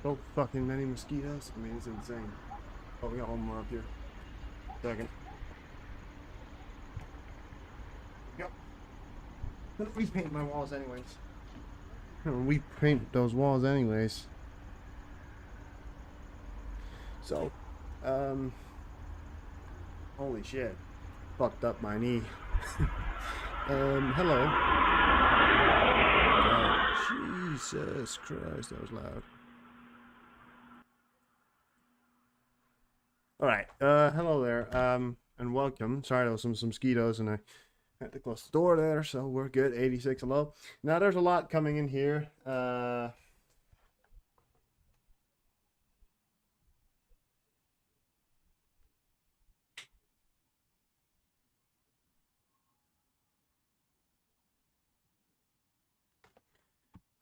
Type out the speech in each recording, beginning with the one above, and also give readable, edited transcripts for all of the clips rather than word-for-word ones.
So fucking many mosquitoes. I mean, it's insane. Oh, we got one more up here. Second. Yep. I'm gonna repaint my walls anyways. We paint those walls anyways. So, holy shit. Fucked up my knee. Hello. God, Jesus Christ, that was loud. Alright, hello there, and welcome. Sorry, there was some mosquitoes, and I had to close the door there, so we're good. 86, hello. Now, there's a lot coming in here.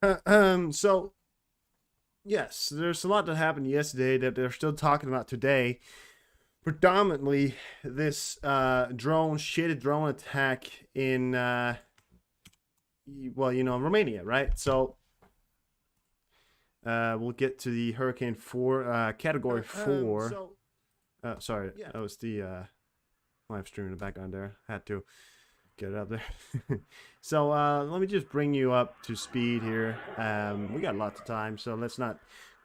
So yes, there's a lot that happened yesterday that they're still talking about today. Predominantly, this shaded drone attack in Romania, right? So we'll get to the Hurricane 4, Category 4. Sorry, yeah. That was the live stream in the background there. Had to get it up there. So let me just bring you up to speed here. We got lots of time, so let's not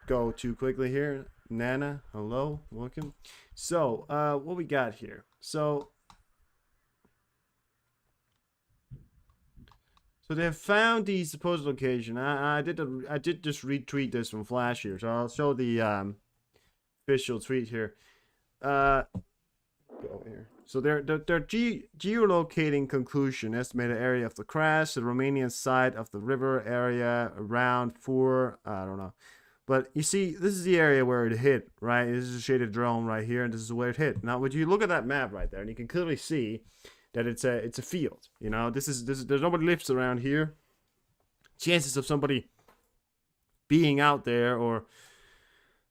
go too quickly here. Nana, hello, welcome. So what we got here? So they have found the supposed location. I did just retweet this from Flash here, so I'll show the official tweet here. Go here. So their geolocating conclusion: estimated area of the crash, the Romanian side of the river area around 4. I don't know, but you see, this is the area where it hit, right? This is a shaded drone right here, and this is where it hit. Now, would you look at that map right there, and you can clearly see that it's a field. You know, this is there's nobody lives around here. Chances of somebody being out there or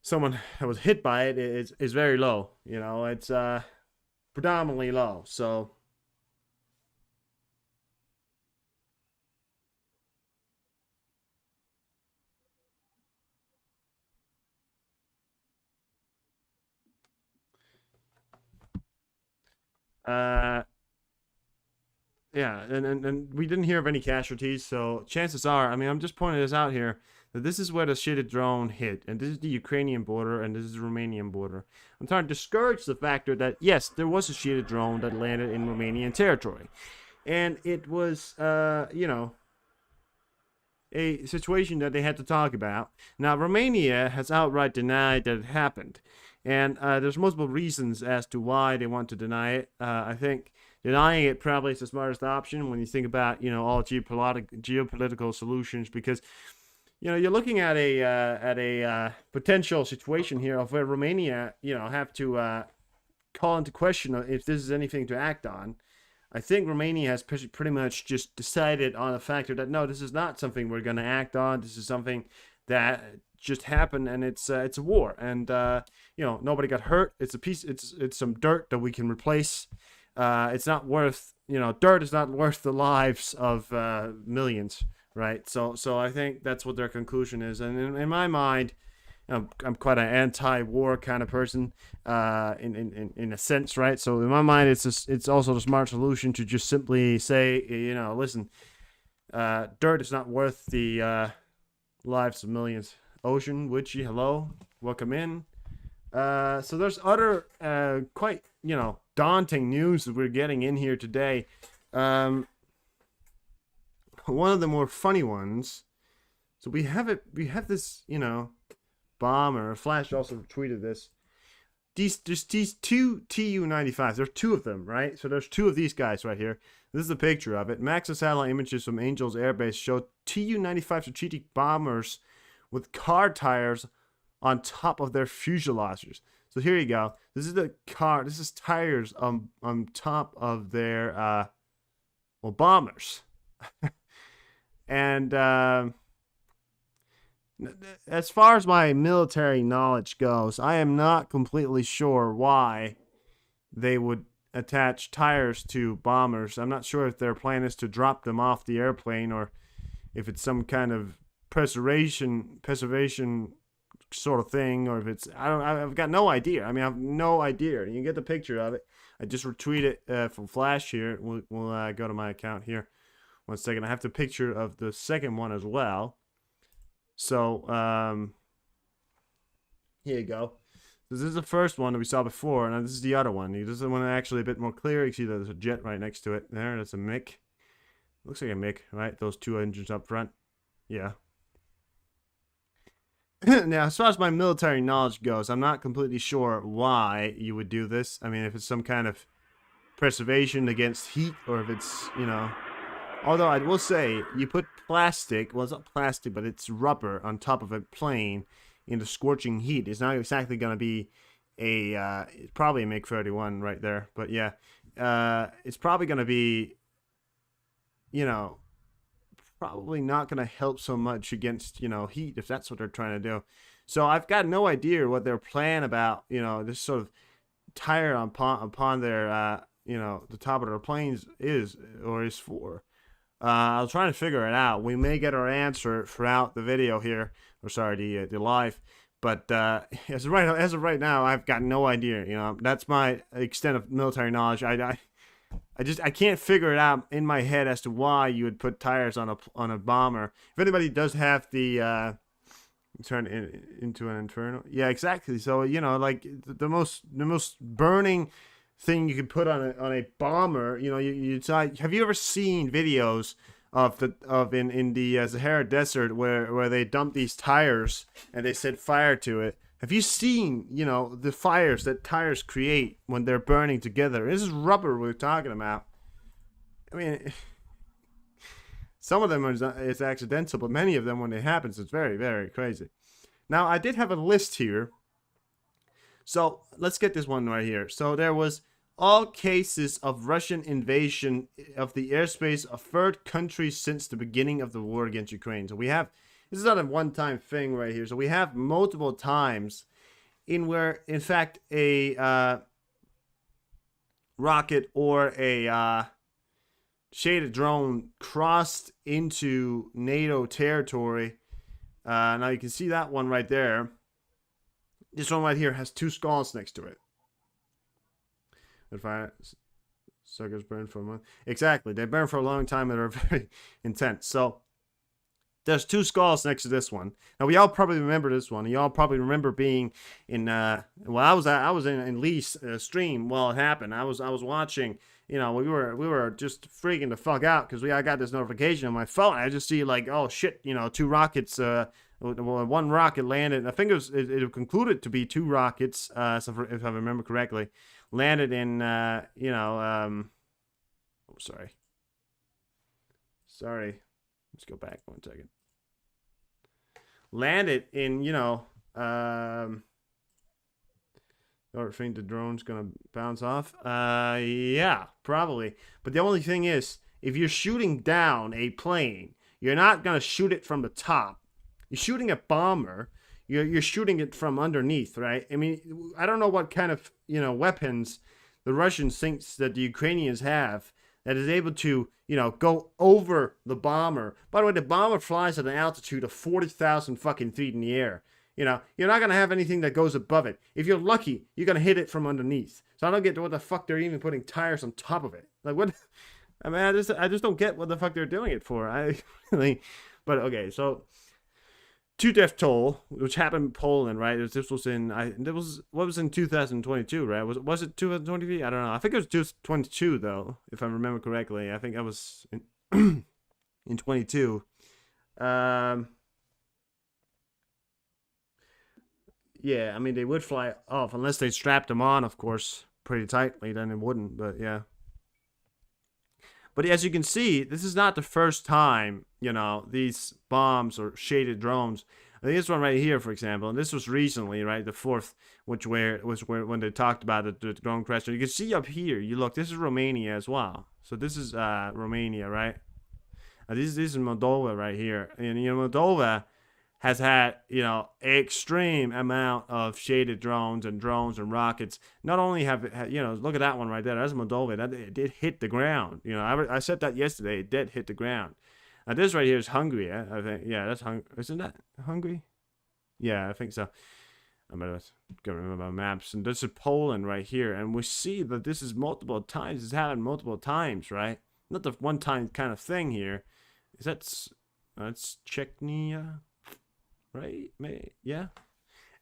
someone that was hit by it is very low. You know, it's predominantly low. So yeah, and we didn't hear of any casualties, so chances are, I mean, I'm just pointing this out here, that this is where the shitted drone hit, and this is the Ukrainian border, and this is the Romanian border. I'm trying to discourage the factor that, yes, there was a shitted drone that landed in Romanian territory. And it was, a situation that they had to talk about. Now, Romania has outright denied that it happened. And there's multiple reasons as to why they want to deny it. I think denying it probably is the smartest option when you think about, all geopolitical solutions, because, you're looking at a potential situation here of where Romania, have to call into question if this is anything to act on. I think Romania has pretty much just decided on the factor that no, this is not something we're going to act on. This is something that just happened, and it's a war, and nobody got hurt. It's a piece. It's some dirt that we can replace. It's not worth dirt is not worth the lives of millions, right? So I think that's what their conclusion is, and in my mind, I'm quite an anti-war kind of person, in a sense, right? So in my mind, it's also the smart solution to just simply say, listen, dirt is not worth the lives of millions. Ocean, Witchy, hello, welcome in. So there's other quite daunting news that we're getting in here today. One of the more funny ones. So we have this bomber. Flash also tweeted this. These two Tu-95s. There's two of them, right? So there's two of these guys right here. This is a picture of it. Max's satellite images from Angels Air Base show Tu-95 strategic bombers with car tires on top of their fuselages. So here you go. This is the car. This is tires on top of their bombers. And as far as my military knowledge goes, I am not completely sure why they would attach tires to bombers. I'm not sure if their plan is to drop them off the airplane or if it's some kind of preservation sort of thing, or if it's I've got no idea. I mean, I have no idea. You can get the picture of it. I just retweet it from Flash here. We'll go to my account here. 1 second. I have the picture of the second one as well. So here you go. This is the first one that we saw before, and this is the other one. This is the one actually a bit more clear. You can see that there's a jet right next to it. There, that's a MiG. Looks like a MiG, right? Those two engines up front. Yeah. Now, as far as my military knowledge goes, I'm not completely sure why you would do this. I mean, if it's some kind of preservation against heat, or if it's, you know... Although I will say, you put plastic, well, it's not plastic, but it's rubber on top of a plane in the scorching heat. It's not exactly going to be a, probably a MiG-31 right there, but yeah. It's probably going to be, you know, probably not going to help so much against, you know, heat, if that's what they're trying to do. So I've got no idea what their plan about, you know, this sort of tire upon their, you know, the top of their planes is for. I was trying to figure it out. We may get our answer throughout the video here, or sorry, the live. But as of right now, I've got no idea. You know, that's my extent of military knowledge. I can't figure it out in my head as to why you would put tires on a bomber. If anybody does have the turn it into an inferno, yeah, exactly. So you know, like the most burning thing you could put on a bomber, you know, you have you ever seen videos of in the Sahara Desert where they dump these tires and they set fire to it? Have you seen, you know, the fires that tires create when they're burning together? This is rubber we're talking about. I mean, some of them it's accidental, but many of them, when it happens, it's very, very crazy. Now, I did have a list here. So let's get this one right here. So there was all cases of Russian invasion of the airspace of third countries since the beginning of the war against Ukraine. So we have, this is not a one-time thing right here. So we have multiple times in where, in fact, a rocket or a shaded drone crossed into NATO territory. Now you can see that one right there. This one right here has two skulls next to it. If suckers burn for a month. Exactly. They burn for a long time and are very intense. So there's two skulls next to this one. Now we all probably remember this one. You all probably remember being in well, I was in Lee's stream while it happened. I was watching, you know, we were just freaking the fuck out because I got this notification on my phone. I just see like, oh shit, you know, two rockets, one rocket landed. I think it concluded to be two rockets, so if I remember correctly, landed in, you know, oh, sorry. Let's go back 1 second. Landed in, you know, I think the drone's gonna bounce off. Yeah, probably. But the only thing is, if you're shooting down a plane, you're not gonna shoot it from the top. You're shooting a bomber. You're shooting it from underneath, right? I mean, I don't know what kind of, you know, weapons the Russians think that the Ukrainians have that is able to, you know, go over the bomber. By the way, the bomber flies at an altitude of 40,000 fucking feet in the air. You know, you're not going to have anything that goes above it. If you're lucky, you're going to hit it from underneath. So I don't get what the fuck they're even putting tires on top of it. Like, what? I mean, I just don't get what the fuck they're doing it for. I really, but okay, so two death toll, which happened in Poland, right? This was in, what was in 2022, right? Was it 2023? I don't know. I think it was 2022 though, if I remember correctly. I think I was in in 22. Yeah, I mean, they would fly off unless they strapped them on, of course, pretty tightly. Then it wouldn't, but yeah. But as you can see, this is not the first time, you know, these bombs or shaded drones. I think this one right here, for example, and this was recently, right, the 4th, which was when they talked about the drone crash. You can see up here, you look, this is Romania as well. So this is Romania, right? This is Moldova right here. And, you know, Moldova has had, you know, extreme amount of shaded drones and rockets. Not only have, you know, look at that one right there. That's Moldova. That it did hit the ground. You know, I said that yesterday. It did hit the ground. Now this right here is Hungary. I think. Yeah, that's Hungary. Isn't that Hungary? Yeah, I think so. I'm gonna go remember my maps. And this is Poland right here, and we see that this is multiple times. It's happened multiple times, right? Not the one-time kind of thing here. Is that's Chechnya, right? Yeah.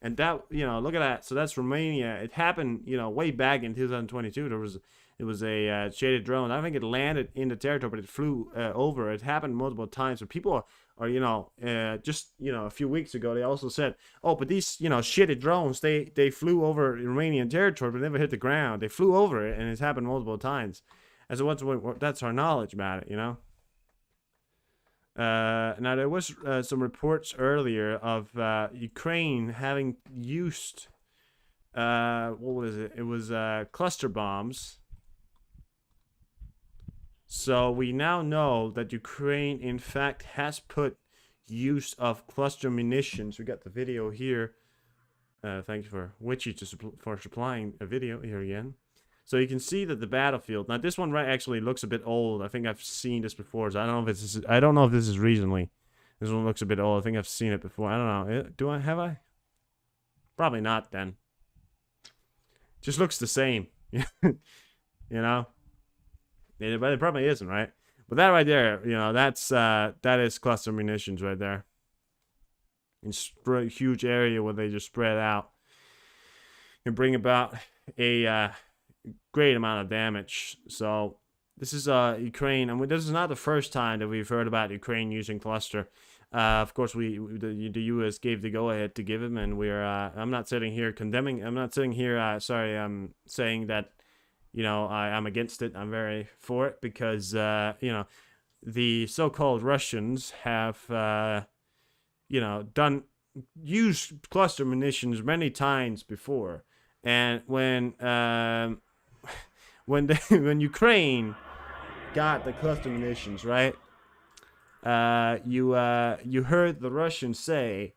And that, look at that. So that's Romania. It happened, way back in 2022. It was a shaded drone. I think it landed in the territory, but it flew over. It happened multiple times. So people are just a few weeks ago, they also said, oh, but these shitty drones, they flew over Romanian territory, but never hit the ground. They flew over it, and it's happened multiple times. And so that's our knowledge about it. Now there was some reports earlier of Ukraine having used what was it? It was cluster bombs. So we now know that Ukraine, in fact, has put use of cluster munitions. We got the video here. Thank you for Witchy for supplying a video here again. So you can see that the battlefield. Now this one right actually looks a bit old. I think I've seen this before. So I don't know if this is recently. This one looks a bit old. I think I've seen it before. I don't know. Have I? Probably not then. Just looks the same. But it probably isn't, right? But that right there, that is cluster munitions right there. In a huge area where they just spread out and bring about a great amount of damage. So this is Ukraine, and this is not the first time that we've heard about Ukraine using cluster. Of course, the U.S. gave the go-ahead to give him, and we're. I'm not sitting here condemning. I'm not sitting here. I'm saying that. I'm against it. I'm very for it because the so-called Russians have used cluster munitions many times before, and when Ukraine got the cluster munitions, right? You heard the Russians say,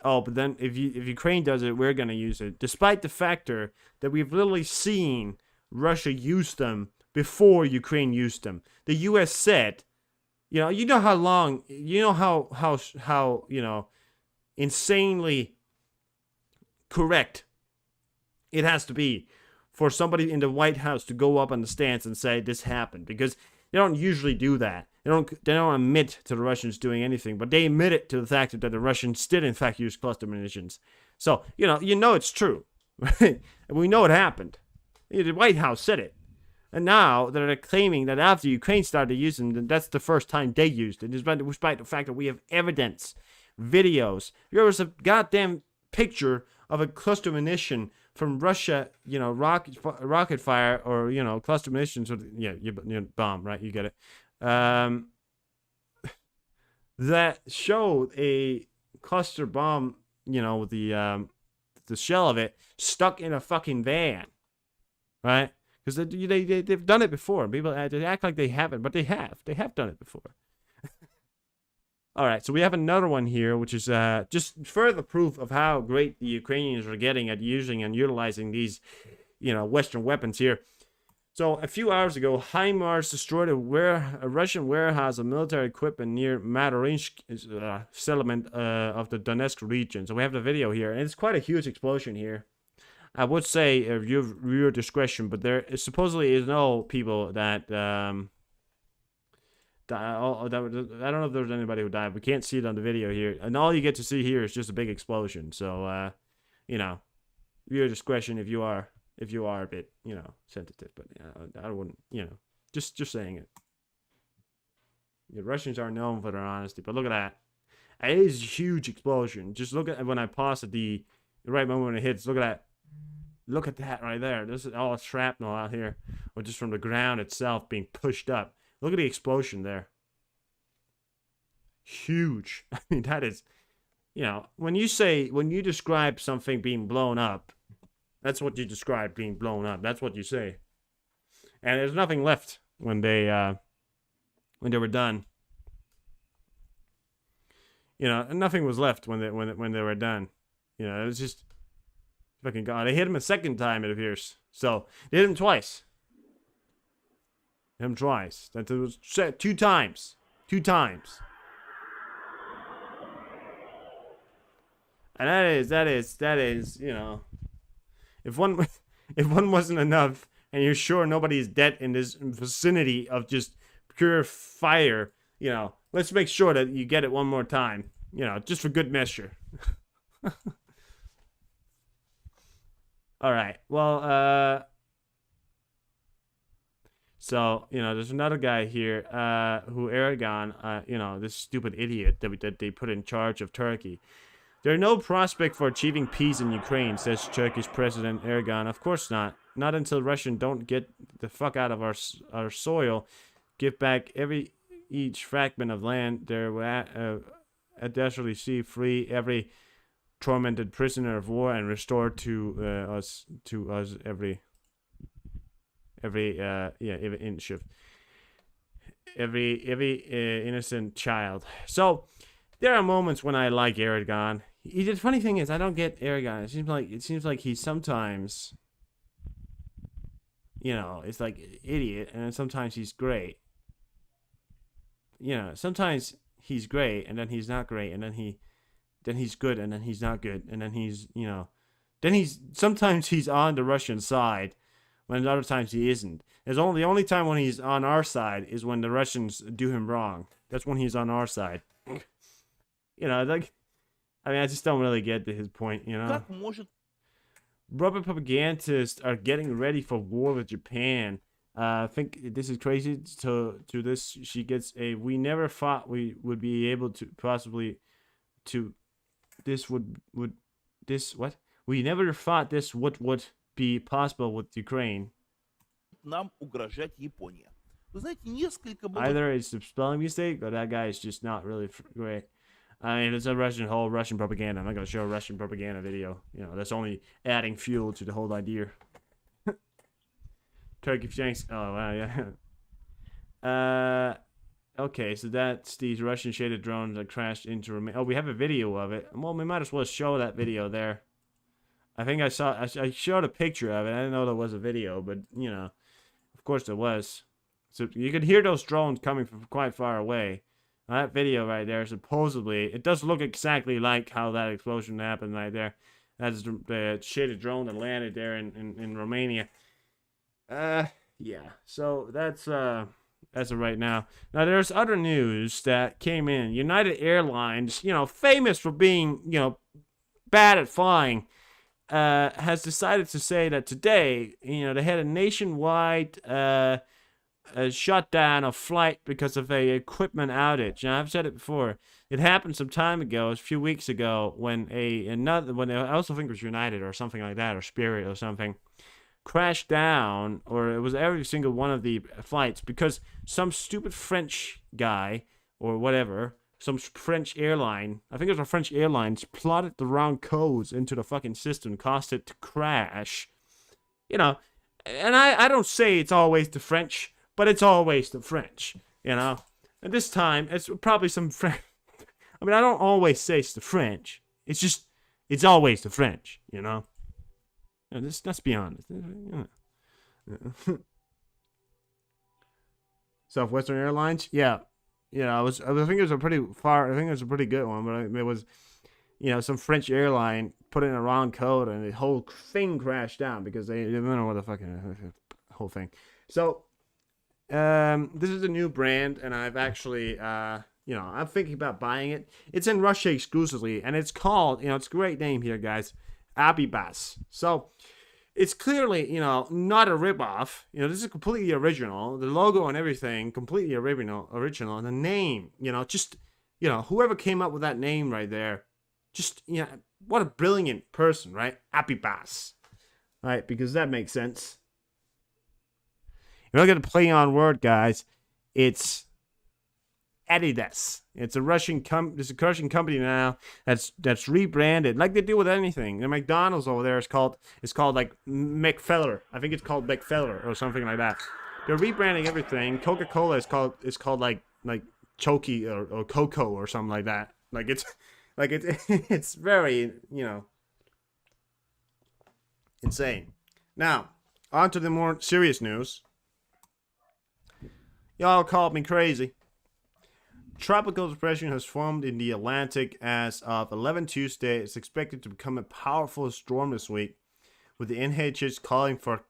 "Oh, but then if Ukraine does it, we're gonna use it," despite the factor that we've literally seen Russia used them before Ukraine used them. The U.S. said, how insanely correct it has to be for somebody in the White House to go up on the stance and say this happened, because they don't usually do that. They don't admit to the Russians doing anything, but they admit it to the fact that the Russians did in fact use cluster munitions. So it's true, right? And we know it happened. The White House said it. And now they're claiming that after Ukraine started using them, that's the first time they used it, despite the fact that we have evidence, videos. There was a goddamn picture of a cluster munition from Russia, rocket fire, or, cluster munitions, bomb, right? You get it. That showed a cluster bomb, with the shell of it stuck in a fucking van. Right? Because they've done it before. People they act like they haven't, but they have. They have done it before. All right, so we have another one here, which is just further proof of how great the Ukrainians are getting at using and utilizing these, Western weapons here. So a few hours ago, HIMARS destroyed a Russian warehouse of military equipment near Matarinsk settlement of the Donetsk region. So we have the video here, and it's quite a huge explosion here. I would say viewer discretion, but there supposedly is no people that I don't know if there's anybody who died. We can't see it on the video here, and all you get to see here is just a big explosion. So viewer discretion if you are a bit sensitive, but I wouldn't just saying it. The Russians are known for their honesty, but look at that. It is a huge explosion. Just look at when I pause at the right moment when it hits. Look at that. Look at that right there. This is all shrapnel out here, or just from the ground itself being pushed up. Look at the explosion there. Huge. I mean, that is, when you describe something being blown up, that's what you describe being blown up. That's what you say. And there's nothing left when they were done. Nothing was left when they were done. It was just. Fucking God. They hit him a second time, it appears. So, they hit him twice. That was 2 times. 2 times. And that is, you know, if one if one wasn't enough, and you're sure nobody's dead in this vicinity of just pure fire, you know, let's make sure that you get it one more time, you know, just for good measure. All right. Well, so, you know, there's another guy here, who Erdogan, you know, this stupid idiot that they put in charge of Turkey. There are no prospect for achieving peace in Ukraine, says Turkish President Erdogan. Of course not. Not until Russians don't get the fuck out of our soil, give back each fragment of land they're desperately see free every tormented prisoner of war, and restore to us every inch of every innocent child. So there are moments when I like Erdogan. The funny thing is, I don't get Erdogan. It seems like he's sometimes, you know, it's like idiot, and then sometimes he's great. You know, sometimes he's great, and then he's not great, and then he's good, and then he's not good, and then he's, you know, sometimes he's on the Russian side, when other times he isn't. The only time when he's on our side is when the Russians do him wrong. That's when he's on our side. You know, like, I mean, I just don't really get to his point, you know. Rubber propagandists are getting ready for war with Japan. I think this is crazy. To this, she gets a, we never thought we would be able to possibly to, this would this, what? We never thought this would be possible with Ukraine. Нам угрожать Япония. Вы знаете, несколько было... Either it's a spelling mistake, or that guy is just not really great. I mean, it's a whole Russian propaganda. I'm not going to show a Russian propaganda video. You know, that's only adding fuel to the whole idea. Turkey thanks. Oh, wow, yeah. Okay, so that's these Russian shaded drones that crashed into Romania. Oh, we have a video of it. Well, we might as well show that video there. I think I showed a picture of it. I didn't know there was a video, but, you know, of course there was. So you could hear those drones coming from quite far away. That video right there, supposedly, it does look exactly like how that explosion happened right there. That's the shaded drone that landed there in Romania. Yeah. So that's as of right now. Now there's other news that came in. United Airlines, you know, famous for being, you know, bad at flying, has decided to say that today, you know, they had a nationwide shutdown of flight because of a equipment outage. Now, I've said it before. It happened some time ago, a few weeks ago, when I also think it was United or something like that, or Spirit or something, crashed down, or it was every single one of the flights, because some stupid French guy or whatever, some French airline, I think it was a French Airlines, plotted the wrong codes into the fucking system, caused it to crash. You know, and I don't say it's always the French, but it's always the French, you know. And this time, it's probably some French. I mean, I don't always say it's the French. It's just, it's always the French, you know. You know, let's be honest. Southwestern Airlines, yeah. I think it was a pretty good one, but it was, you know, some French airline put in a wrong code, and the whole thing crashed down because they didn't know what the fucking whole thing. So, this is a new brand, and I've actually, you know, I'm thinking about buying it. It's in Russia exclusively, and it's called, you know, it's a great name here, guys, Abibas. So, it's clearly, you know, not a ripoff. You know, this is completely original. The logo and everything, completely original. And the name, you know, just, you know, whoever came up with that name right there, just, you know, what a brilliant person, right? Abibas. Right, because that makes sense. You're not going to play on word, guys. It's Adidas. It's a Russian company now that's rebranded like they do with anything. The McDonald's over there is called like McFeller. I think it's called McFeller or something like that. They're rebranding everything. Coca-Cola is called like Choki or Coco or something like that. Like it's it's very, you know, insane. Now, on to the more serious news. Y'all called me crazy. tropical depression has formed in the Atlantic as of 11 Tuesday. It's expected to become a powerful storm this week, with the NHS calling for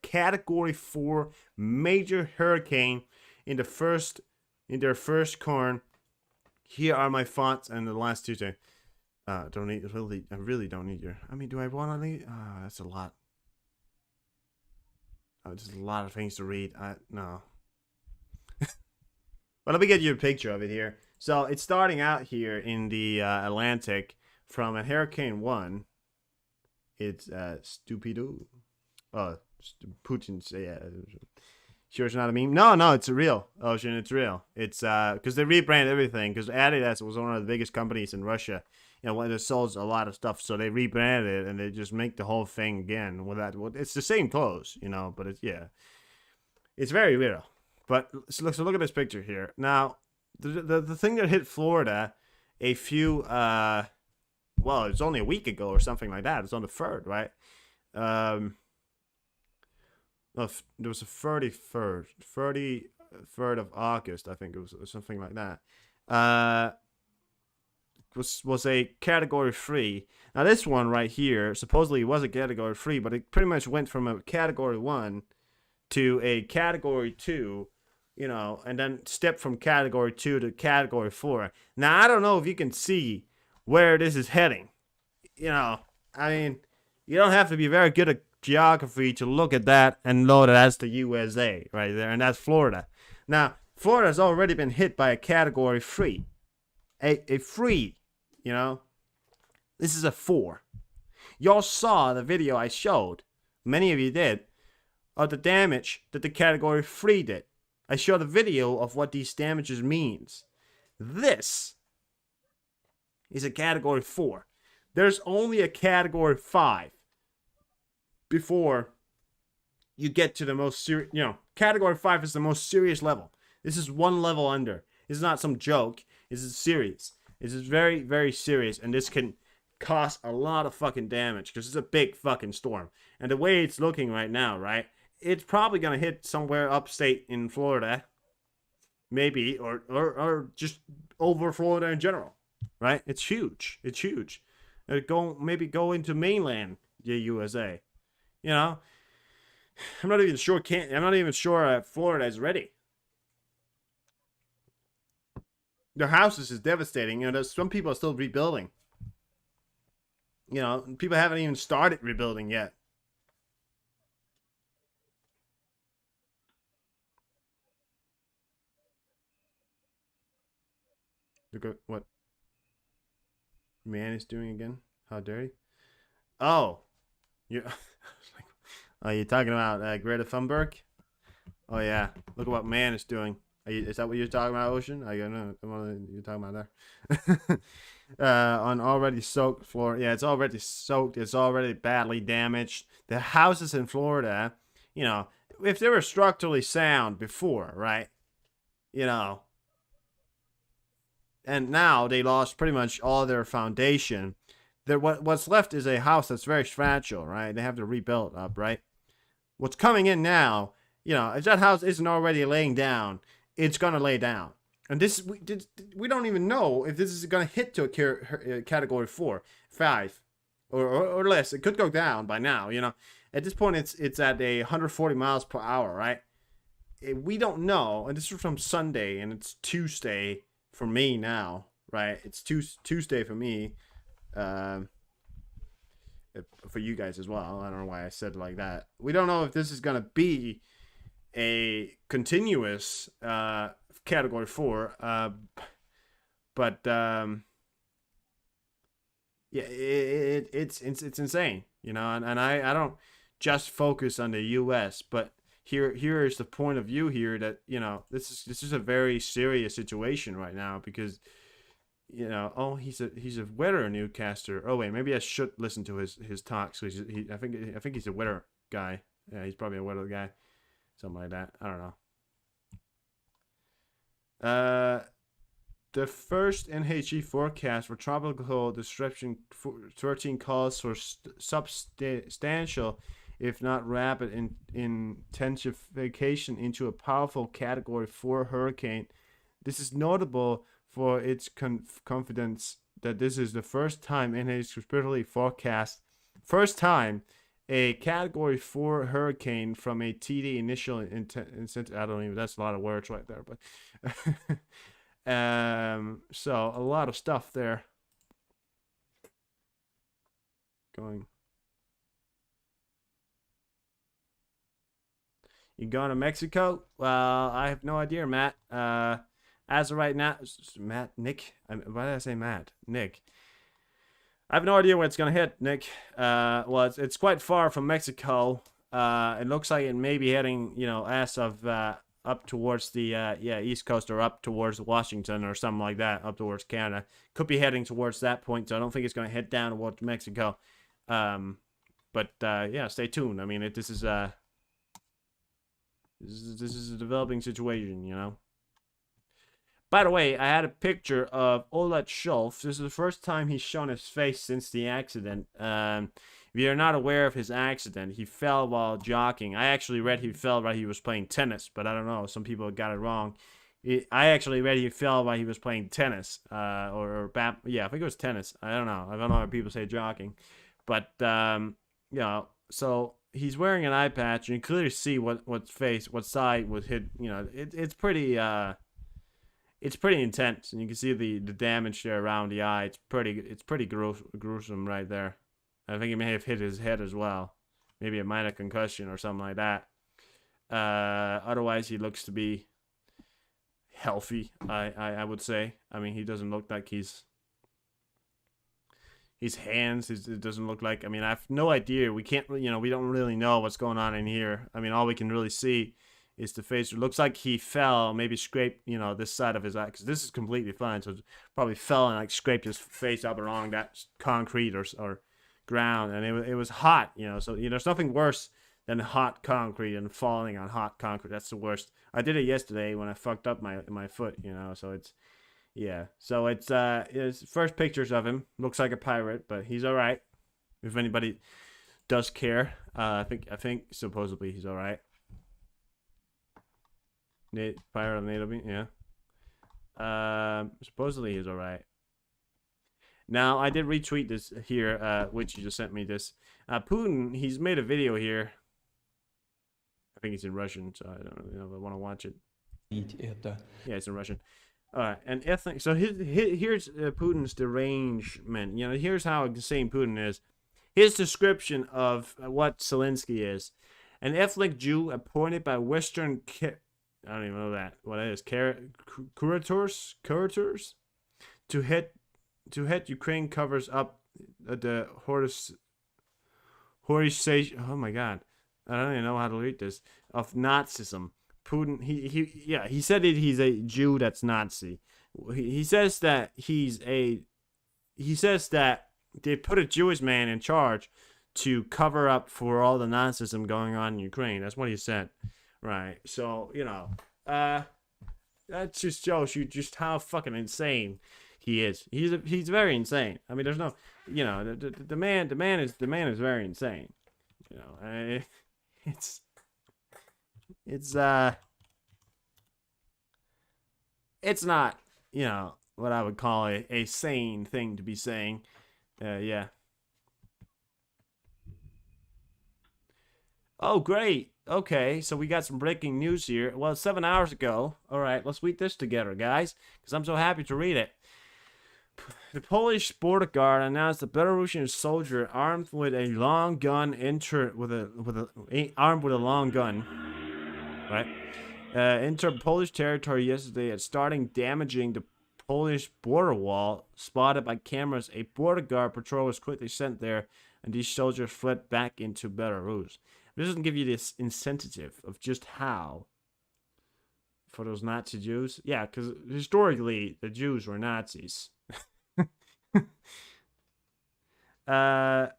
Category 4 major hurricane in their first corn. Here are my thoughts on the last Tuesday. I really don't need your. I mean, do I want to read? That's a lot. Just a lot of things to read. No. But let me get you a picture of it here. So it's starting out here in the Atlantic from a Hurricane 1. It's Stupido. Oh, Putin's, yeah. Sure it's not a meme? No, it's real, Ocean. It's real. It's because they rebranded everything. Because Adidas was one of the biggest companies in Russia. You know, it sells a lot of stuff. So they rebranded it and they just make the whole thing again. It's the same clothes, you know, but it's very real. But so look at this picture here. Now, the thing that hit Florida a few, it's only a week ago or something like that. It's on the 3rd, right? There was a 33rd of August, I think it was, or something like that. Was a Category 3. Now, this one right here, supposedly was a Category 3, but it pretty much went from a Category 1 to a Category 2, you know, and then stepped from Category 2 to Category 4. Now, I don't know if you can see where this is heading. You know, I mean, you don't have to be very good at geography to look at that and know that that's the USA right there, and that's Florida. Now, Florida's already been hit by a Category 3. A 3, you know. This is a 4. Y'all saw the video I showed, many of you did, of the damage that the Category 3 did. I showed a video of what these damages means. This is a Category 4. There's only a Category 5 before you get to the most serious, you know, Category 5 is the most serious level. This is one level under. This is not some joke. This is serious. This is very, very serious, and this can cause a lot of fucking damage because it's a big fucking storm. And the way it's looking right now, right, it's probably going to hit somewhere upstate in Florida, maybe, or just over Florida in general, right? It's huge. It's huge. Maybe go into mainland USA. You know, I'm not even sure Florida is ready. Their houses is devastating. You know, there's some people are still rebuilding. You know, people haven't even started rebuilding yet. Look at what man is doing again. How dare he? Oh, you. Are you talking about Greta Thunberg? Oh yeah, look at what man is doing. Is that what you're talking about, Ocean? I don't know what you're talking about there. On already soaked floor. Yeah, it's already soaked. It's already badly damaged. The houses in Florida, you know, if they were structurally sound before, right? You know, and now they lost pretty much all their foundation. What's left is a house that's very fragile, right? They have to rebuild up, right? What's coming in now, you know, if that house isn't already laying down, it's gonna lay down. And we don't even know if this is gonna hit to a Category 4, 5, or less. It could go down by now. You know, at this point, it's at 140 miles per hour, right? We don't know. And this is from Sunday, and it's Tuesday for me now, right? It's Tuesday for me. For you guys as well. I don't know why I said it like that. We don't know if this is gonna be a continuous Category 4, but yeah, it's insane, you know. And I don't just focus on the U.S., but here is the point of view here that, you know, this is a very serious situation right now because, you know, oh, he's a weather newscaster. Oh wait, maybe I should listen to his talks. So I think he's a weather guy. Yeah, he's probably a weather guy, something like that. I don't know. The first NHE forecast for tropical disruption 13 calls for substantial, if not rapid, intensification into a powerful Category 4 hurricane This is notable for its confidence that this is the first time in his conspiracy forecast, first time a Category 4 hurricane from a TD initial intent. I don't even. That's a lot of words right there, but so a lot of stuff there going. You going to Mexico? Well, I have no idea, Matt. As of right now, Nick. Why did I say Matt? Nick. I have no idea where it's gonna hit, Nick. Well, it's quite far from Mexico. It looks like it may be heading, as of up towards the East Coast or up towards Washington or something like that, up towards Canada. Could be heading towards that point, so I don't think it's gonna head down towards Mexico. But yeah, stay tuned. I mean, this is a developing situation. By the way, I had a picture of Olet Schultz. This is the first time he's shown his face since the accident. If you're not aware of his accident, he fell while jogging. I actually read he fell while he was playing tennis, but I don't know. Some people got it wrong. I actually read he fell while he was playing tennis, yeah, I think it was tennis. I don't know how people say jogging, but so he's wearing an eye patch, and you clearly see what side was hit. It's pretty intense, and you can see the damage there around the eye. It's pretty gruesome right there. I think he may have hit his head as well, maybe a minor concussion or something like that. Otherwise, he looks to be healthy. I would say. I mean, he doesn't look like his hands. It doesn't look like. I mean, I have no idea. We can't. We don't really know what's going on in here. I mean, all we can really see is the face. It looks like he fell, maybe scraped, this side of his eye, because this is completely fine. So probably fell and scraped his face up along that concrete or ground, and it was hot, So there's nothing worse than hot concrete and falling on hot concrete. That's the worst. I did it yesterday when I fucked up my foot, So it's it's first pictures of him. Looks like a pirate, but he's all right. If anybody does care, I think supposedly he's all right. Pirate of Native, yeah. Supposedly he's alright. Now, I did retweet this here, which you just sent me this. Putin, he's made a video here. I think it's in Russian, so I don't really know if I want to watch it. Yeah, it's in Russian. Alright, and ethnic. So here's Putin's derangement. Here's how insane Putin is. His description of what Zelensky is: an ethnic Jew appointed by Western. I don't even know what it is. Curators to hit Ukraine covers up the horrification. Oh my God, I don't even know how to read this. Of Nazism. Putin. He said that he's a Jew that's Nazi. He says that He says that they put a Jewish man in charge to cover up for all the Nazism going on in Ukraine. That's what he said. Right, so that just shows you just how fucking insane he is. He's very insane. I mean, there's no, the man is very insane. It's not what I would call a sane thing to be saying. Yeah. Oh, great. Okay, so we got some breaking news here. Well, 7 hours ago. All right, let's read this together, guys, because I'm so happy to read it. The Polish border guard announced a Belarusian soldier armed with a long gun entered Polish territory yesterday and starting damaging the Polish border wall. Spotted by cameras, a border guard patrol was quickly sent there, and these soldiers fled back into Belarus. This doesn't give you this incentive of just how for those Nazi Jews. Yeah, because historically the Jews were Nazis. I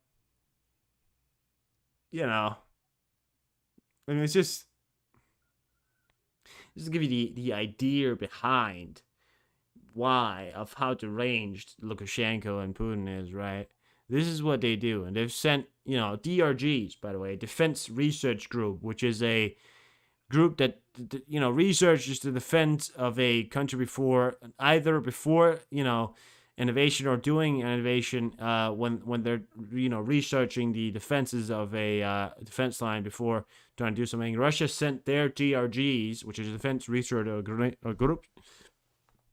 mean, it's just to give you the idea behind of how deranged Lukashenko and Putin is, right? This is what they do, and they've sent, DRGs, by the way, Defense Research Group, which is a group that researches the defense of a country before innovation or doing innovation when they're researching the defenses of a defense line before trying to do something. Russia sent their DRGs, which is a defense research group,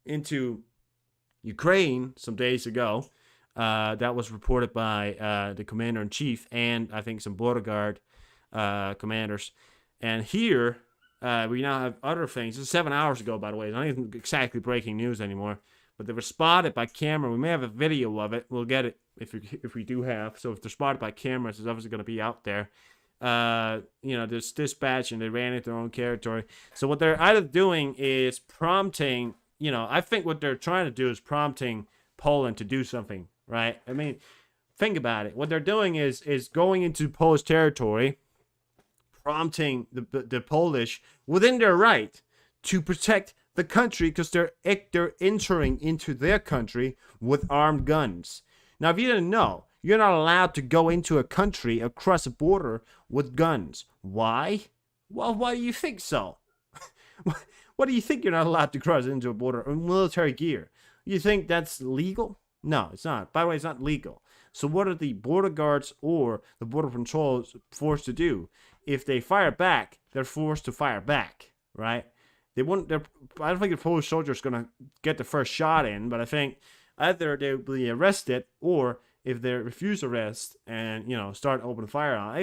into Ukraine some days ago. That was reported by the commander-in-chief and I think some border guard commanders. And here, we now have other things. This is 7 hours ago, by the way. It's not even exactly breaking news anymore. But they were spotted by camera. We may have a video of it. We'll get it if we do have. So if they're spotted by cameras, it's obviously going to be out there. There's dispatch and they ran into their own territory. So what they're either doing is prompting, I think what they're trying to do is prompting Poland to do something, right? I mean, think about it. What they're doing is going into Polish territory, prompting the Polish within their right to protect the country because they're entering into their country with armed guns. Now, if you didn't know, you're not allowed to go into a country across a border with guns. Why? Well, why do you think so? What do you think you're not allowed to cross into a border in military gear? You think that's legal? No, it's not. By the way, it's not legal. So what are the border guards or the border patrols forced to do? If they fire back, they're forced to fire back, right? I don't think the Polish soldiers going to get the first shot in, but I think either they'll be arrested or if they refuse arrest and, start open fire on,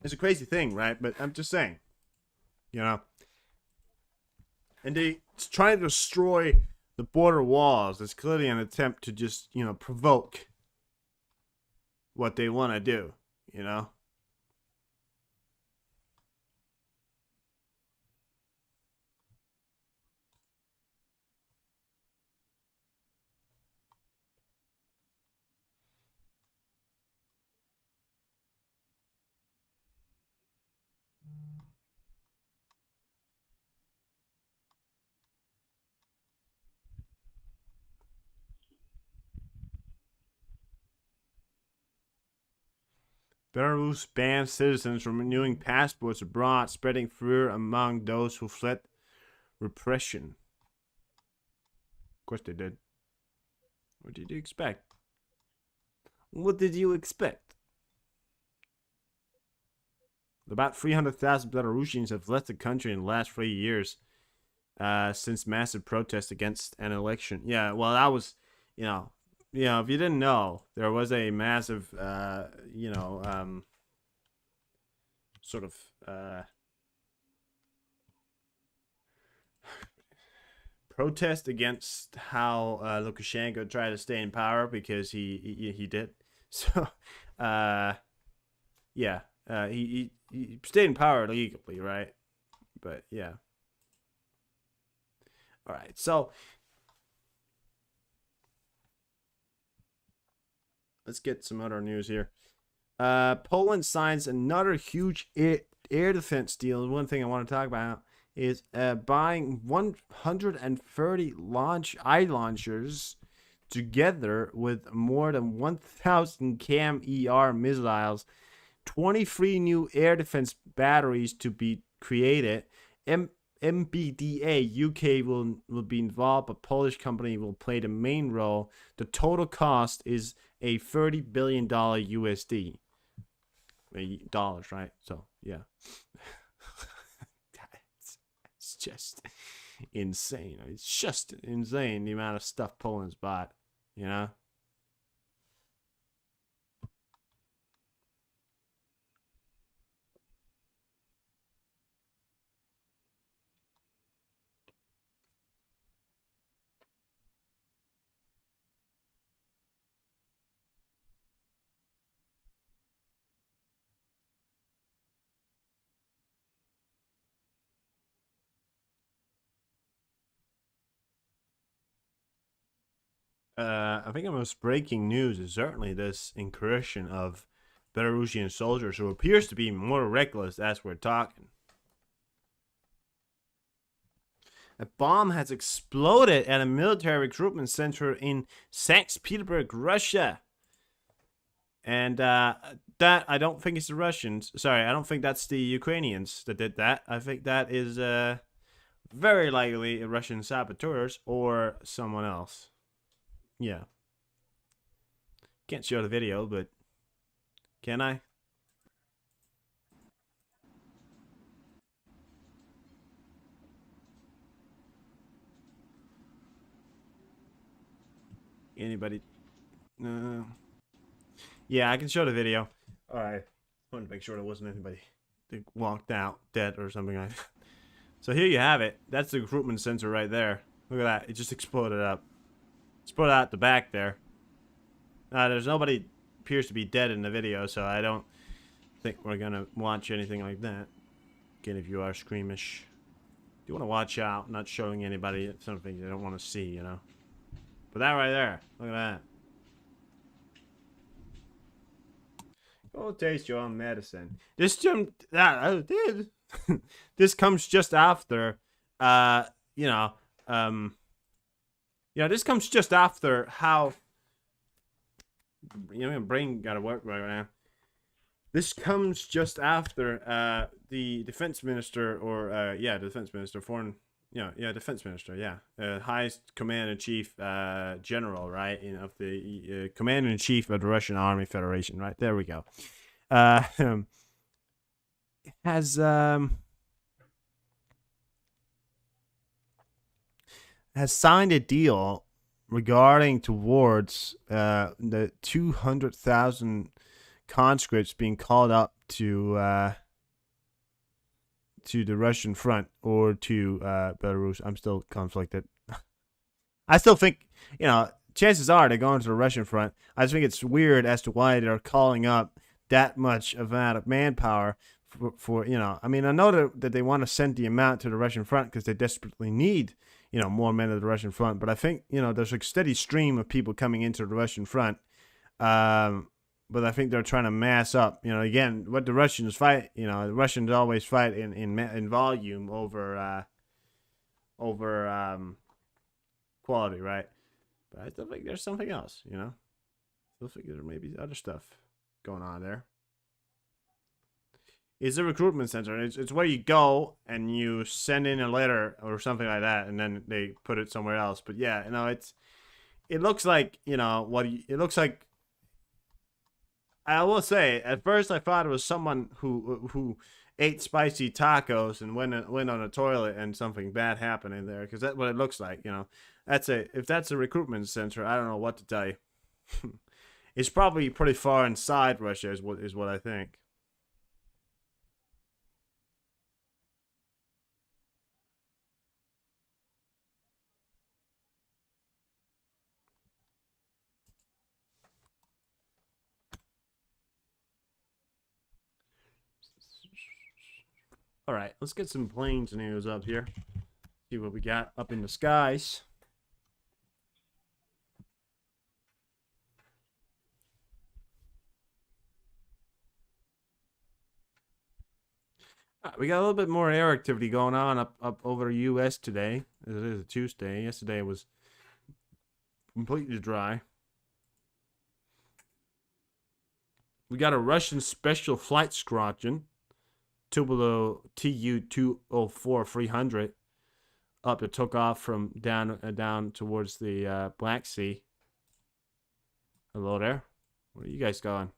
it's a crazy thing, right? But I'm just saying, and they trying to destroy the border walls. It's clearly an attempt to just, provoke what they want to do, Belarus bans citizens from renewing passports abroad, spreading fear among those who fled repression. Of course they did. What did you expect? What did you expect? About 300,000 Belarusians have left the country in the last 3 years since massive protests against an election. Yeah, well, that was, if you didn't know, there was a massive, sort of protest against how Lukashenko tried to stay in power because he did. So, he stayed in power legally, right? But yeah. All right, so let's get some other news here. Poland signs another huge air defense deal. One thing I want to talk about is buying 130 eye launchers together with more than 1,000 CAM-ER missiles, 23 new air defense batteries to be created. MBDA UK will be involved, but Polish company will play the main role. The total cost is a $30 billion USD. Dollars, right? So, yeah. It's just insane. It's just insane the amount of stuff Poland's bought, I think the most breaking news is certainly this incursion of Belarusian soldiers who appears to be more reckless as we're talking. A bomb has exploded at a military recruitment center in St. Petersburg, Russia. And that I don't think it's the Russians. Sorry, I don't think that's the Ukrainians that did that. I think that is very likely Russian saboteurs or someone else. Yeah. Can't show the video, but can I? Anybody? No. Yeah, I can show the video. All right. I wanted to make sure there wasn't anybody that walked out dead or something like that. So here you have it. That's the recruitment center right there. Look at that. It just exploded up. Exploded out the back there. There's nobody appears to be dead in the video, so I don't think we're gonna watch anything like that. Again, if you are squeamish, you want to watch out, not showing anybody something they don't want to see, you know. But that right there, look at that. Go taste your own medicine. This this comes just after, you know, this comes just after how, my brain gotta work right now. This comes just after the defense minister, or defense minister, defense minister, highest commander-in-chief general, right, of the commander-in-chief of the Russian Army Federation, right, there we go, has signed a deal regarding towards the 200,000 conscripts being called up to the Russian front or to Belarus. I'm still conflicted. I still think, chances are they're going to the Russian front. I just think it's weird as to why they're calling up that much amount of manpower for I mean, I know that they want to send the amount to the Russian front because they desperately need, more men at the Russian front. But I think, there's a steady stream of people coming into the Russian front. But I think they're trying to mass up. Again, what the Russians fight. The Russians always fight in volume over quality, right? But I still think there's something else. Still think there may be other stuff going on there. It's a recruitment center. It's where you go and you send in a letter or something like that, and then they put it somewhere else. But yeah, it looks like it looks like. I will say, at first I thought it was someone who ate spicy tacos and went on a toilet and something bad happened in there, because that's what it looks like. If that's a recruitment center, I don't know what to tell you. It's probably pretty far inside Russia, is what I think. All right, let's get some planes news up here. See what we got up in the skies. We got a little bit more air activity going on up over the U.S. today. It is a Tuesday. Yesterday was completely dry. We got a Russian special flight squadron, Tubulo Tu-204-300, up that took off from down towards the Black Sea. Hello there. Where are you guys going?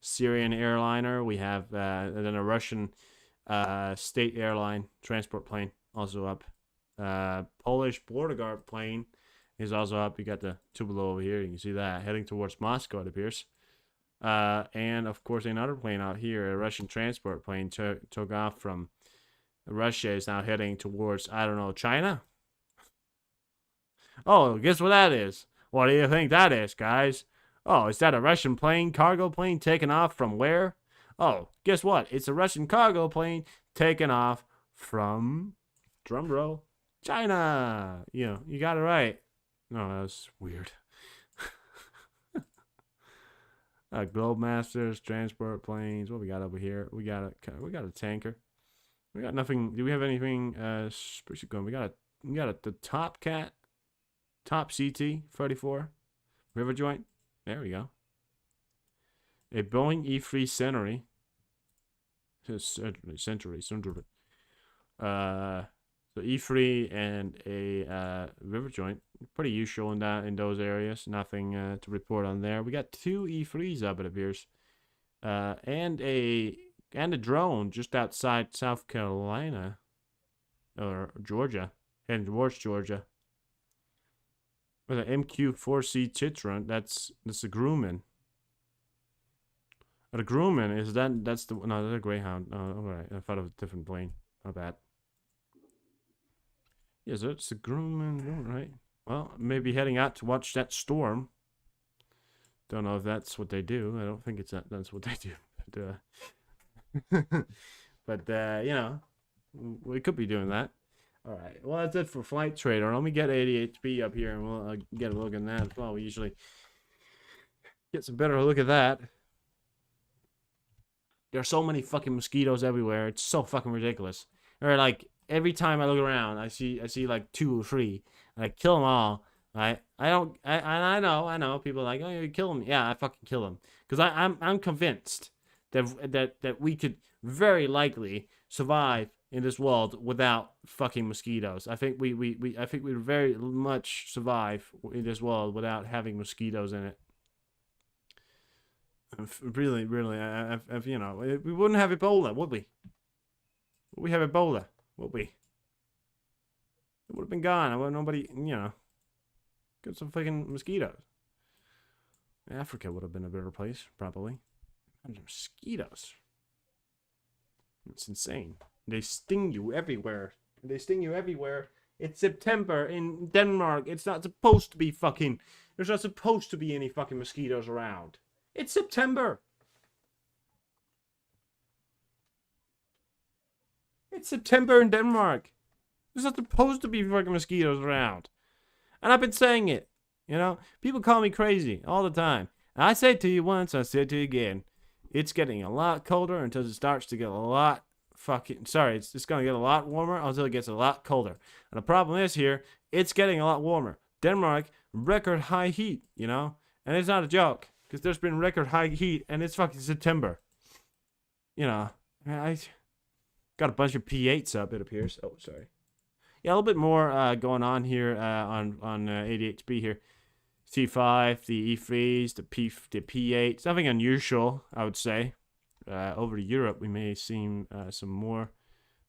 Syrian airliner. We have and then a Russian state airline transport plane also up. Polish border guard plane is also up. You got the Tubulo over here. You can see that heading towards Moscow, it appears. And of course another plane out here, a Russian transport plane took off from Russia, is now heading towards, I don't know, China? Oh, guess what that is? What do you think that is, guys? Oh, is that a Russian plane, cargo plane, taking off from where? Oh, guess what? It's a Russian cargo plane taking off from, drumroll, China. You got it right. No, that was weird. Globe Masters, transport planes. What we got over here? We got a tanker. We got nothing. Do we have anything special going? We got the Top Cat, Top CT 34, River Joint. There we go. a Boeing E3 Century. Century. So E3 and a river joint. Pretty usual in those areas. Nothing to report on there. We got 2 E3s up, it appears. And a drone just outside South Carolina. Or Georgia. Heading towards Georgia. With an MQ-4C Chitron. That's a Grumman. The Grumman is that's the no, that's a Greyhound. Oh, alright. I thought of a different plane. My bad. Yeah, so it's a Grumman, alright. Well, maybe heading out to watch that storm. Don't know if that's what they do. I don't think that's what they do. But you know, we could be doing that. Alright, well that's it for Flight Trader. Let me get 80HP up here and we'll get a look at that as well. We usually get some better look at that. There are so many fucking mosquitoes everywhere. It's so fucking ridiculous. Or like every time I look around, I see like 2 or 3. And I kill them all. Right? I know. People are like, oh, you kill them. Yeah, I fucking kill them. Because I'm convinced that we could very likely survive in this world without fucking mosquitoes. I think we very much survive in this world without having mosquitoes in it. Really, you know, we wouldn't have Ebola, would we? Would we have Ebola? Would we? It would have been gone. I wouldn't nobody, you know, get some fucking mosquitoes. Africa would have been a better place, probably. Mosquitoes. It's insane. They sting you everywhere. It's September in Denmark. It's not supposed to be fucking. There's not supposed to be any fucking mosquitoes around. It's September. It's September in Denmark. There's not supposed to be fucking mosquitoes around. And I've been saying it. You know, people call me crazy all the time. And I say it to you once, I say it to you again. It's getting a lot colder until it starts to get a lot it's going to get a lot warmer until it gets a lot colder. And the problem is here, it's getting a lot warmer. Denmark, record high heat, you know? And it's not a joke. Because there's been record high heat, and it's fucking September. You know, I got a bunch of P8s up, it appears. Oh, sorry. Yeah, a little bit more going on here on ADHB here. C5, the E3s, the P8s. Nothing unusual, I would say. Over to Europe, we may see some more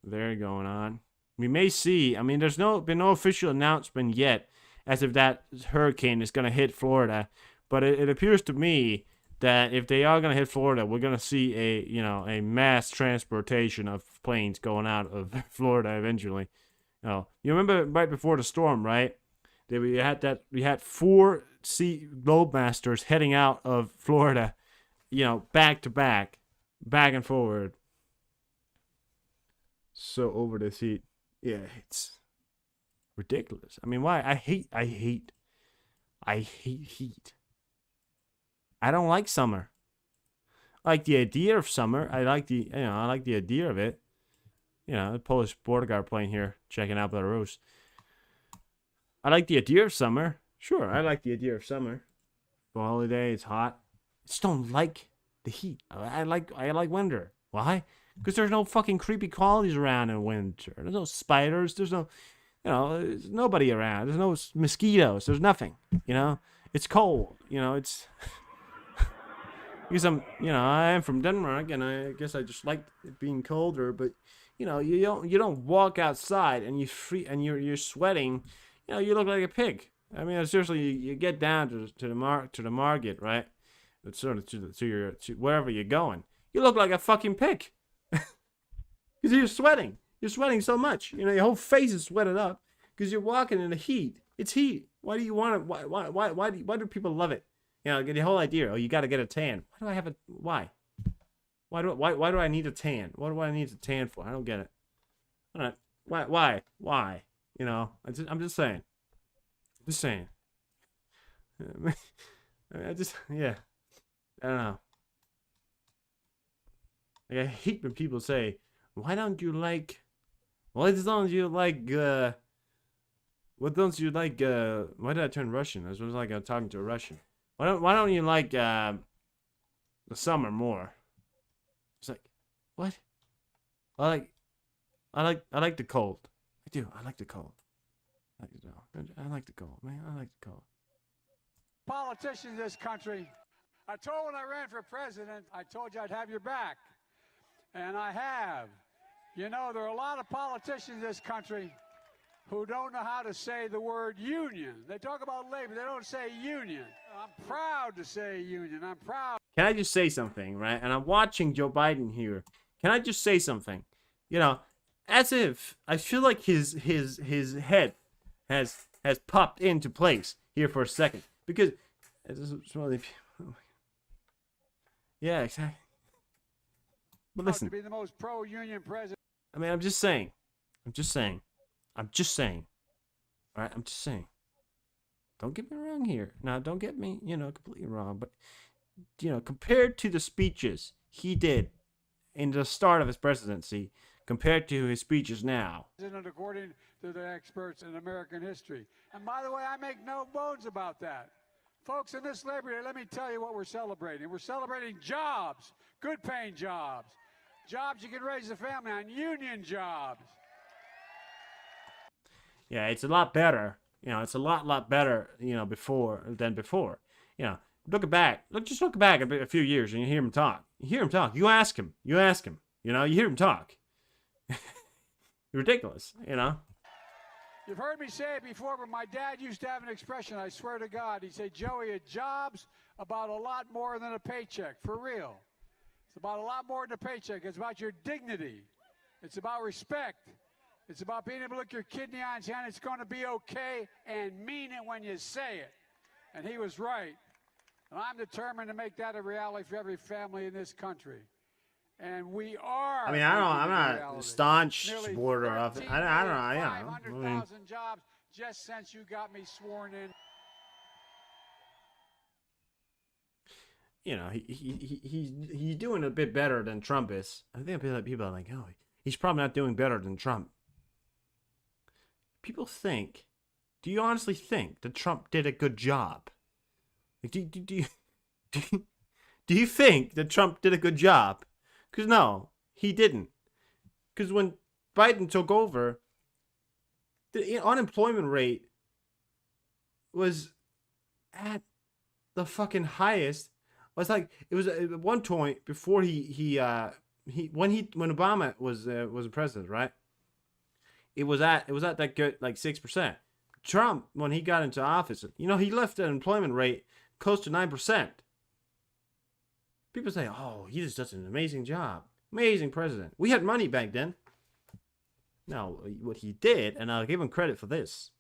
there going on. We may see, I mean, there's been no official announcement yet as if that hurricane is going to hit Florida. But it appears to me that if they are going to hit Florida, we're going to see a mass transportation of planes going out of Florida eventually. You know, you remember right before the storm, right? That we had 4 Sea Globemasters heading out of Florida, you know, back to back and forward. So over this heat, yeah, it's ridiculous. I mean, why? I hate heat. I don't like summer. I like the idea of summer. I like the idea of it. You know, the Polish border guard plane here, checking out Belarus. I like the idea of summer. Sure, I like the idea of summer. For holiday, it's hot. I just don't like the heat. I like winter. Why? Because there's no fucking creepy qualities around in winter. There's no spiders. There's no, you know, there's nobody around. There's no mosquitoes. There's nothing. You know, it's cold. You know, it's. Because I am from Denmark, and I guess I just like it being colder. But you know, you don't walk outside and you're sweating. You know, you look like a pig. I mean, seriously, you get down to the market, right? It's sort of to wherever you're going. You look like a fucking pig. Because you're sweating. You're sweating so much. You know, your whole face is sweated up because you're walking in the heat. It's heat. Why do you want it? Why do people love it? You know, the whole idea. Oh, you got to get a tan. Why do I have a why? Why do I need a tan? What do I need a tan for? I don't get it. All right. Why? You know, I'm just saying. Just saying. I don't know. Like, I hate when people say, why don't you like, why don't you like, what don't you like, why did I turn Russian? I was like I'm talking to a Russian. Why don't you like, the summer more. It's like, what? I like the cold. I do. I like the cold. I like the cold, man. I like the cold. Politicians in this country. I told when I ran for president, I told you I'd have your back. And I have. You know, there are a lot of politicians in this country who don't know how to say the word union. They talk about labor, they don't say union. I'm proud to say union. I'm proud. Can I just say something, right? And I'm watching Joe Biden here. Can I just say something? You know, as if I feel like his head has popped into place here for a second, because yeah, exactly. But listen, to be the most pro-union president. I mean, I'm just saying. All right, I'm just saying. Don't get me wrong here. Now, don't get me, completely wrong. But, compared to the speeches he did in the start of his presidency, compared to his speeches now. According to the experts in American history. And by the way, I make no bones about that. Folks, in this Labor Day, let me tell you what we're celebrating. We're celebrating jobs, good-paying jobs, jobs you can raise a family on, union jobs. Yeah, it's a lot better. It's a lot better, before. Look back a few years and you hear him talk. You ask him. You hear him talk. Ridiculous, You've heard me say it before, but my dad used to have an expression, I swear to God. He'd say, Joey, a job's about a lot more than a paycheck, for real. It's about a lot more than a paycheck. It's about your dignity. It's about respect. It's about being able to look your kid in the eye and say, it's going to be okay, and mean it when you say it. And he was right. And I'm determined to make that a reality for every family in this country. And we are. I mean, I'm not a staunch supporter of it. I don't know. 500,000 jobs just since you got me sworn in. He's doing a bit better than Trump is. I think people are like, oh, he's probably not doing better than Trump. People think. Do you honestly think that Trump did a good job? Like, do you think that Trump did a good job? Because no, he didn't. Because when Biden took over, the unemployment rate was at the fucking highest. It was at one point before when Obama was president, right? It was at that good, like 6%. Trump, when he got into office, he left the unemployment rate close to 9%. People say, oh, he just does an amazing job. Amazing president. We had money back then. Now, what he did, and I'll give him credit for this,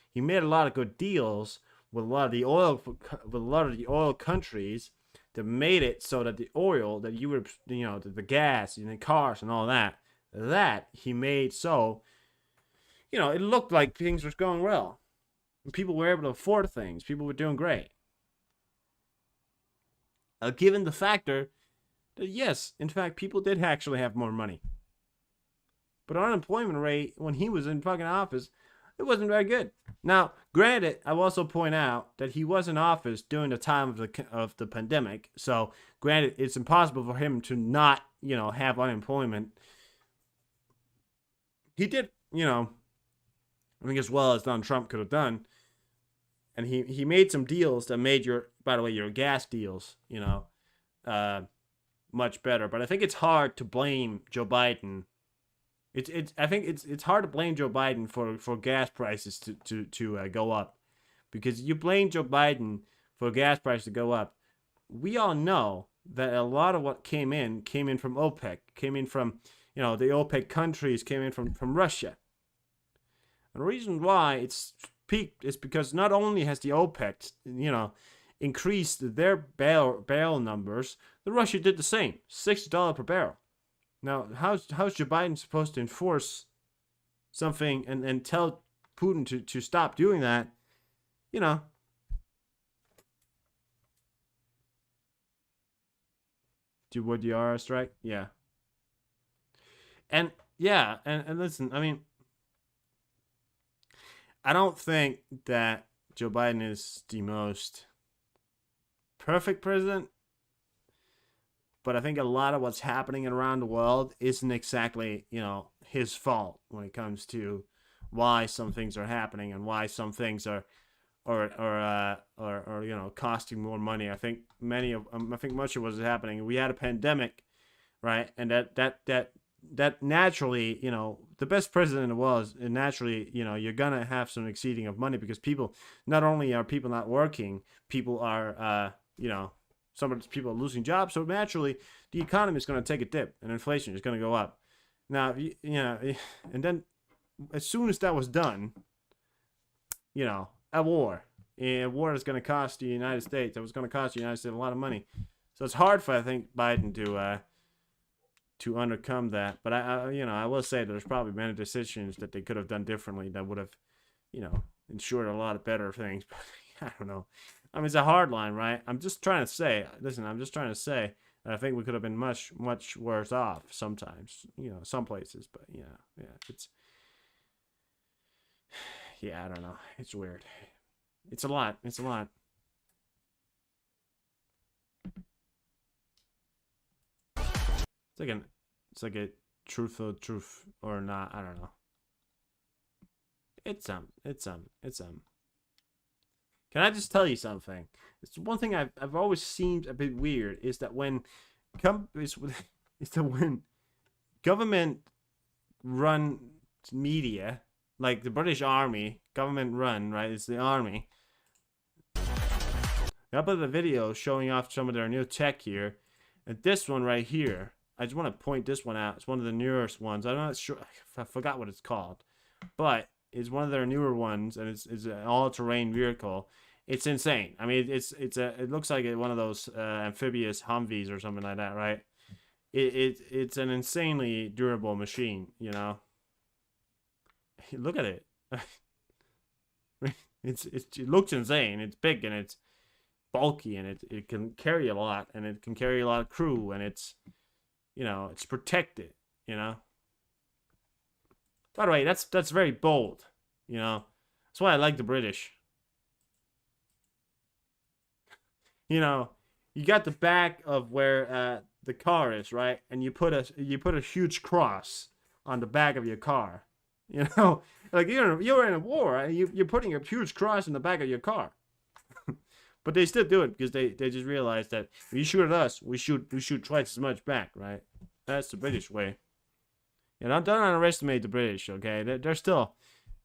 he made a lot of good deals with a lot of the oil countries that made it so that the oil that you were, the gas and the cars and all that he made so, it looked like things were going well. And people were able to afford things. People were doing great. Given the factor that, yes, in fact, people did actually have more money. But unemployment rate, when he was in fucking office, it wasn't very good. Now, granted, I will also point out that he was in office during the time of the pandemic. So, granted, it's impossible for him to not, have unemployment. He did, I think as well as Donald Trump could have done. And he made some deals that made your gas deals, much better. But I think it's hard to blame Joe Biden. I think it's hard to blame Joe Biden for gas prices to go up, because you blame Joe Biden for gas prices to go up. We all know that a lot of what came in from OPEC, came in from the OPEC countries, came in from Russia. And the reason why it's peaked is because not only has the OPEC, increased their barrel numbers, the Russia did the same, $60 per barrel. Now, how's Joe Biden supposed to enforce something and tell Putin to stop doing that? Do what the RR strike? Yeah. And yeah, and listen, I mean, I don't think that Joe Biden is the most perfect president, but I think a lot of what's happening around the world isn't exactly, his fault when it comes to why some things are happening and why some things are or costing more money. I think much of what's happening. We had a pandemic, right? And that naturally, the best president in the world is naturally, you're gonna have some exceeding of money because people, not only are people not working, people are, some of the people are losing jobs. So naturally, the economy is gonna take a dip and inflation is gonna go up. Now, and then as soon as that was done, a war. A war is going to cost the United States. It was going to cost the United States a lot of money. So it's hard for, I think, Biden to overcome that. But I will say there's probably many decisions that they could have done differently that would have, ensured a lot of better things. But I don't know. I mean, it's a hard line, right? I'm just trying to say that I think we could have been much, much worse off sometimes, some places. But yeah, it's, I don't know. It's weird. It's a lot. It's like a truthful truth or not. I don't know. It's Can I just tell you something? It's one thing I've always seemed a bit weird is that when government run media, like the British Army, government run, right? It's the army. I uploaded a video showing off some of their new tech here. And this one right here, I just want to point this one out. It's one of the newest ones. I'm not sure. I forgot what it's called. But it's one of their newer ones, and it's an all-terrain vehicle. It's insane. I mean, it looks like one of those amphibious Humvees or something like that, right? It's an insanely durable machine, Look at it. It looks insane. It's big and it's bulky and it can carry a lot and it can carry a lot of crew and it's it's protected. By the way, that's very bold. That's why I like the British. You got the back of where the car is, right? And you put a huge cross on the back of your car. Like you're in a war, and you're putting a huge cross in the back of your car. But they still do it because they just realize that if you shoot at us, we shoot twice as much back, right? That's the British way. Don't underestimate the British, okay? They're still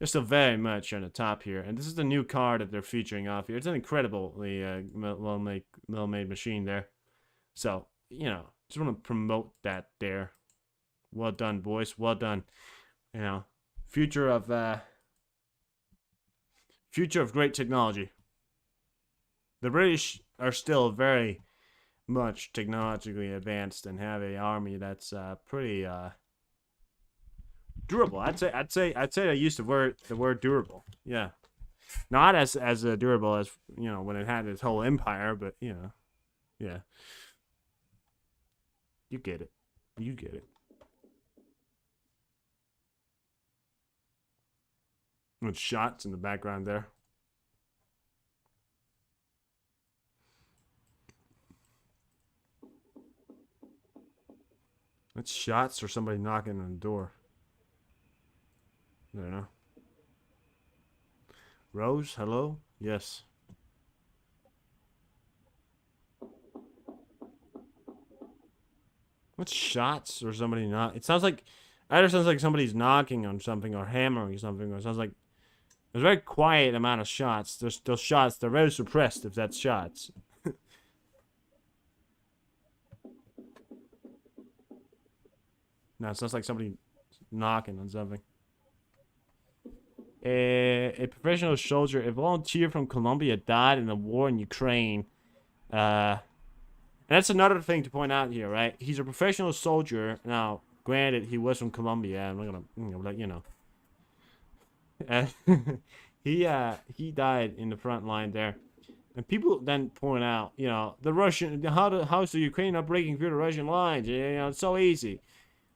very much on the top here. And this is the new car that they're featuring off here. It's an incredibly well-made machine there. So, just want to promote that there. Well done, boys. Well done. Future of great technology. The British are still very much technologically advanced and have an army that's pretty durable. I'd say I used the word durable. Yeah, not as durable as when it had its whole empire, but yeah, you get it. With shots in the background there. That's shots or somebody knocking on the door. I don't know. Rose, hello? Yes. What's shots or somebody not? It sounds like somebody's knocking on something or hammering something, or it sounds like there's a very quiet amount of shots. Those shots, they're very suppressed if that's shots. No, it sounds like somebody knocking on something. A professional soldier, a volunteer from Colombia, died in a war in Ukraine. And that's another thing to point out here, right? He's a professional soldier. Now, granted, he was from Colombia. I'm not gonna let you know. He died in the front line there, and people then point out, the Russian, how's the Ukraine not breaking through the Russian lines? It's so easy.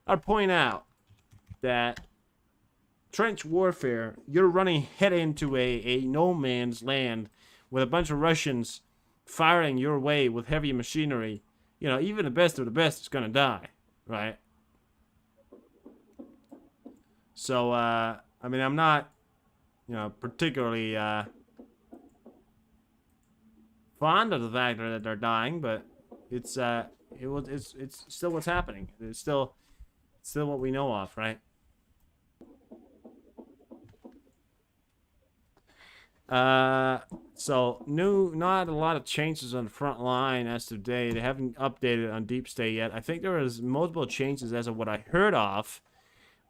I'd point out that trench warfare, you're running head into a no man's land with a bunch of Russians firing your way with heavy machinery, you know, even the best of the best is gonna die, right? So, I mean, I'm not, you know, particularly, fond of the fact that they're dying, but it's, it's still what's happening. It's still what we know of, right? So not a lot of changes on the front line as of today. They haven't updated on Deep State yet. I think there is multiple changes as of what I heard of.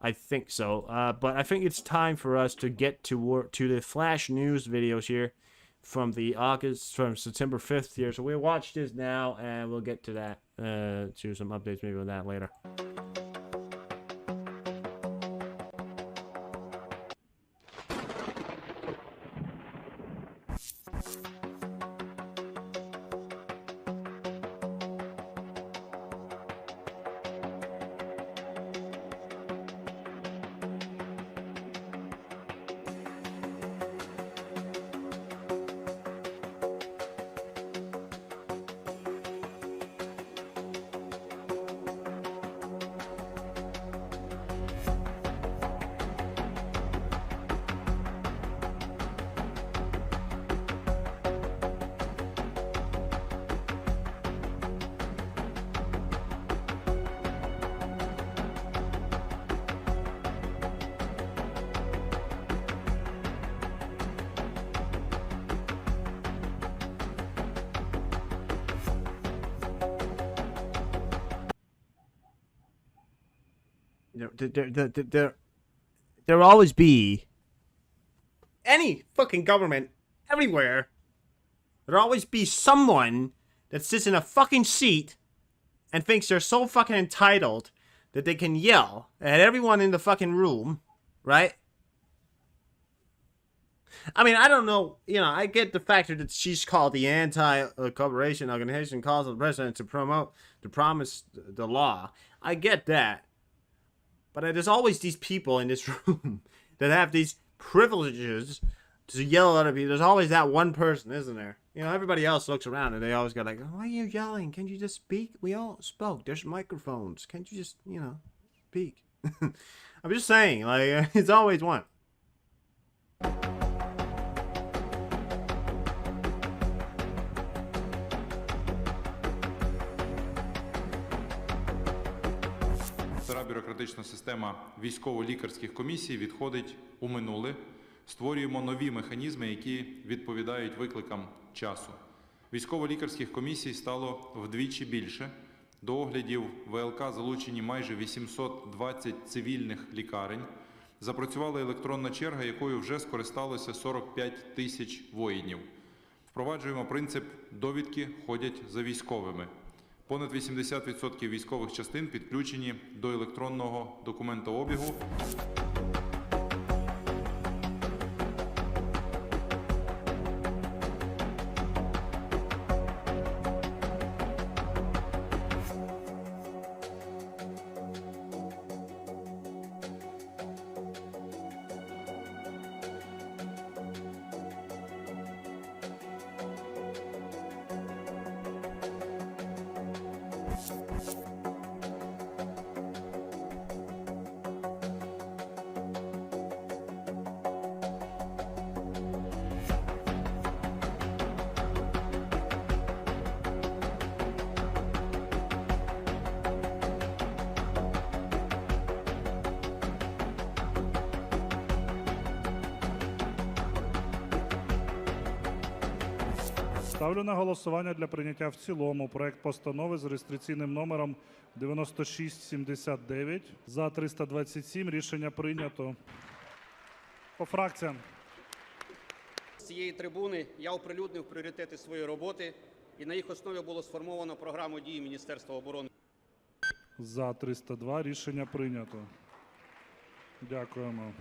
I think so. But I think it's time for us to get to the flash news videos here from September 5th here. So we'll watch this now and we'll get to that, to some updates maybe on that later. You know, there'll always be any fucking government everywhere. There'll always be someone that sits in a fucking seat and thinks they're so fucking entitled that they can yell at everyone in the fucking room, right? I mean, I don't know, you know, I get the fact that she's called the anti-cooperation organization, calls on the president to promise the law. I get that. But there's always these people in this room that have these privileges to yell at other people. There's always that one person, isn't there? You know, everybody else looks around and they always go like, why are you yelling? Can't you just speak? We all spoke. There's microphones. Can't you just, you know, speak? I'm just saying, like, it's always one. Стара бюрократична система військово-лікарських комісій відходить у минуле. Створюємо нові механізми, які відповідають викликам часу. Військово-лікарських комісій стало вдвічі більше. До оглядів ВЛК залучені майже 820 цивільних лікарень. Запрацювала електронна черга, якою вже скористалося 45 тисяч воїнів. Впроваджуємо принцип «довідки ходять за військовими». Понад 80% військових частин підключені до електронного документообігу. Ставлю на голосування для прийняття в цілому проект постанови з реєстраційним номером 9679. За 327. Рішення прийнято. По фракціям. З цієї трибуни я оприлюднив пріоритети своєї роботи, і на їх основі було сформовано програму дій Міністерства оборони. За 302. Рішення прийнято. Дякуємо.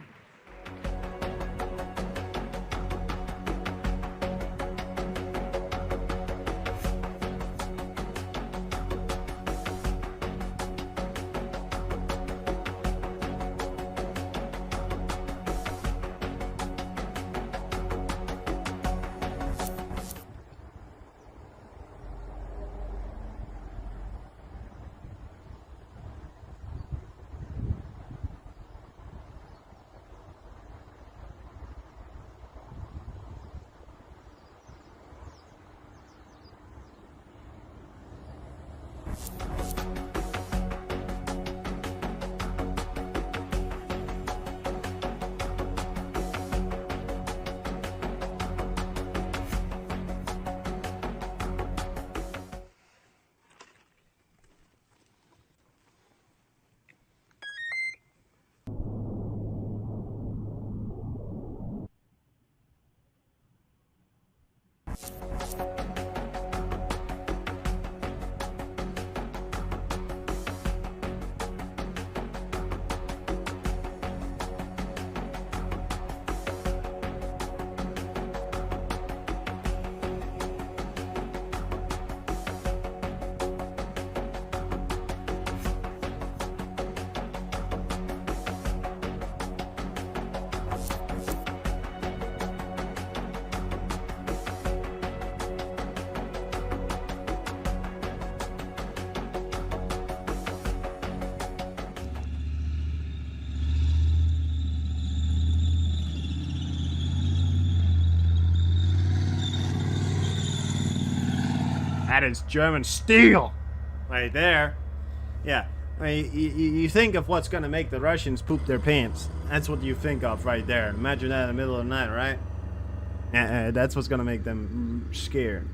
That is German steel right there. Yeah. I mean, you think of what's gonna make the Russians poop their pants. That's what you think of right there. Imagine that in the middle of the night, right? That's what's gonna make them scared.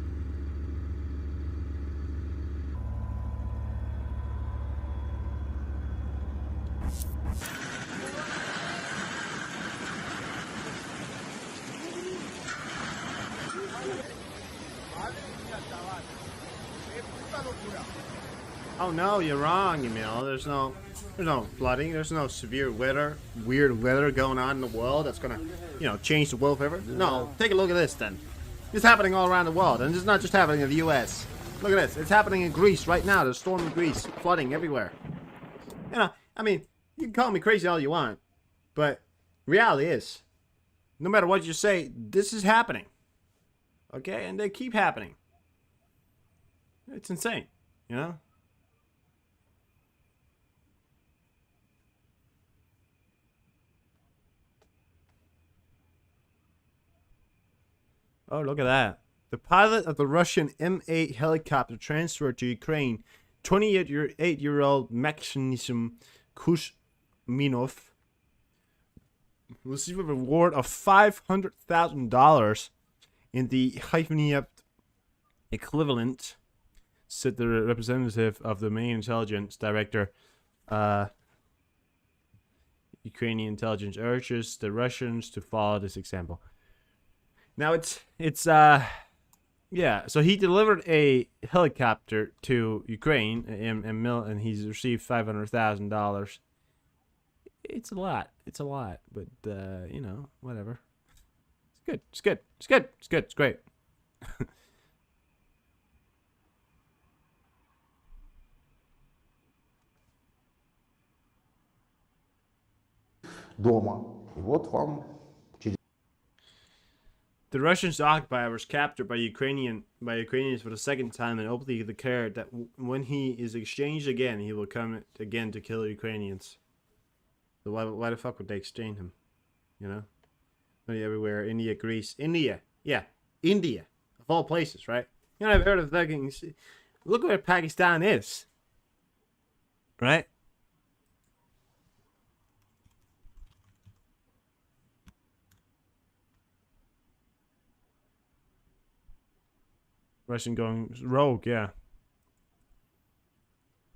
Oh no, you're wrong, Emil. There's no flooding. There's no severe weather, weird weather going on in the world that's gonna, change the world forever. No, take a look at this then. It's happening all around the world, and it's not just happening in the U.S. Look at this. It's happening in Greece right now. There's a storm in Greece, flooding everywhere. I mean, you can call me crazy all you want, but reality is, no matter what you say, this is happening. Okay, and they keep happening. It's insane, Oh, look at that. The pilot of the Russian M8 helicopter transferred to Ukraine, 28-year-old Maxim Kuzminov, received a reward of $500,000 in the Hyphenate equivalent, said the representative of the main intelligence director. Ukrainian intelligence urges the Russians to follow this example. Now yeah, so he delivered a helicopter to Ukraine, and he's received $500,000. It's a lot, but whatever. It's good, it's great. дома. И вот вам The Russians occupier was captured by Ukrainians for the second time and openly declared that when he is exchanged again, he will come again to kill Ukrainians. So why the fuck would they exchange him? Money everywhere. India, Greece. India. Yeah. India. Of all places, right? I've heard of fucking... Look where Pakistan is. Right? Russian going rogue, yeah.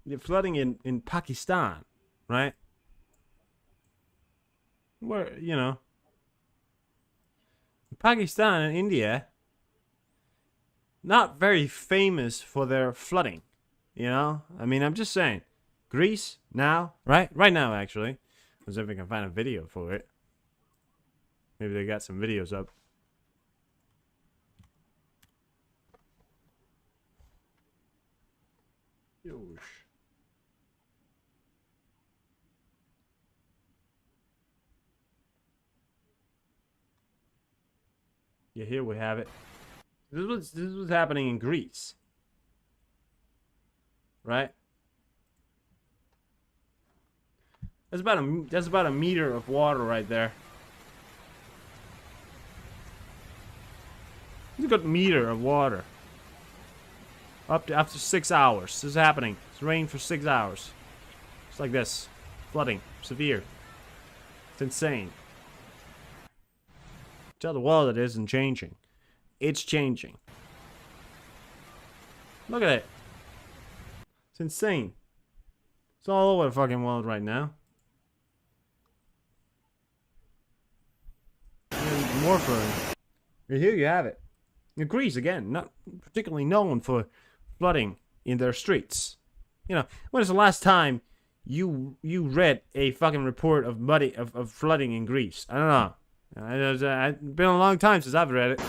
They're flooding in Pakistan, right? Where, Pakistan and India, not very famous for their flooding, I mean, I'm just saying. Greece, now, right? Right now, actually. As if I can find a video for it. Maybe they got some videos up. Yosh. Yeah, here we have it. This was happening in Greece, right? That's about a meter of water right there. It's a good meter of water. Up to after 6 hours. This is happening. It's rained for 6 hours. It's like this. Flooding. Severe. It's insane. Tell the world it isn't changing. It's changing. Look at it. It's insane. It's all over the fucking world right now. And more for it. Here you have it. Greece, again, not particularly known for flooding in their streets. You know, when is the last time you read a fucking report of flooding in Greece? I don't know. It's been a long time since I've read it.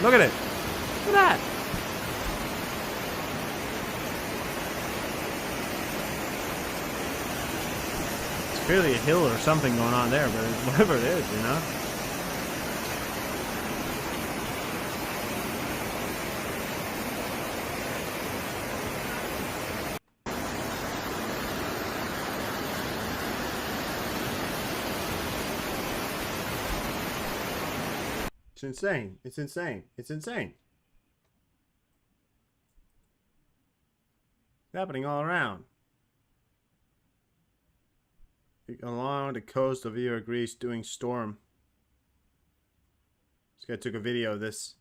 Look at it. Look at that. It's clearly a hill or something going on there, but whatever it is, you know. It's insane. It's insane. It's insane. It's happening all around. Along the coast of Ira, Greece, doing storm. This guy took a video of this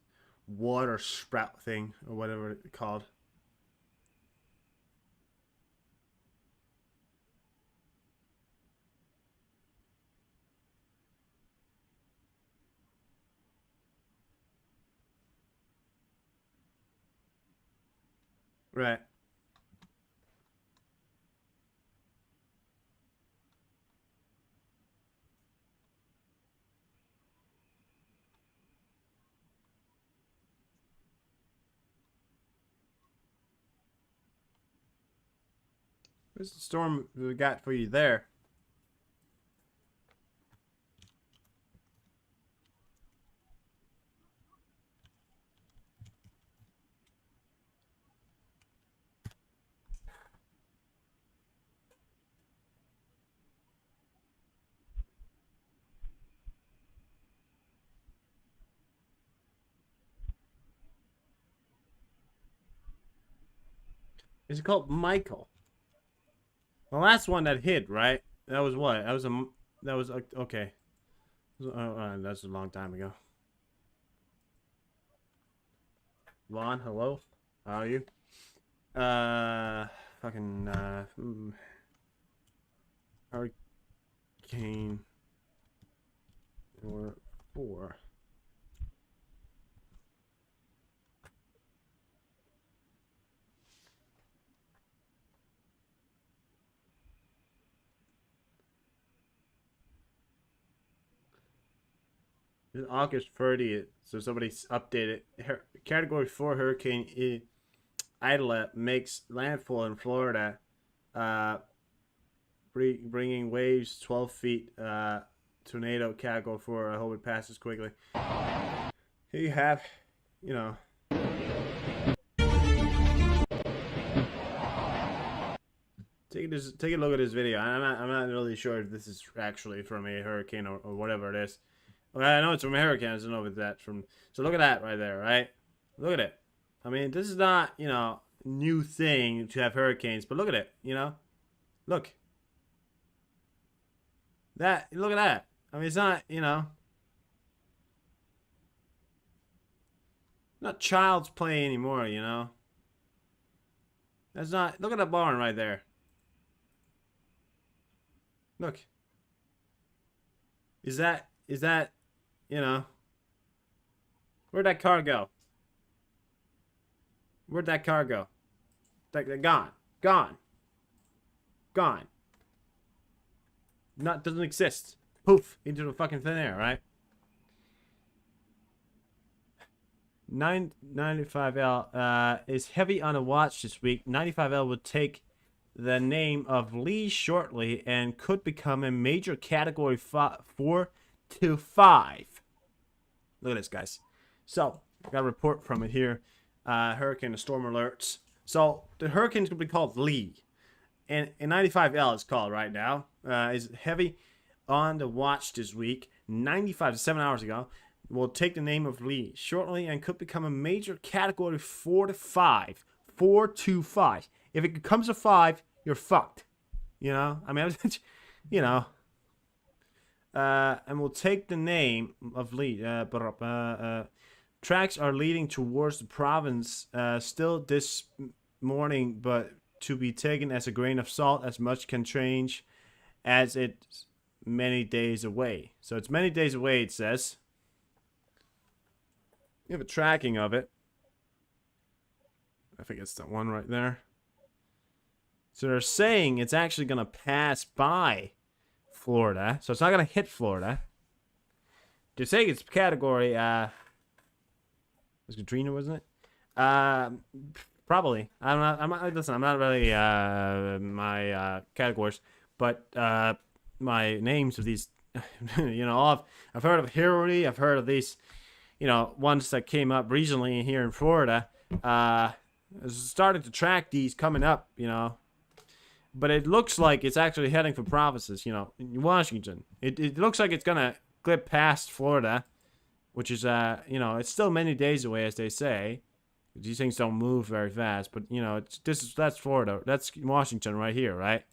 water sprout thing, or whatever it's called. Right. What's the storm we got for you there? Is it called Michael? The last one that hit, right? That was what? That was okay. That's a long time ago. Vaughn, hello. How are you? Fucking Hurricane or 4. It's August 30th, so somebody's updated. Category 4 Hurricane Idla makes landfall in Florida, bringing waves 12 feet. Tornado Category 4. I hope it passes quickly. Here you have, you know. Take a look at this video. I'm not really sure if this is actually from a hurricane or whatever it is. Well, I know it's from a hurricane. I don't know if that's from. So look at that right there, right? Look at it. I mean, this is not, you know, new thing to have hurricanes, but look at it, you know? Look. Look at that. I mean, it's not, you know, not child's play anymore, you know? That's not, look at that barn right there. Look. Is that, you know, where'd that car go? Where'd that car go? Gone. Gone. Gone. Doesn't exist. Poof, into the fucking thin air, right? 95L is heavy on a watch this week. 95L would take the name of Lee shortly and could become a major category 4 to 5. Look at this, guys. So, I got a report from it here. Hurricane and storm alerts. So, the hurricane's going to be called Lee. And 95L is called right now. Is heavy on the watch this week. 95 to 7 hours ago. Will take the name of Lee shortly and could become a major category 4 to 5. 4 to 5. If it becomes a 5, you're fucked. You know? I mean, you know. And we'll take the name of Lee. Tracks are leading towards the province still this morning, but to be taken as a grain of salt, as much can change as it many days away. So it's many days away, it says. You have a tracking of it. I think it's that one right there. So they're saying it's actually going to pass by Florida. So it's not going to hit Florida. They're saying it's category, was Katrina, wasn't it? Probably. Listen, I'm not really, my, categories. But, my names of these, you know, I've heard of Hillary. I've heard of these, you know, ones that came up recently here in Florida. Started to track these coming up, you know. But it looks like it's actually heading for provinces, you know, in Washington. It looks like it's going to clip past Florida, which is, you know, it's still many days away, as they say. These things don't move very fast, but, you know, that's Florida. That's Washington right here, right?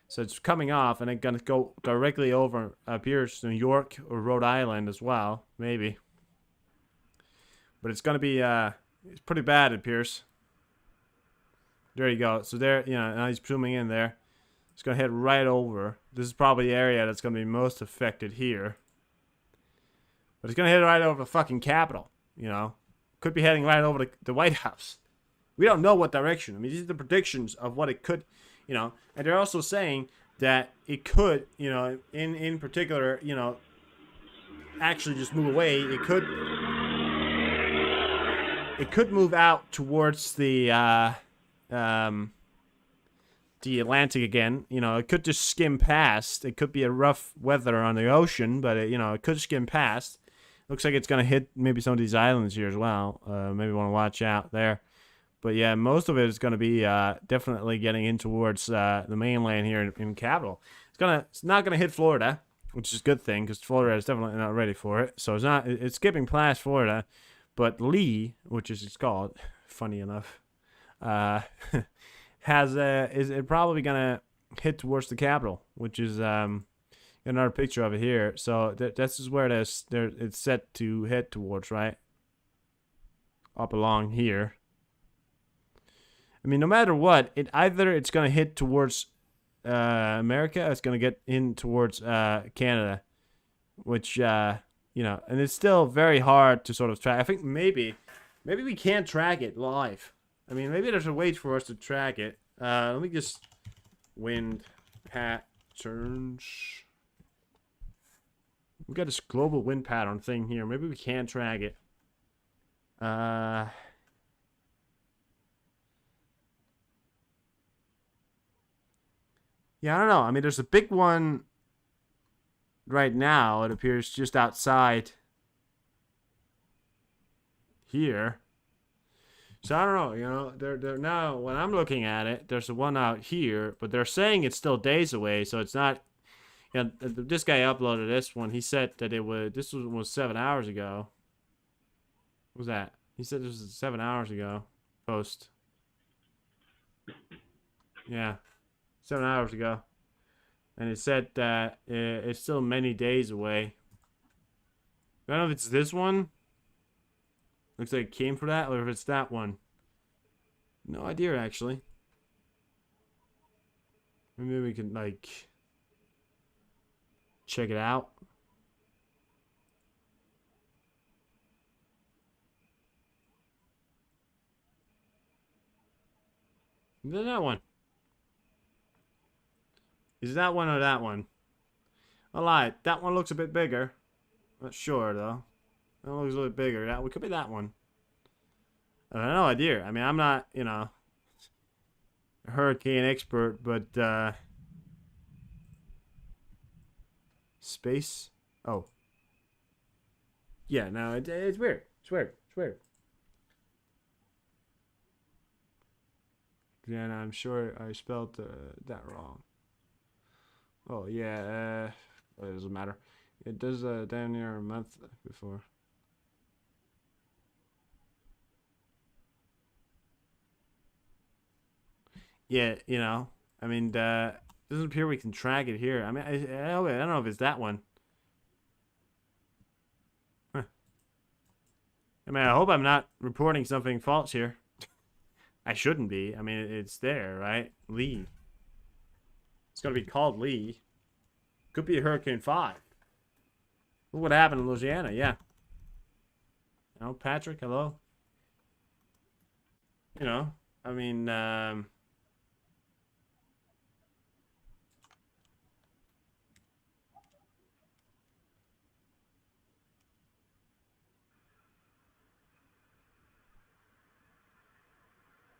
So it's coming off, and it's going to go directly over, appears, New York or Rhode Island as well, maybe. But it's going to be, it's pretty bad, it appears. There you go. So there, you know, now he's zooming in there. It's going to head right over. This is probably the area that's going to be most affected here. But it's going to head right over the fucking Capitol, you know. Could be heading right over the White House. We don't know what direction. I mean, these are the predictions of what it could, you know. And they're also saying that it could, you know, in particular, you know, actually just move away. It could move out towards the Atlantic again. You know, it could just skim past. It could be a rough weather on the ocean, but, you know, it could skim past. Looks like it's going to hit maybe some of these islands here as well. Maybe want to watch out there. But, yeah, most of it is going to be definitely getting in towards the mainland here in Capitol. It's not going to hit Florida, which is a good thing because Florida is definitely not ready for it. So it's skipping past Florida. But Lee, which is it's called, funny enough, is probably gonna hit towards the Capitol, which is another picture of it here. So this is where it's set to head towards, right? Up along here. I mean, no matter what, either it's gonna hit towards America, or it's gonna get in towards Canada, which you know, and it's still very hard to sort of track. I think maybe we can't track it live. I mean, maybe there's a way for us to track it. Let me just wind patterns. We got this global wind pattern thing here. Maybe we can track it. Yeah, I don't know. I mean, there's a big one right now. It appears just outside here. So I don't know, you know, they're now when I'm looking at it, there's the one out here, but they're saying it's still days away, so it's not. You know, this guy uploaded this one. He said that this was 7 hours ago. What was that? He said this was 7 hours ago. Post. Yeah, 7 hours ago, and it said that it's still many days away. I don't know if it's this one. Looks like it came for that, or if it's that one. No idea, actually. Maybe we can, like, check it out. Is it that one? Is that one or that one? I lied. That one looks a bit bigger. Not sure, though. That looks a little bit bigger. That could be that one. I have no idea. I mean, I'm not, you know, a hurricane expert, but, space? Oh. Yeah, no, it's weird. It's weird. It's weird. Yeah, no, I'm sure I spelled that wrong. Oh, yeah, it doesn't matter. It does damn near a month before. Yeah, you know, I mean, it doesn't appear we can track it here. I mean, I don't know if it's that one. Huh. I mean, I hope I'm not reporting something false here. I shouldn't be. I mean, it's there, right? Lee. It's gonna be called Lee. Could be a Hurricane 5. Look what happened in Louisiana, yeah. You know, Patrick, hello? You know, I mean,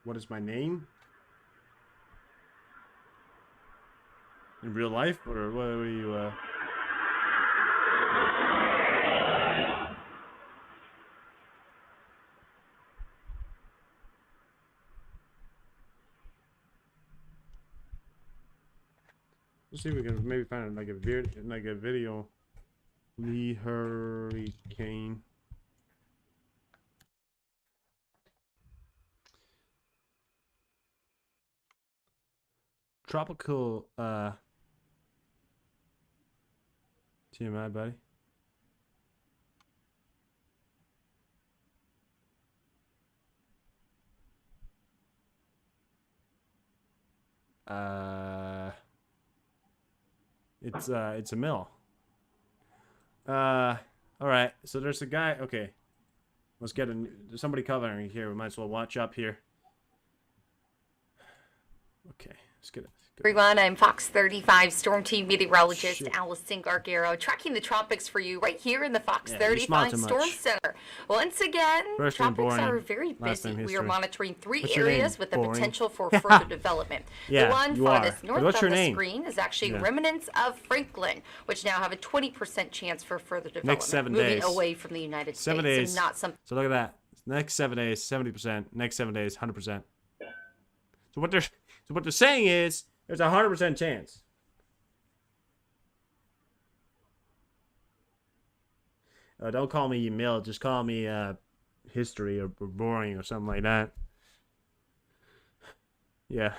what is my name? In real life? Or what are you, Let's see if we can maybe find like a video. Lee Hurricane. Tropical TMI, buddy. It's a mill. All right. So there's a guy. Okay, let's get there's somebody covering here. We might as well watch up here. Okay, let's get it. Everyone, I'm Fox 35 Storm Team meteorologist Allison Gargaro, tracking the tropics for you right here in the Fox 35 Storm Center. Once again, tropics are very busy. We are monitoring three areas with the potential for further development. Yeah, the one farthest north What's of your the name? screen is actually remnants of Franklin, which now have a 20% chance for further development. Next 7 moving days. away from the United 7 States. days. And not something. So look at that. Next 7 days, 70%. Next 7 days, 100%. So what they're saying is there's a 100% chance. Don't call me Emil. Just call me history or boring or something like that. Yeah.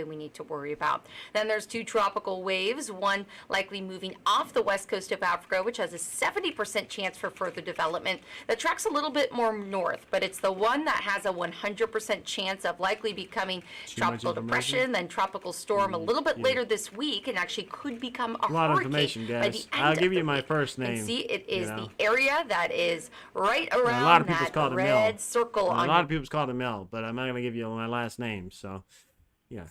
We need to worry about. Then there's two tropical waves, one likely moving off the west coast of Africa, which has a 70% chance for further development. That tracks a little bit more north, but it's the one that has a 100% chance of likely becoming tropical depression, then tropical storm a little bit later this week, and actually could become a lot of hurricane information, by guys. the end I'll give of you the my week. first name. And see, it is you know. the area that is right around A lot of people's that called Emil. red circle A on lot of people's called Emil, but I'm not gonna give you my last name. So, yeah.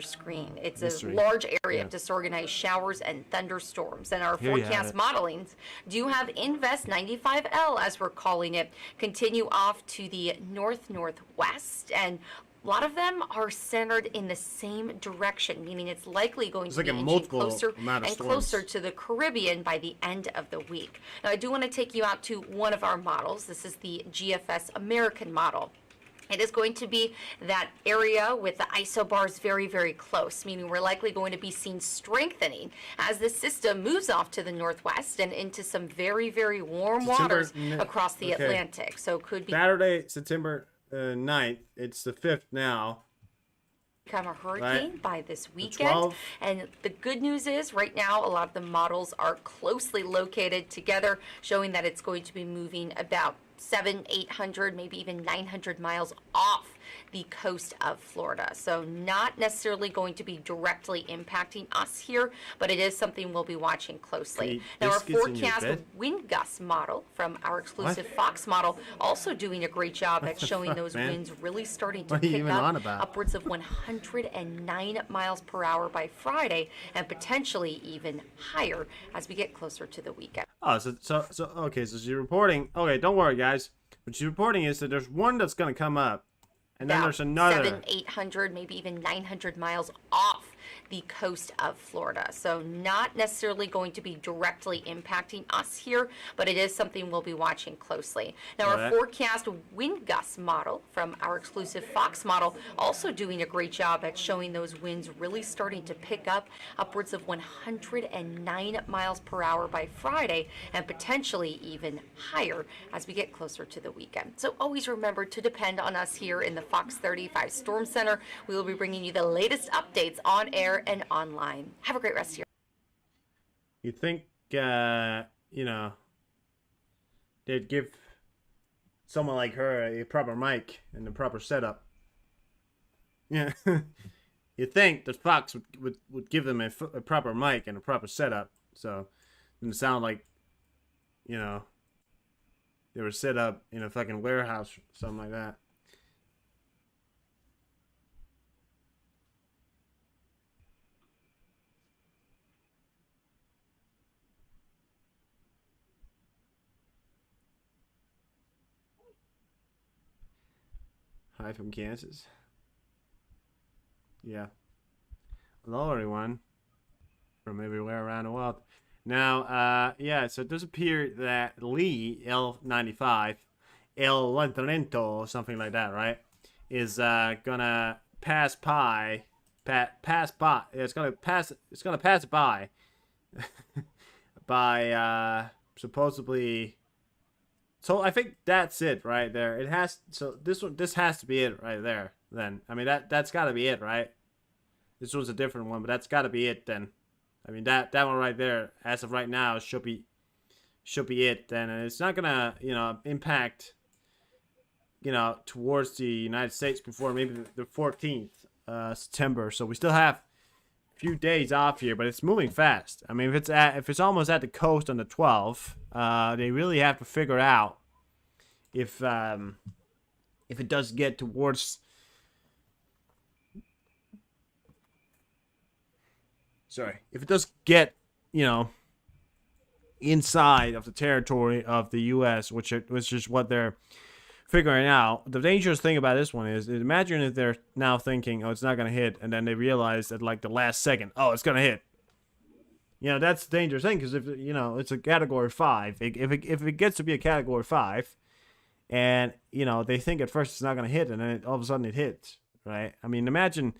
screen. It's Mystery. a large area Yeah. of disorganized showers and thunderstorms. And our Here you have forecast it. modelings do have Invest 95L, as we're calling it, continue off to the north-northwest. And a lot of them are centered in the same direction, meaning it's likely going to like be a inching multiple closer amount of and storms. closer to the Caribbean by the end of the week. Now, I do want to take you out to one of our models. This is the GFS American model. It is going to be that area with the isobars very, very close, meaning we're likely going to be seeing strengthening as the system moves off to the northwest and into some very, very warm waters across the Atlantic. So it could be Saturday, September 9th. It's the 5th now. become a hurricane by this weekend. 12. And the good news is right now a lot of the models are closely located together, showing that it's going to be moving about 700-800, maybe even 900 miles off the coast of Florida. So not necessarily going to be directly impacting us here, but it is something we'll be watching closely. Now our forecast wind gust model from our exclusive Fox model also doing a great job at showing those winds really starting to pick up upwards of 109 miles per hour by Friday, and potentially even higher as we get closer to the weekend. Oh, so okay, so she's reporting. Okay, don't worry, guys. What she's reporting is that there's one that's going to come up, and then there's another 700-800, maybe even 900 miles off the coast of Florida. So not necessarily going to be directly impacting us here, but it is something we'll be watching closely. Now our forecast wind gust model from our exclusive Fox model also doing a great job at showing those winds really starting to pick up upwards of 109 miles per hour by Friday, and potentially even higher as we get closer to the weekend. So always remember to depend on us here in the Fox 35 Storm Center. We will be bringing you the latest updates on air and online. Have a great rest of your. You think, you know, they'd give someone like her a proper mic and a proper setup. Yeah. you'd think that Fox would give them a proper mic and a proper setup, so it didn't sound like, you know, they were set up in a fucking warehouse or something like that. Hi from Kansas. Yeah. Hello, everyone. From everywhere around the world. Now, yeah, so it does appear that Lee, L95, El Trento, something like that, right, is gonna pass by. It's gonna pass by by supposedly. So I think that's it right there. It has, so this has to be it right there. Then I mean that's got to be it, right? This one's a different one, but that's got to be it then. I mean that one right there, as of right now, should be it then, and it's not gonna impact towards the United States before maybe the 14th September. So we still have a few days off here, but it's moving fast. I mean, if it's almost at the coast on the 12th, they really have to figure out if it does get towards. Sorry, if it does get, inside of the territory of the U.S., which is what they're figuring out. The dangerous thing about this one is, imagine if they're now thinking, oh, it's not going to hit, and then they realize at like the last second, oh, it's going to hit. That's the dangerous thing, because if, it's a category 5, if it gets to be a category 5, and, they think at first it's not going to hit, and then all of a sudden it hits, right? I mean, imagine,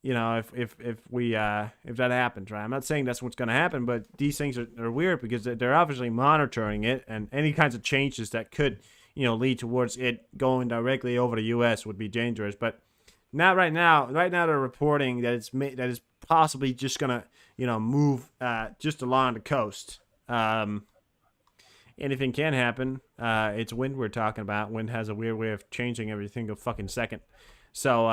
if that happens, right? I'm not saying that's what's going to happen, but these things are weird because they're obviously monitoring it, and any kinds of changes that could, lead towards it going directly over the U.S. would be dangerous. But not right now. Right now, they're reporting that it's possibly just gonna, move just along the coast. Anything can happen. It's wind we're talking about. Wind has a weird way of changing every single fucking second. So,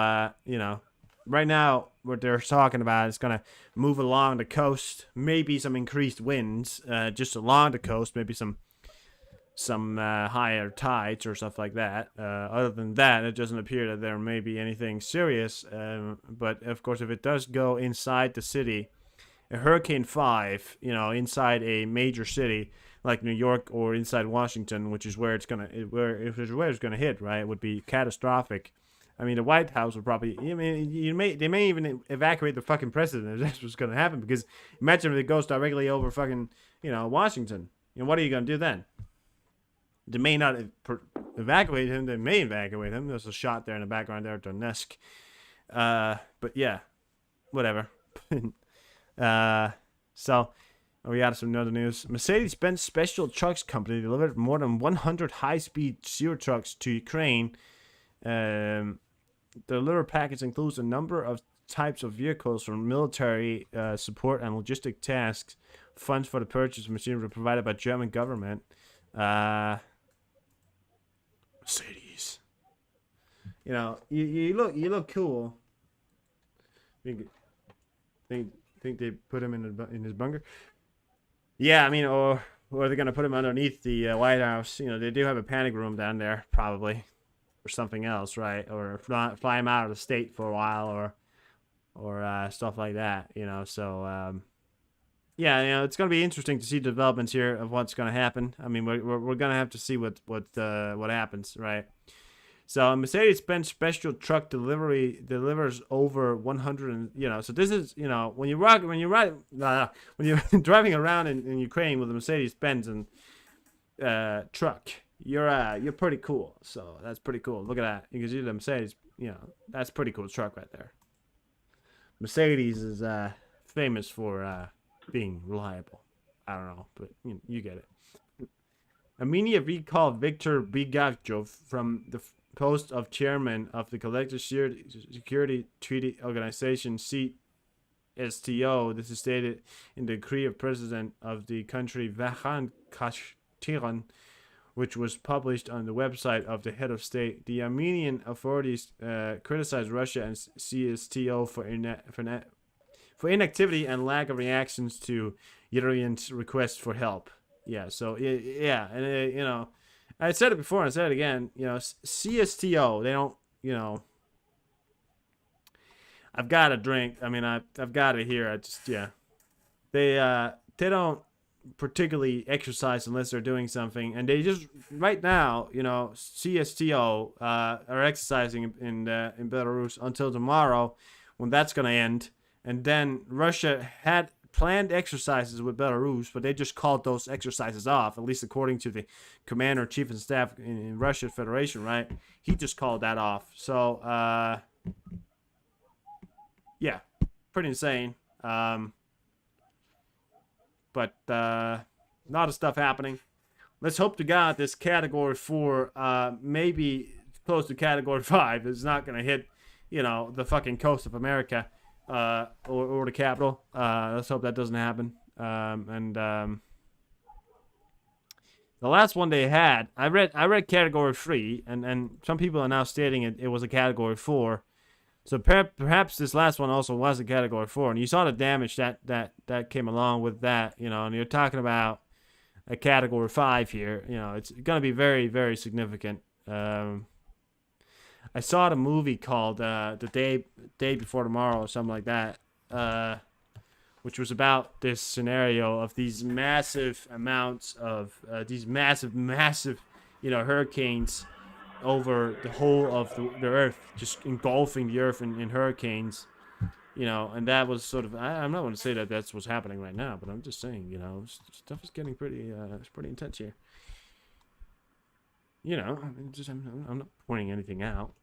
right now, what they're talking about is going to move along the coast. Maybe some increased winds just along the coast. Maybe some higher tides or stuff like that. Other than that, it doesn't appear that there may be anything serious. But, of course, if it does go inside the city, a Hurricane 5, inside a major city like New York or inside Washington, which is where it's going to hit, right, it would be catastrophic. I mean, the White House would probably. I mean, they may even evacuate the fucking president if that's what's going to happen. Because imagine if it goes directly over fucking, Washington. What are you going to do then? They may not evacuate him. They may evacuate him. There's a shot there in the background there, Donetsk. But yeah, whatever. So we got some other news. Mercedes-Benz Special Trucks Company delivered more than 100 high-speed zero trucks to Ukraine. The delivery package includes a number of types of vehicles for military support and logistic tasks. Funds for the purchase of machinery were provided by German government. Mercedes. You look cool. Think they put him in his bunker? Yeah, I mean, or they're gonna put him underneath the White House. They do have a panic room down there, probably. Or something else, right? Or fly him out of the state for a while, or stuff like that, So, yeah, it's gonna be interesting to see developments here of what's gonna happen. I mean, we're gonna have to see what happens, right? So, Mercedes-Benz Special Truck delivers over 100, so this is, when you're driving around in Ukraine with a Mercedes-Benz and truck. You're pretty cool, so that's pretty cool. Look at that. You can see the Mercedes, that's a pretty cool truck right there. Mercedes is famous for being reliable. I don't know, but you get it. Armenia recalled Viktor Bigavchov from the post of chairman of the Collective Security Treaty Organization, CSTO. This is stated in the decree of president of the country, Vahan Kashtiran, which was published on the website of the head of state. The Armenian authorities criticized Russia and CSTO for inactivity and lack of reactions to Yerevan's request for help. Yeah, so yeah, and you know, I said it before and I said it again. You know, CSTO, they don't, you know. I've got a drink. I mean, I've got it here. I just, yeah, they don't particularly exercise unless they're doing something, and they just right now, you know, CSTO are exercising in Belarus until tomorrow, when that's gonna end, and then Russia had planned exercises with Belarus, but they just called those exercises off, at least according to the commander chief of staff in Russian Federation, right? He just called that off. So yeah, pretty insane. But a lot of stuff happening. Let's hope to God this Category 4, maybe close to Category 5, is not going to hit, you know, the fucking coast of America or the capital. Let's hope that doesn't happen. The last one they had, I read Category 3, and some people are now stating it was a Category 4. So perhaps this last one also was a Category 4, and you saw the damage that came along with that, you know, and you're talking about a Category 5 here. You know, it's going to be very, very significant. I saw the movie called The Day Before Tomorrow or something like that, which was about this scenario of these massive amounts of, these massive, you know, hurricanes over the whole of the earth, just engulfing the earth in hurricanes, you know, and that was sort of, I'm not going to say that that's what's happening right now, but I'm just saying, you know, stuff is getting pretty, it's pretty intense here. You know, I mean, just, I'm not pointing anything out,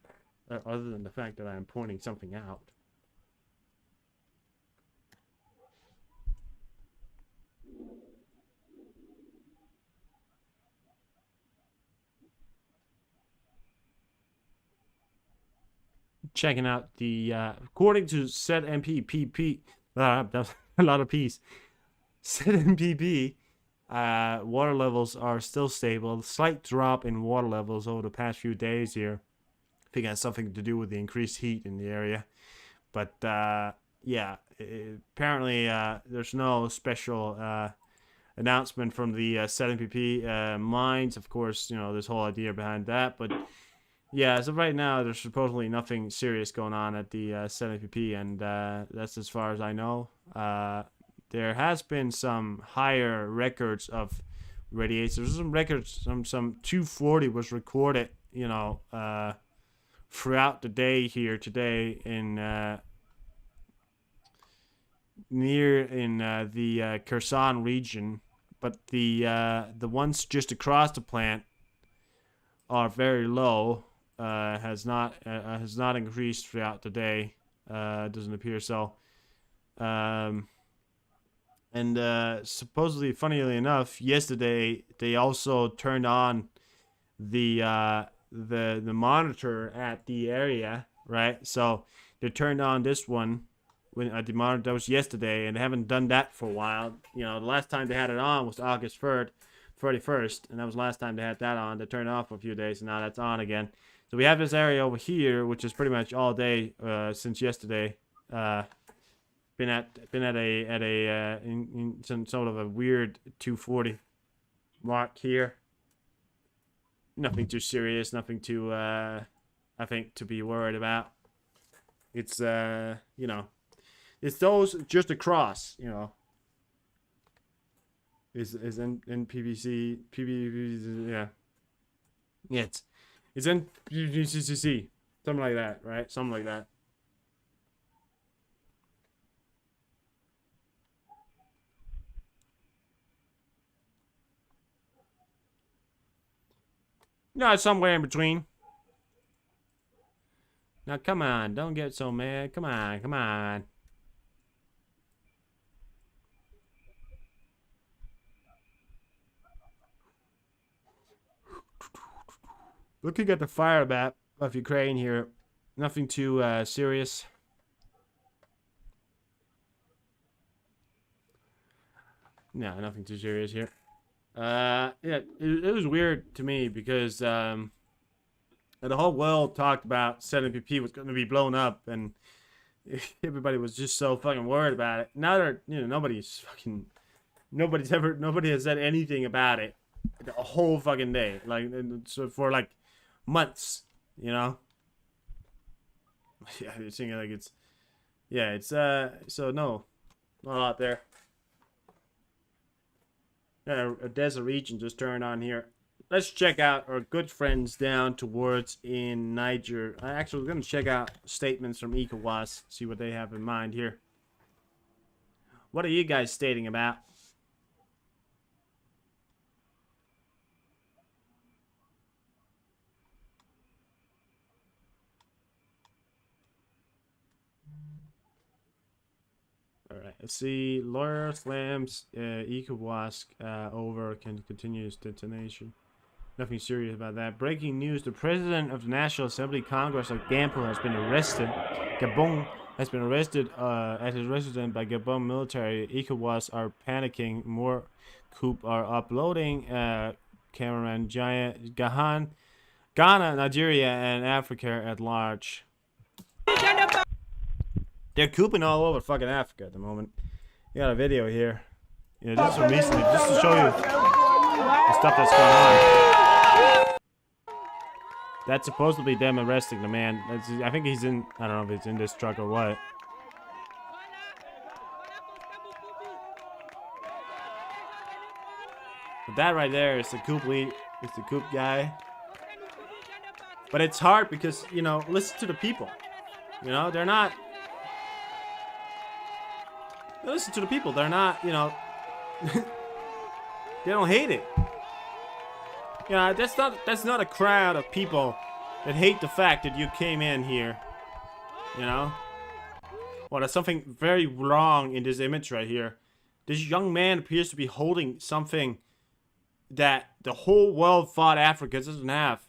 other than the fact that I am pointing something out. Checking out the according to ZMPPP, that's a lot of P's. ZMPP, water levels are still stable. Slight drop in water levels over the past few days here. I think it has something to do with the increased heat in the area. But yeah, apparently there's no special announcement from the ZMPP mines. Of course, you know, there's whole idea behind that, but yeah, as of right now, there's supposedly nothing serious going on at the ZMPP, and that's as far as I know. There has been some higher records of radiation. There's some records, some 240 was recorded, you know, throughout the day here today in the Kherson region, but the ones just across the plant are very low. Has not increased throughout the day. Doesn't appear so. Supposedly, funnily enough, yesterday they also turned on the monitor at the area, right? So they turned on this one when the monitor, that was yesterday, and they haven't done that for a while. You know, the last time they had it on was August 31st, and that was the last time they had that on. They turned it off for a few days, and now that's on again. So we have this area over here, which is pretty much all day since yesterday. Been at in some sort of a weird 240 mark here. Nothing too serious, nothing too I think to be worried about. It's you know, it's those just across, you know. Is in PVC, yeah. Yeah, it's in PVCC, something like that, right? Something like that. No, it's somewhere in between. Now, come on, don't get so mad. Come on, come on. Looking at the fire map of Ukraine here, nothing too serious. No, nothing too serious here. Yeah, it was weird to me because the whole world talked about 7PP was going to be blown up, and everybody was just so fucking worried about it. Now they're, nobody has said anything about it the whole fucking day, like, so for like months, Yeah, you're saying like it's so no, not a lot there. Yeah, a desert region just turned on here. Let's check out our good friends down towards in Niger. Actually, we're going to check out statements from ECOWAS, see what they have in mind here. What are you guys stating about? Alright, let's see. Lawyer slams ECOWAS over can continue his detonation. Nothing serious about that. Breaking news: the president of the National Assembly Congress of Gabon has been arrested. Gabon has been arrested at his residence by Gabon military. ECOWAS are panicking. More coup are uploading. Cameraman Giant Ghana, Nigeria, and Africa at large. They're cooping all over fucking Africa at the moment. You got a video here. Just from recently, just to show you the stuff that's going on. That's supposed to be them arresting the man. I think he's in, I don't know if he's in this truck or what. But that right there is the coup lead. It's the coup guy. But it's hard because, listen to the people. They're not... Listen to the people. They're not, they don't hate it. That's not a crowd of people that hate the fact that you came in here. Well, there's something very wrong in this image right here. This young man appears to be holding something that the whole world thought Africa doesn't have.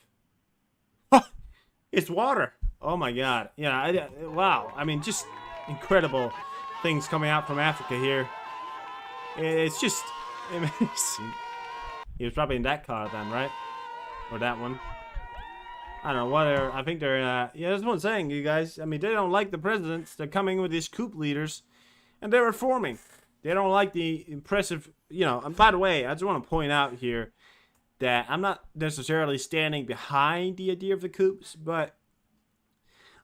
It's water. Oh my god. Wow. I mean, just incredible things coming out from Africa here. It's just amazing. He was probably in that car then, right? Or that one. I don't know what they're... I think they're... yeah, that's what I'm saying, you guys. I mean, they don't like the presidents. They're coming with these coup leaders. And they're reforming. They don't like the impressive... And by the way, I just want to point out here that I'm not necessarily standing behind the idea of the coups, but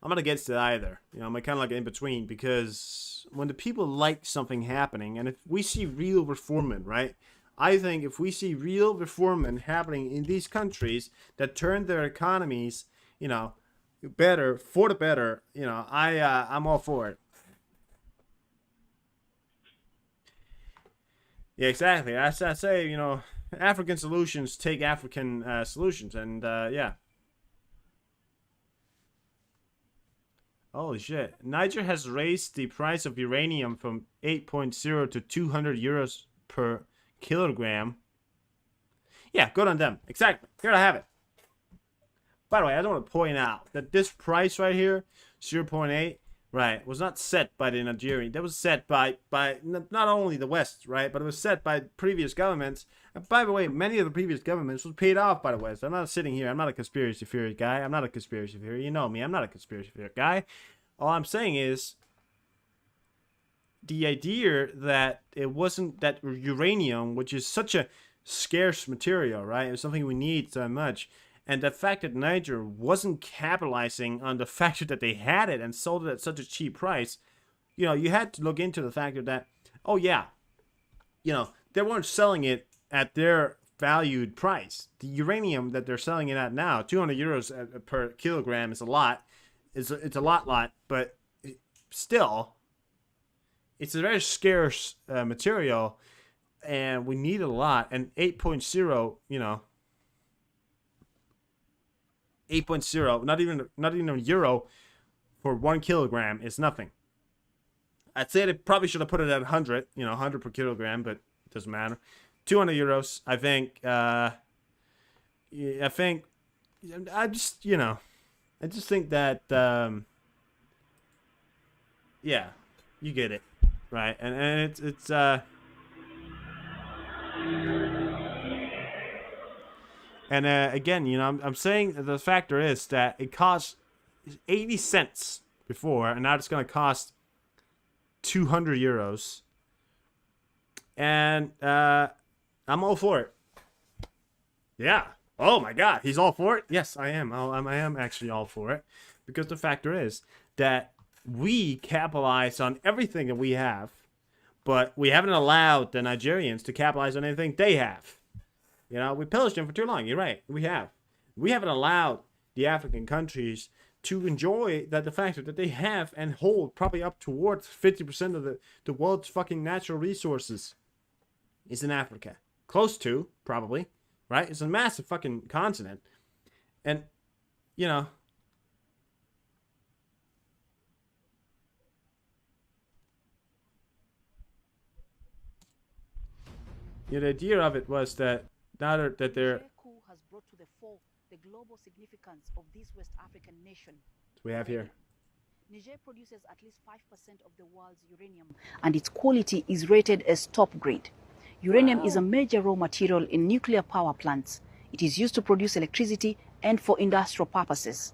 I'm not against it either. I'm kind of like in between, because when the people like something happening, and if we see real reformment, right? I think if we see real reformment happening in these countries that turn their economies, better, for the better, I'm all for it. Yeah, exactly. I say, African solutions take African solutions, and yeah. Holy shit. Niger has raised the price of uranium from 8.0 to 200 euros per kilogram. Yeah, good on them. Exactly. Here I have it. By the way, I don't want to point out that this price right here, 0.8, right, was not set by the Nigerian. That was set by not only the West, right, but it was set by previous governments. And by the way, many of the previous governments was paid off by the West. I'm not sitting here. I'm not a conspiracy theory guy. I'm not a conspiracy theory. You know me. I'm not a conspiracy theory guy. All I'm saying is the idea that it wasn't that uranium, which is such a scarce material, right? It's something we need so much. And the fact that Niger wasn't capitalizing on the fact that they had it and sold it at such a cheap price, you had to look into the factor that, oh yeah, they weren't selling it at their valued price. The uranium that they're selling it at now, 200 euros per kilogram, is a lot. It's a lot, but still, it's a very scarce material, and we need it a lot. And 8.0, 8.0, not even a euro for 1 kilogram is nothing. I'd say they probably should have put it at 100, 100 per kilogram, but it doesn't matter. 200 euros, I think. I just think that, yeah, you get it, right? And it's And again, you know, I'm saying the factor is that it cost 80 cents before, and now it's going to cost 200 euros. And I'm all for it. Yeah. Oh my God, he's all for it? Yes, I am. I am actually all for it. Because the factor is that we capitalize on everything that we have, but we haven't allowed the Nigerians to capitalize on anything they have. You know, we pillaged them for too long. You're right. We have. We haven't allowed the African countries to enjoy the fact that they have and hold probably up towards 50% of the world's fucking natural resources is in Africa. Close to, probably. Right? It's a massive fucking continent. And, you know, the idea of it was that now that they're... has brought to the fore the global significance of this West African nation. We have here. Niger produces at least 5% of the world's uranium, and its quality is rated as top grade. Uranium is a major raw material in nuclear power plants. It is used to produce electricity and for industrial purposes.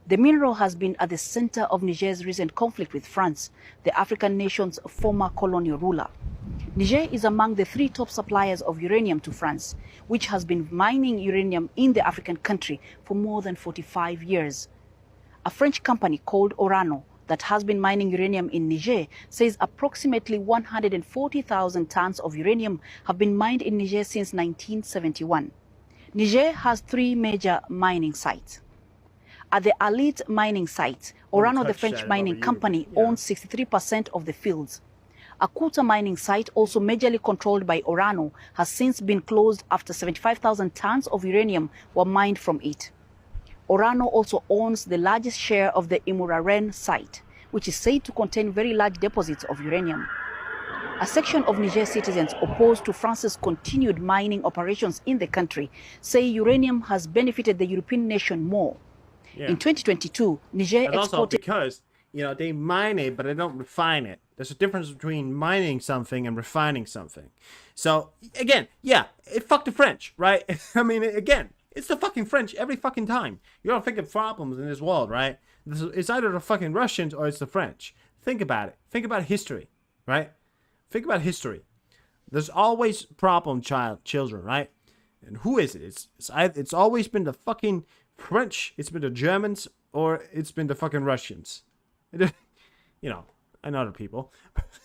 The mineral has been at the center of Niger's recent conflict with France, the African nation's former colonial ruler. Niger is among the 3 top suppliers of uranium to France, which has been mining uranium in the African country for more than 45 years. A French company called Orano that has been mining uranium in Niger says approximately 140,000 tons of uranium have been mined in Niger since 1971. Niger has 3 major mining sites. At the Alit mining site, Orano, the French mining company, owns 63% of the fields. Akuta mining site, also majorly controlled by Orano, has since been closed after 75,000 tons of uranium were mined from it. Orano also owns the largest share of the Imuraren site, which is said to contain very large deposits of uranium. A section of Niger citizens opposed to France's continued mining operations in the country say uranium has benefited the European nation more. Yeah. In 2022, Niger and also exported... because, you know, they mine it, but they don't refine it. There's a difference between mining something and refining something. So, again, yeah, fuck the French, right? I mean, again, it's the fucking French every fucking time. You don't think of problems in this world, right? It's either the fucking Russians or it's the French. Think about it. Think about history, right? Think about history. There's always children, right? And who is it? It's always been the fucking French, it's been the Germans, or it's been the fucking Russians. You know, and other people.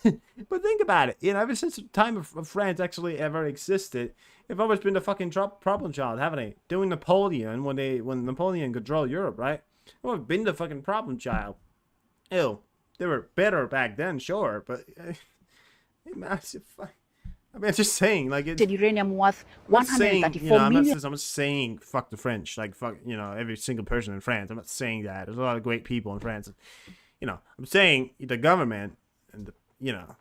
But think about it. You know, ever since the time of France actually ever existed, they've always been the fucking problem child, haven't they? Doing Napoleon, when Napoleon controlled Europe, right? They've always been the fucking problem child. Ew. They were better back then, sure, but... I mean, I'm just saying, like, it's uranium worth 134 million. I'm not saying fuck the French, like fuck, you know, every single person in France. I'm not saying that. There's a lot of great people in France. You know, I'm saying the government and you know,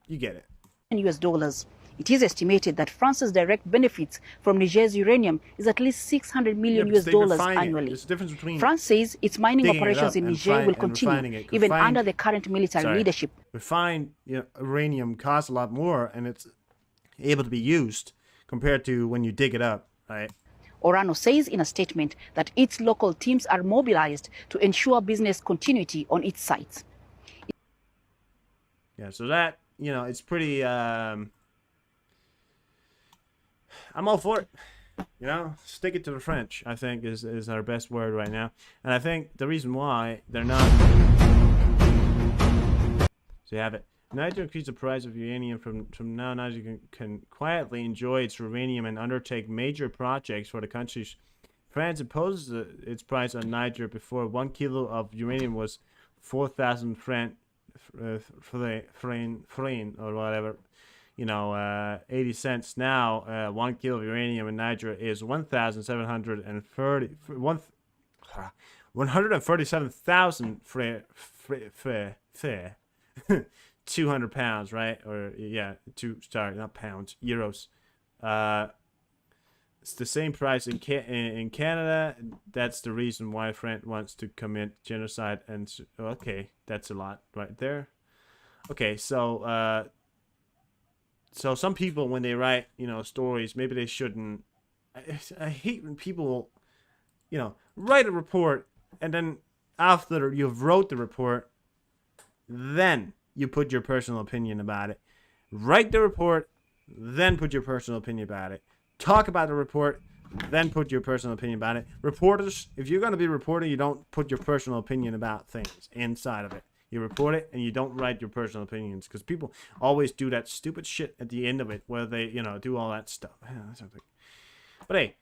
you get it. US dollars. It is estimated that France's direct benefits from Niger's uranium is at least 600 million US dollars annually. There's a difference between France says its mining operations in Niger will continue even under the current military leadership. Refined uranium costs a lot more, and it's able to be used compared to when you dig it up, right? Orano says in a statement that its local teams are mobilized to ensure business continuity on its sites. Yeah, so that, you know, it's pretty, I'm all for it. You know, stick it to the French, I think, is our best word right now. And I think the reason why they're not... So you have it. Niger increased the price of uranium from now. Niger can quietly enjoy its uranium and undertake major projects for the countries. France imposes its price on Niger before 1 kilo of uranium was 4,000 franc or whatever. You know, 80 cents. Now, 1 kilo of uranium in Niger is 137,000 200 pounds, right? Or yeah, not pounds, euros. It's the same price in Canada. That's the reason why France wants to commit genocide. And okay, that's a lot right there. Okay, so so some people, when they write, you know, stories, maybe they shouldn't I hate when people, write a report and then after you've wrote the report, then you put your personal opinion about it. Write the report, then put your personal opinion about it. Talk about the report, then put your personal opinion about it. Reporters, if you're going to be reporting, you don't put your personal opinion about things inside of it. You report it and you don't write your personal opinions, because people always do that stupid shit at the end of it where they, do all that stuff. But hey,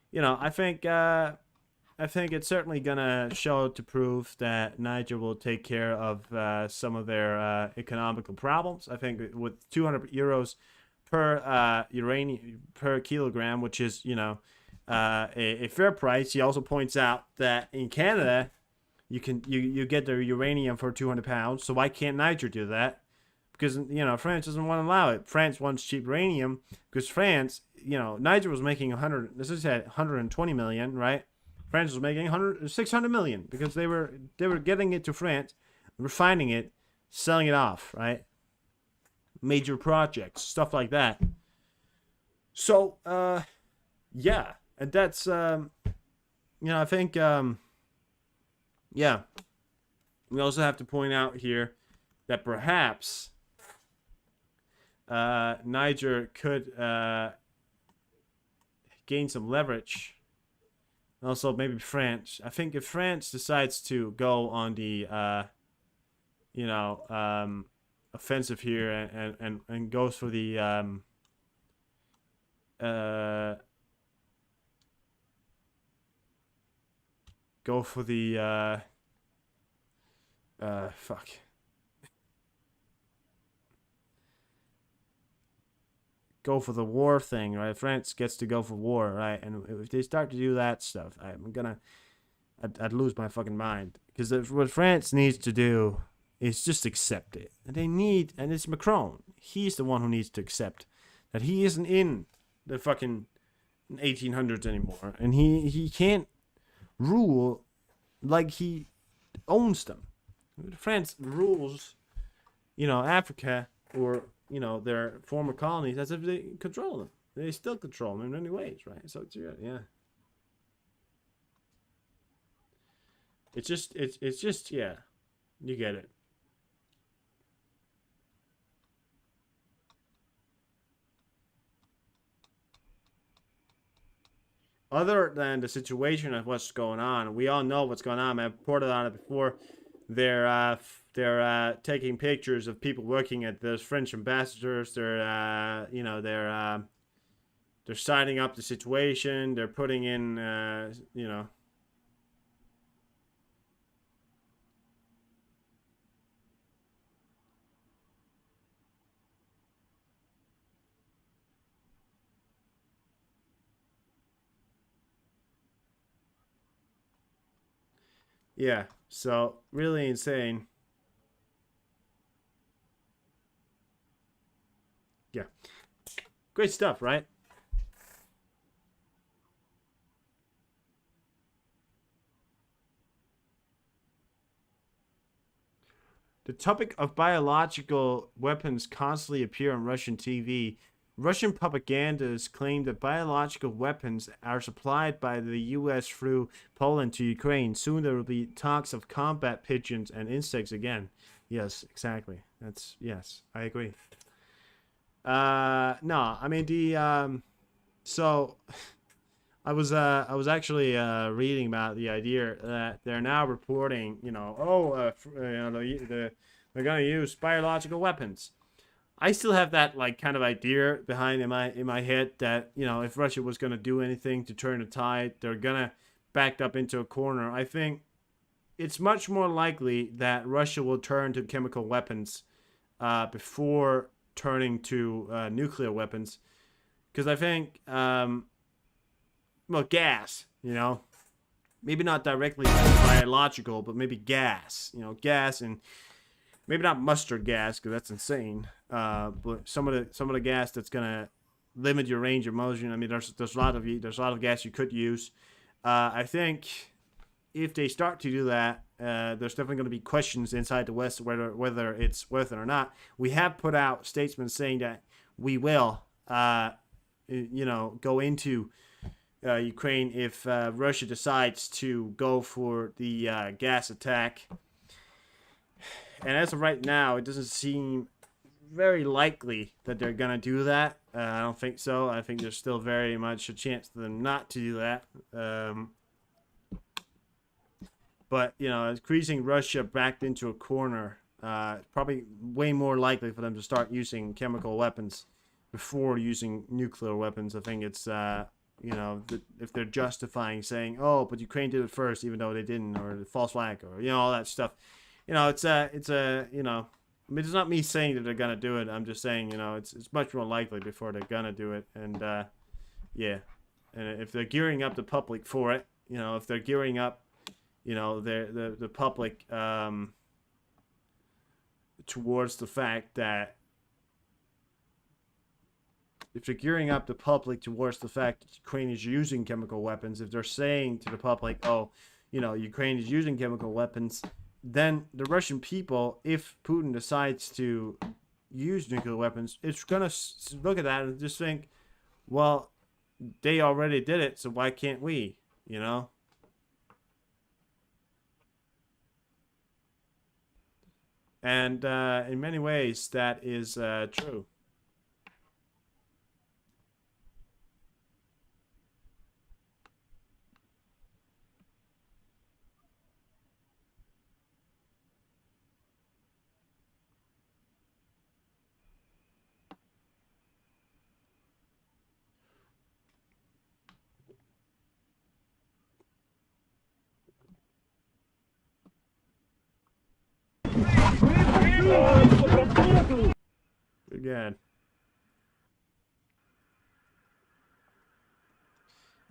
I think it's certainly gonna show to prove that Niger will take care of some of their economical problems. I think with 200 euros per uranium per kilogram, which is a fair price. He also points out that in Canada, you get the uranium for 200 pounds. So why can't Niger do that? Because France doesn't want to allow it. France wants cheap uranium because France, Niger was making 120 million, right? France was making 600 million because they were getting it to France, refining it, selling it off, right? Major projects, stuff like that. So, yeah, and that's, I think, yeah. We also have to point out here that perhaps Niger could gain some leverage. Also, maybe France. I think if France decides to go on the, offensive here and goes for the, fuck. Go for the war thing, right? France gets to go for war, right? And if they start to do that stuff, I'd lose my fucking mind. Because what France needs to do is just accept it. And it's Macron. He's the one who needs to accept that he isn't in the fucking 1800s anymore. And he can't rule like he owns them. France rules, Africa or their former colonies as if they control them. They still control them in many ways, right? So it's yeah. It's just yeah. You get it. Other than the situation of what's going on, we all know what's going on. I've reported on it before. They're taking pictures of people working at those French ambassadors. They're signing up the situation. They're putting in yeah, so really insane. Yeah. Great stuff, right? The topic of biological weapons constantly appear on Russian TV. Russian propagandists claim that biological weapons are supplied by the U.S. through Poland to Ukraine. Soon there will be talks of combat pigeons and insects again. Yes, exactly. Yes, I agree. No, I mean so I was actually reading about the idea that they're now reporting, they're gonna use biological weapons. I still have that kind of idea behind in my head that if Russia was gonna do anything to turn the tide, they're gonna back up into a corner. I think it's much more likely that Russia will turn to chemical weapons before turning to nuclear weapons, because I think gas, maybe not directly biological, but maybe gas, gas, and maybe not mustard gas because that's insane. But some of the gas that's gonna limit your range of motion. I mean, there's a lot of gas you could use. I think if they start to do that, there's definitely going to be questions inside the West whether it's worth it or not. We have put out statements saying that we will, go into Ukraine if Russia decides to go for the gas attack. And as of right now, it doesn't seem very likely that they're gonna do that. I don't think so. I think there's still very much a chance for them not to do that. But you know, increasing Russia backed into a corner, probably way more likely for them to start using chemical weapons before using nuclear weapons. I think it's you know, if they're justifying saying, oh, but Ukraine did it first, even though they didn't, or the false flag, or you know, all that stuff. You know, it's a you know, I mean, it's not me saying that they're gonna do it. I'm just saying, you know, it's much more likely before they're gonna do it. And yeah, and if they're gearing up the public for it, you know, if they're gearing up, you know, the public towards the fact that if they're gearing up the public towards the fact that Ukraine is using chemical weapons, if they're saying to the public, oh, you know, Ukraine is using chemical weapons, then the Russian people, if Putin decides to use nuclear weapons, it's going to look at that and just think, well, they already did it, so why can't we, you know? And in many ways, that is true. Again,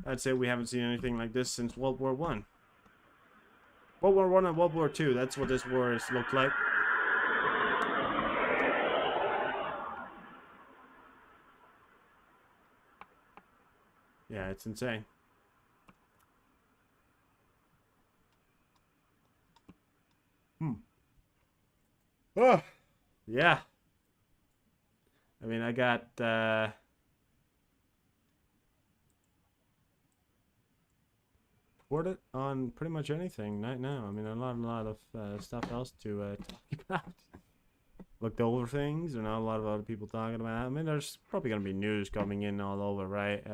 I'd say we haven't seen anything like this since World War One. World War One and World War Two. That's what this war has looked like. Yeah, it's insane. Oh, yeah. I mean, I got poured it on pretty much anything right now. I mean, a lot of stuff else to talk about. Looked over things, and a lot of other people talking about it. I mean, there's probably gonna be news coming in all over, right?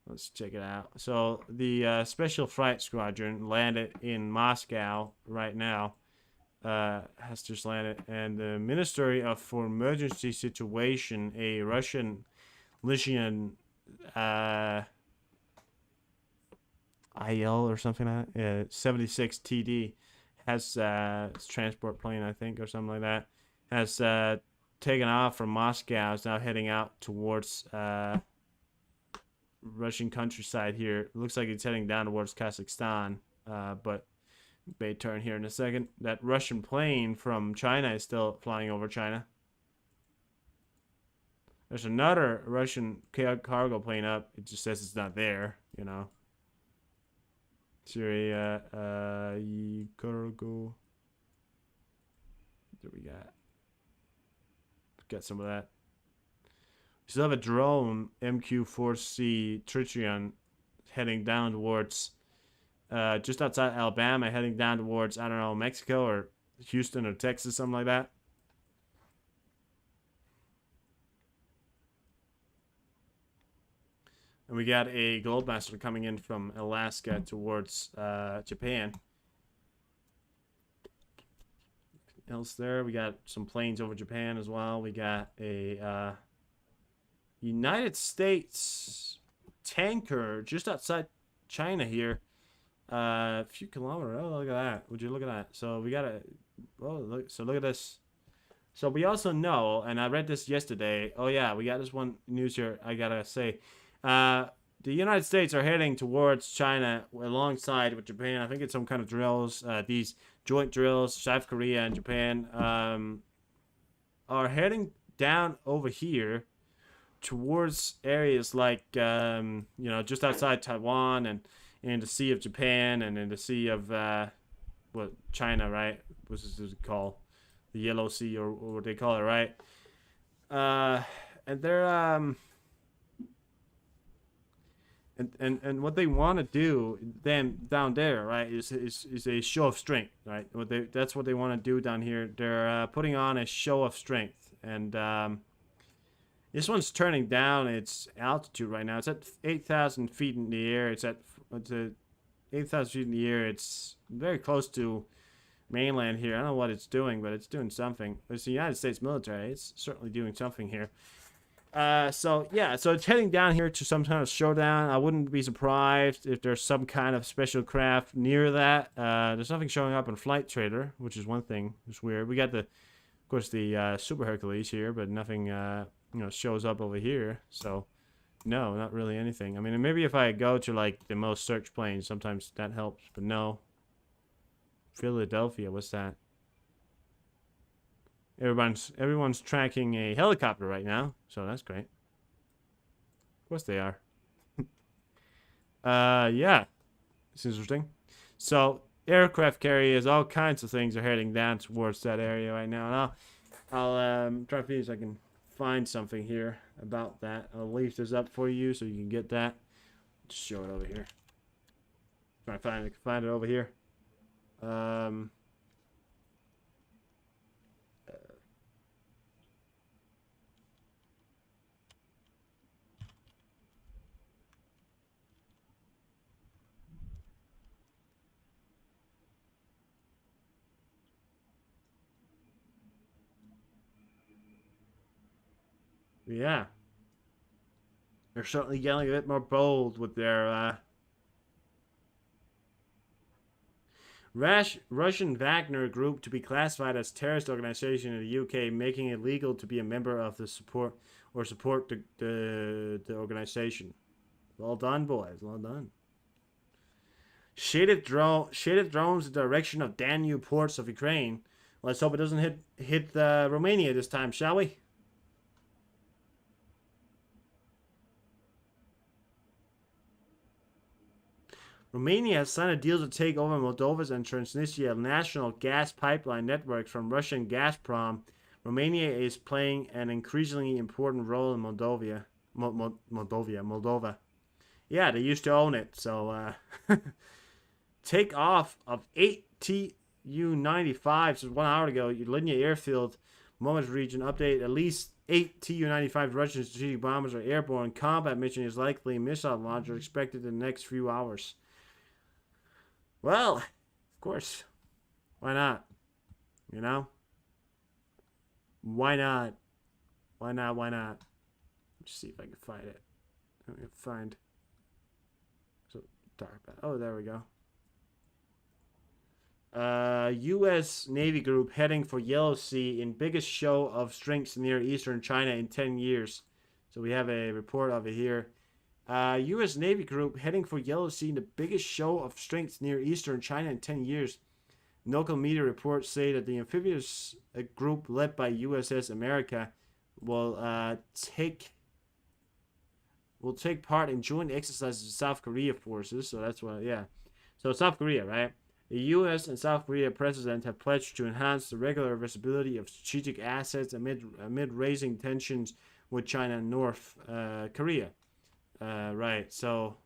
Let's check it out. So the Special Flight Squadron landed in Moscow right now. Has just landed, and the Ministry for Emergency Situation, a Russian IL or something like that, 76 TD, has transport plane, I think, or something like that, has taken off from Moscow. Is now heading out towards Russian countryside here. It looks like it's heading down towards Kazakhstan, but may turn here in a second. That Russian plane from China is still flying over China. There's another Russian cargo plane up. It just says it's not there, you know. Syria, cargo. There we got some of that. We still have a drone, MQ-4C Tritrion, heading down towards just outside Alabama, heading down towards, I don't know, Mexico or Houston or Texas, something like that. And we got a Globemaster coming in from Alaska towards Japan. Else there, we got some planes over Japan as well. We got a United States tanker just outside China here. A few kilometers. Oh, look at that. Would you look at that? So we got a. Oh, look. So look at this. So we also know, and I read this yesterday. Oh yeah, we got this one news here. I gotta say, the United States are heading towards China alongside with Japan. I think it's some kind of drills. These joint drills, South Korea and Japan, are heading down over here towards areas like you know, just outside Taiwan and in the Sea of Japan and in the Sea of what, China, right? What's this called? The Yellow Sea, or what they call it, right? And they're And what they want to do then down there, right, is a show of strength, right? That's what they want to do down here. They're putting on a show of strength, and this one's turning down its altitude right now. It's at 8,000 feet in the air. It's 8,000 feet in the air. It's very close to mainland here. I don't know what it's doing, but it's doing something. It's the United States military. It's certainly doing something here. So it's heading down here to some kind of showdown. I wouldn't be surprised if there's some kind of special craft near that. There's nothing showing up in Flight Trader, which is one thing. It's weird. We got of course, the Super Hercules here, but nothing, shows up over here. So, no, not really anything. I mean, maybe if I go to like the most searched planes, sometimes that helps. But no. Philadelphia, what's that? Everyone's tracking a helicopter right now, so that's great. Of course they are. Yeah, it's interesting. So aircraft carriers, all kinds of things are heading down towards that area right now, and I'll try to see if I can find something here about that. I'll leave this up for you so you can get that. Just show it over here. Try to find it over here. Yeah. They're certainly getting a bit more bold with their Russian Wagner Group to be classified as terrorist organization in the UK, making it legal to be a member of the support the organization. Well done, boys. Well done. Shaded drones in the direction of Danube ports of Ukraine. Let's hope it doesn't hit Romania this time, shall we? Romania has signed a deal to take over Moldova's and Transnistria national gas pipeline networks from Russian Gazprom. Romania is playing an increasingly important role in Moldova. Yeah, they used to own it, so take off of 8 Tu-95 since 1 hour ago. Linya Airfield, Moments region update. At least 8 Tu-95 Russian strategic bombers are airborne. Combat mission is likely. Missile launcher expected in the next few hours. Well, of course. Why not? You know? Why not? Why not? Why not? Let's see if I can find it. Let me find. So dark. Oh, there we go. U.S. Navy group heading for Yellow Sea in biggest show of strength near eastern China in 10 years. So we have a report of it here. U.S. Navy group heading for Yellow Sea in the biggest show of strength near eastern China in 10 years. Local media reports say that the amphibious group led by USS America will take part in joint exercises with South Korea forces. So that's what, yeah. So South Korea, right? The U.S. and South Korea presidents have pledged to enhance the regular visibility of strategic assets amid raising tensions with China and North Korea. Right, so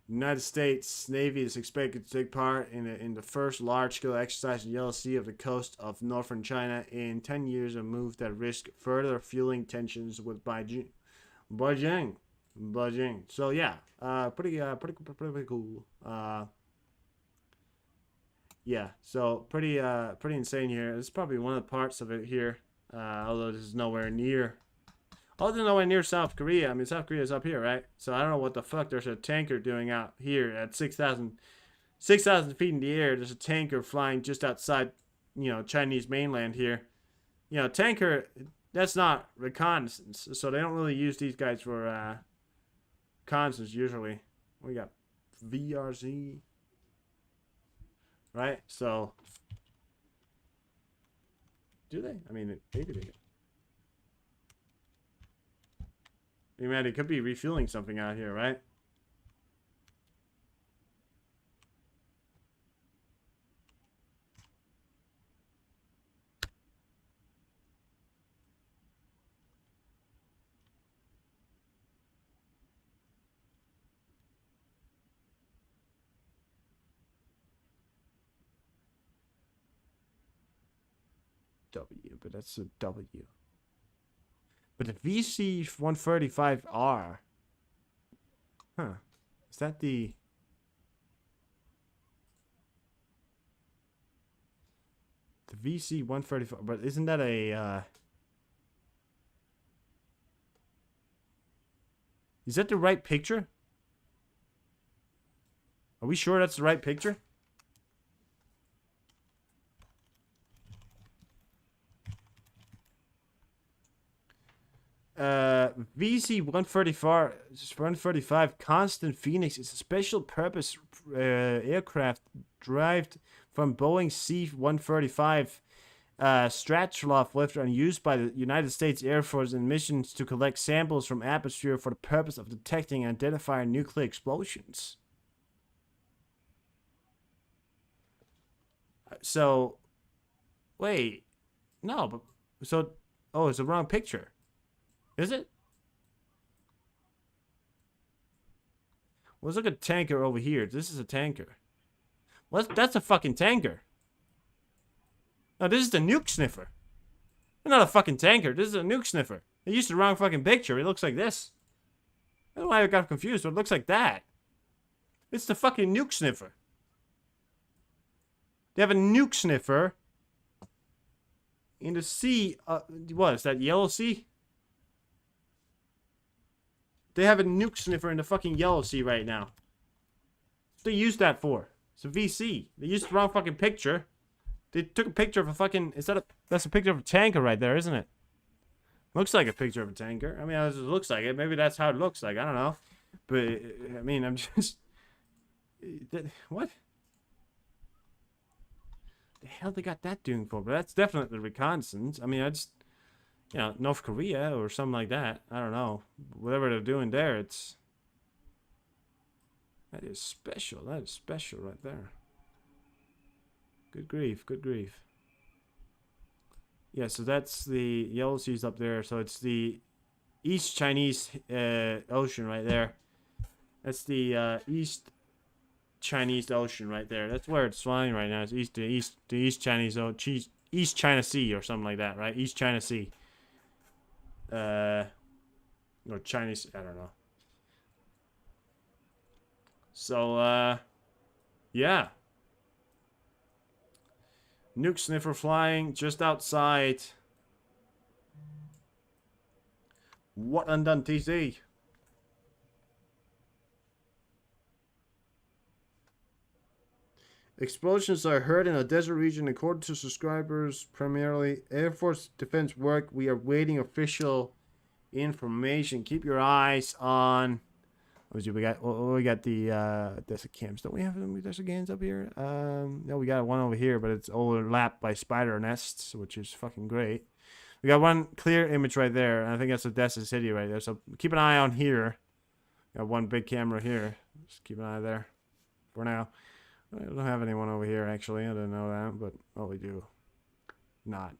United States Navy is expected to take part in the first large-scale exercise in the Yellow Sea of the coast of northern China in 10 years, a move that risks further fueling tensions with Beijing. So yeah, pretty cool. Yeah, so pretty insane here. This is probably one of the parts of it here, although this is nowhere near. Although nowhere near South Korea. I mean, South Korea is up here, right? So I don't know what the fuck there's a tanker doing out here at 6,000 feet in the air. There's a tanker flying just outside, Chinese mainland here. Tanker, that's not reconnaissance. So they don't really use these guys for reconnaissance usually. We got VRZ. Right? So, do they? I mean, maybe they do. I mean, it could be refueling something out here, right? W, but that's a W. But the VC-135R. Huh. Is that the... The VC-135, but isn't that a, Is that the right picture? Are we sure that's the right picture? VC-135 Constant Phoenix is a special purpose aircraft derived from Boeing C-135 Stratolov lifter and used by the United States Air Force in missions to collect samples from atmosphere for the purpose of detecting and identifying nuclear explosions. So, wait, no, but so, oh, it's the wrong picture. Is it? Well, let's look at a tanker over here. This is a tanker. Well, that's a fucking tanker. No, this is the nuke sniffer. Not a fucking tanker. This is a nuke sniffer. They used the wrong fucking picture. It looks like this. I don't know why I got confused, but it looks like that. It's the fucking nuke sniffer. They have a nuke sniffer in the sea. What is that, Yellow Sea? They have a nuke sniffer in the fucking Yellow Sea right now. What they use that for? It's a VC. They used the wrong fucking picture. They took a picture of a fucking... That's a picture of a tanker right there, isn't it? Looks like a picture of a tanker. I mean, it looks like it. Maybe that's how it looks like. I don't know. But, I mean, I'm just... What? The hell they got that doing for? But that's definitely reconnaissance. I mean, I just... You know, North Korea or something like that. I don't know. Whatever they're doing there, it's... That is special. That is special right there. Good grief. Good grief. Yeah, so that's the Yellow Sea's up there. So it's the East Chinese Ocean right there. That's the East Chinese Ocean right there. That's where it's flying right now. It's the East Chinese East China Sea or something like that, right? East China Sea. Or Chinese, I don't know. So, yeah. Nuke sniffer flying just outside. What undone TC? Explosions are heard in a desert region according to subscribers, primarily Air Force defense work. We are waiting official information. Keep your eyes on. We got the desert cams. Don't we have any desert cams up here? No, we got one over here, but it's overlapped by spider nests, which is fucking great. We got one clear image right there, and I think that's a desert city right there. So keep an eye on here. Got one big camera here. Just keep an eye there for now. I don't have anyone over here, actually. I didn't know that, but, oh, we do. Not.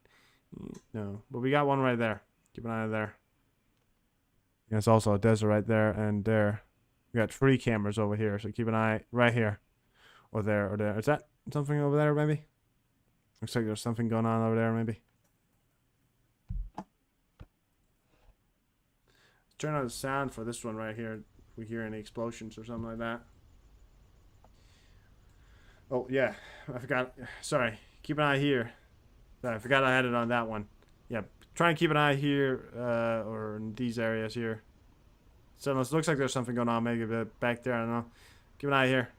No. But we got one right there. Keep an eye there. There's also a desert right there and there. We got 3 cameras over here, so keep an eye right here. Or there, or there. Is that something over there, maybe? Looks like there's something going on over there, maybe. Turn on the sound for this one right here. If we hear any explosions or something like that. Oh, yeah. I forgot. Sorry. Keep an eye here. Sorry, I forgot I had it on that one. Yeah. Try and keep an eye here, or in these areas here. So it looks like there's something going on. Maybe a bit back there. I don't know. Keep an eye here.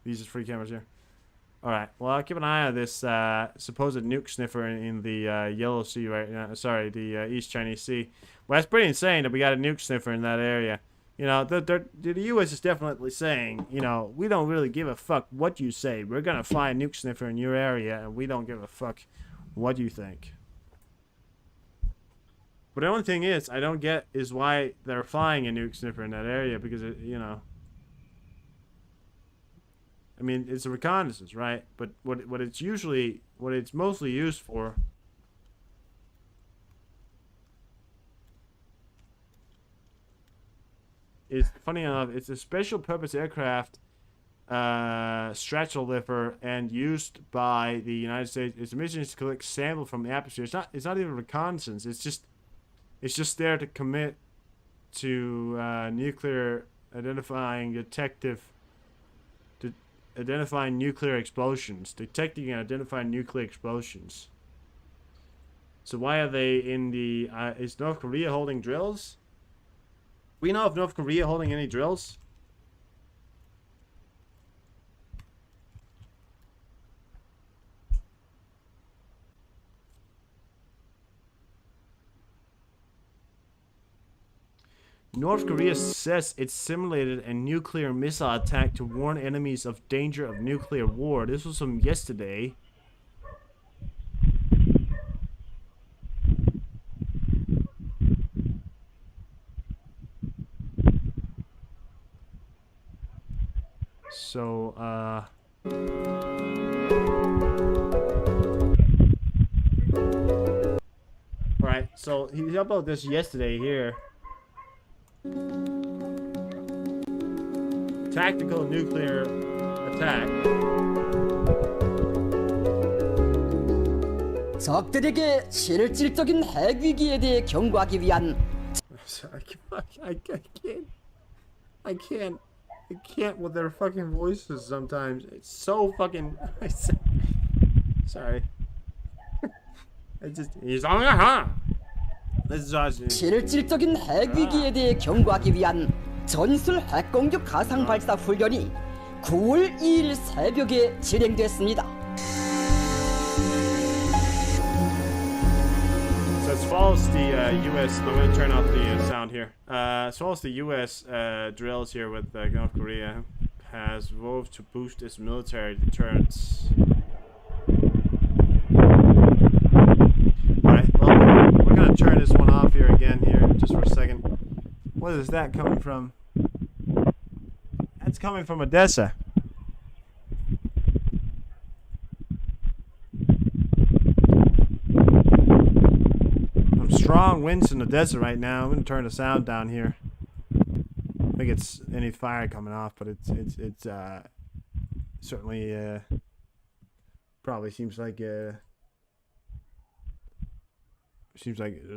These are 3 cameras here. Alright. Well, I'll keep an eye on this supposed nuke sniffer in the Yellow Sea right now. Sorry, the East Chinese Sea. Well, that's pretty insane that we got a nuke sniffer in that area. You know, the U.S. is definitely saying, you know, we don't really give a fuck what you say. We're going to fly a nuke sniffer in your area, and we don't give a fuck what you think. But the only thing is, I don't get is why they're flying a nuke sniffer in that area, because, you know, I mean, it's a reconnaissance, right? But what it's mostly used for is, funny enough, it's a special purpose aircraft stratolither and used by the United States. Its mission is to collect sample from the atmosphere. It's not even reconnaissance. It's just there to commit to nuclear identifying identifying nuclear explosions, detecting and identifying nuclear explosions. So why are they in the? Is North Korea holding drills? We know if North Korea holding any drills. North Korea says it simulated a nuclear missile attack to warn enemies of danger of nuclear war. This was from yesterday. So, Alright, so he uploaded this yesterday here. Tactical nuclear attack. 적들에게 실질적인 핵 위기에 대해 경고하기 위한 I can't with their fucking voices sometimes. It's so fucking sorry. He's on This is awesome. 실질적인 핵 위기에 대해 경고하기 위한 전술 핵 공격 가상 발사 훈련이 9월 2일 새벽에 진행됐습니다. So as far as the U.S., I'm going to turn off the sound here. As far as the U.S. Drills here with North Korea has vowed to boost its military deterrence. Alright, well, we're going to turn this one off here again here just for a second. What is that coming from? That's coming from Odessa. Strong winds in Odessa right now. I'm gonna turn the sound down here. I think it's any fire coming off, but it's certainly probably seems like there's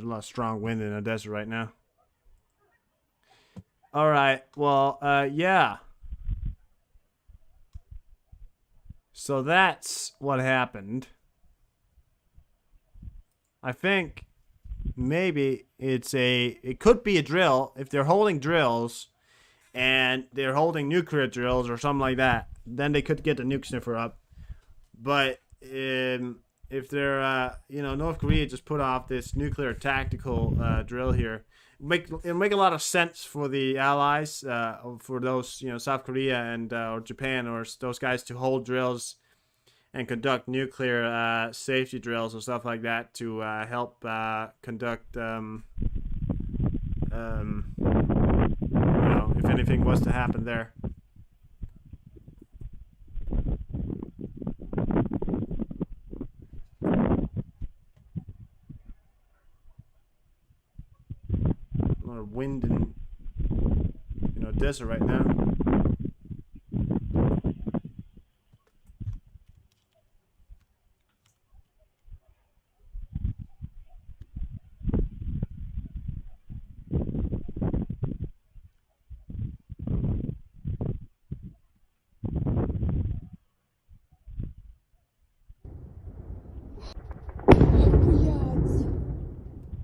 a lot of strong wind in Odessa right now. All right, well, yeah. So that's what happened. I think maybe it could be a drill. If they're holding drills and they're holding nuclear drills or something like that, then they could get the nuke sniffer up. But if they're North Korea just put off this nuclear tactical drill here, it'll make a lot of sense for the allies, for those South Korea and or Japan or those guys to hold drills and conduct nuclear safety drills or stuff like that to help conduct, if anything was to happen there. A lot of wind in Odessa right now.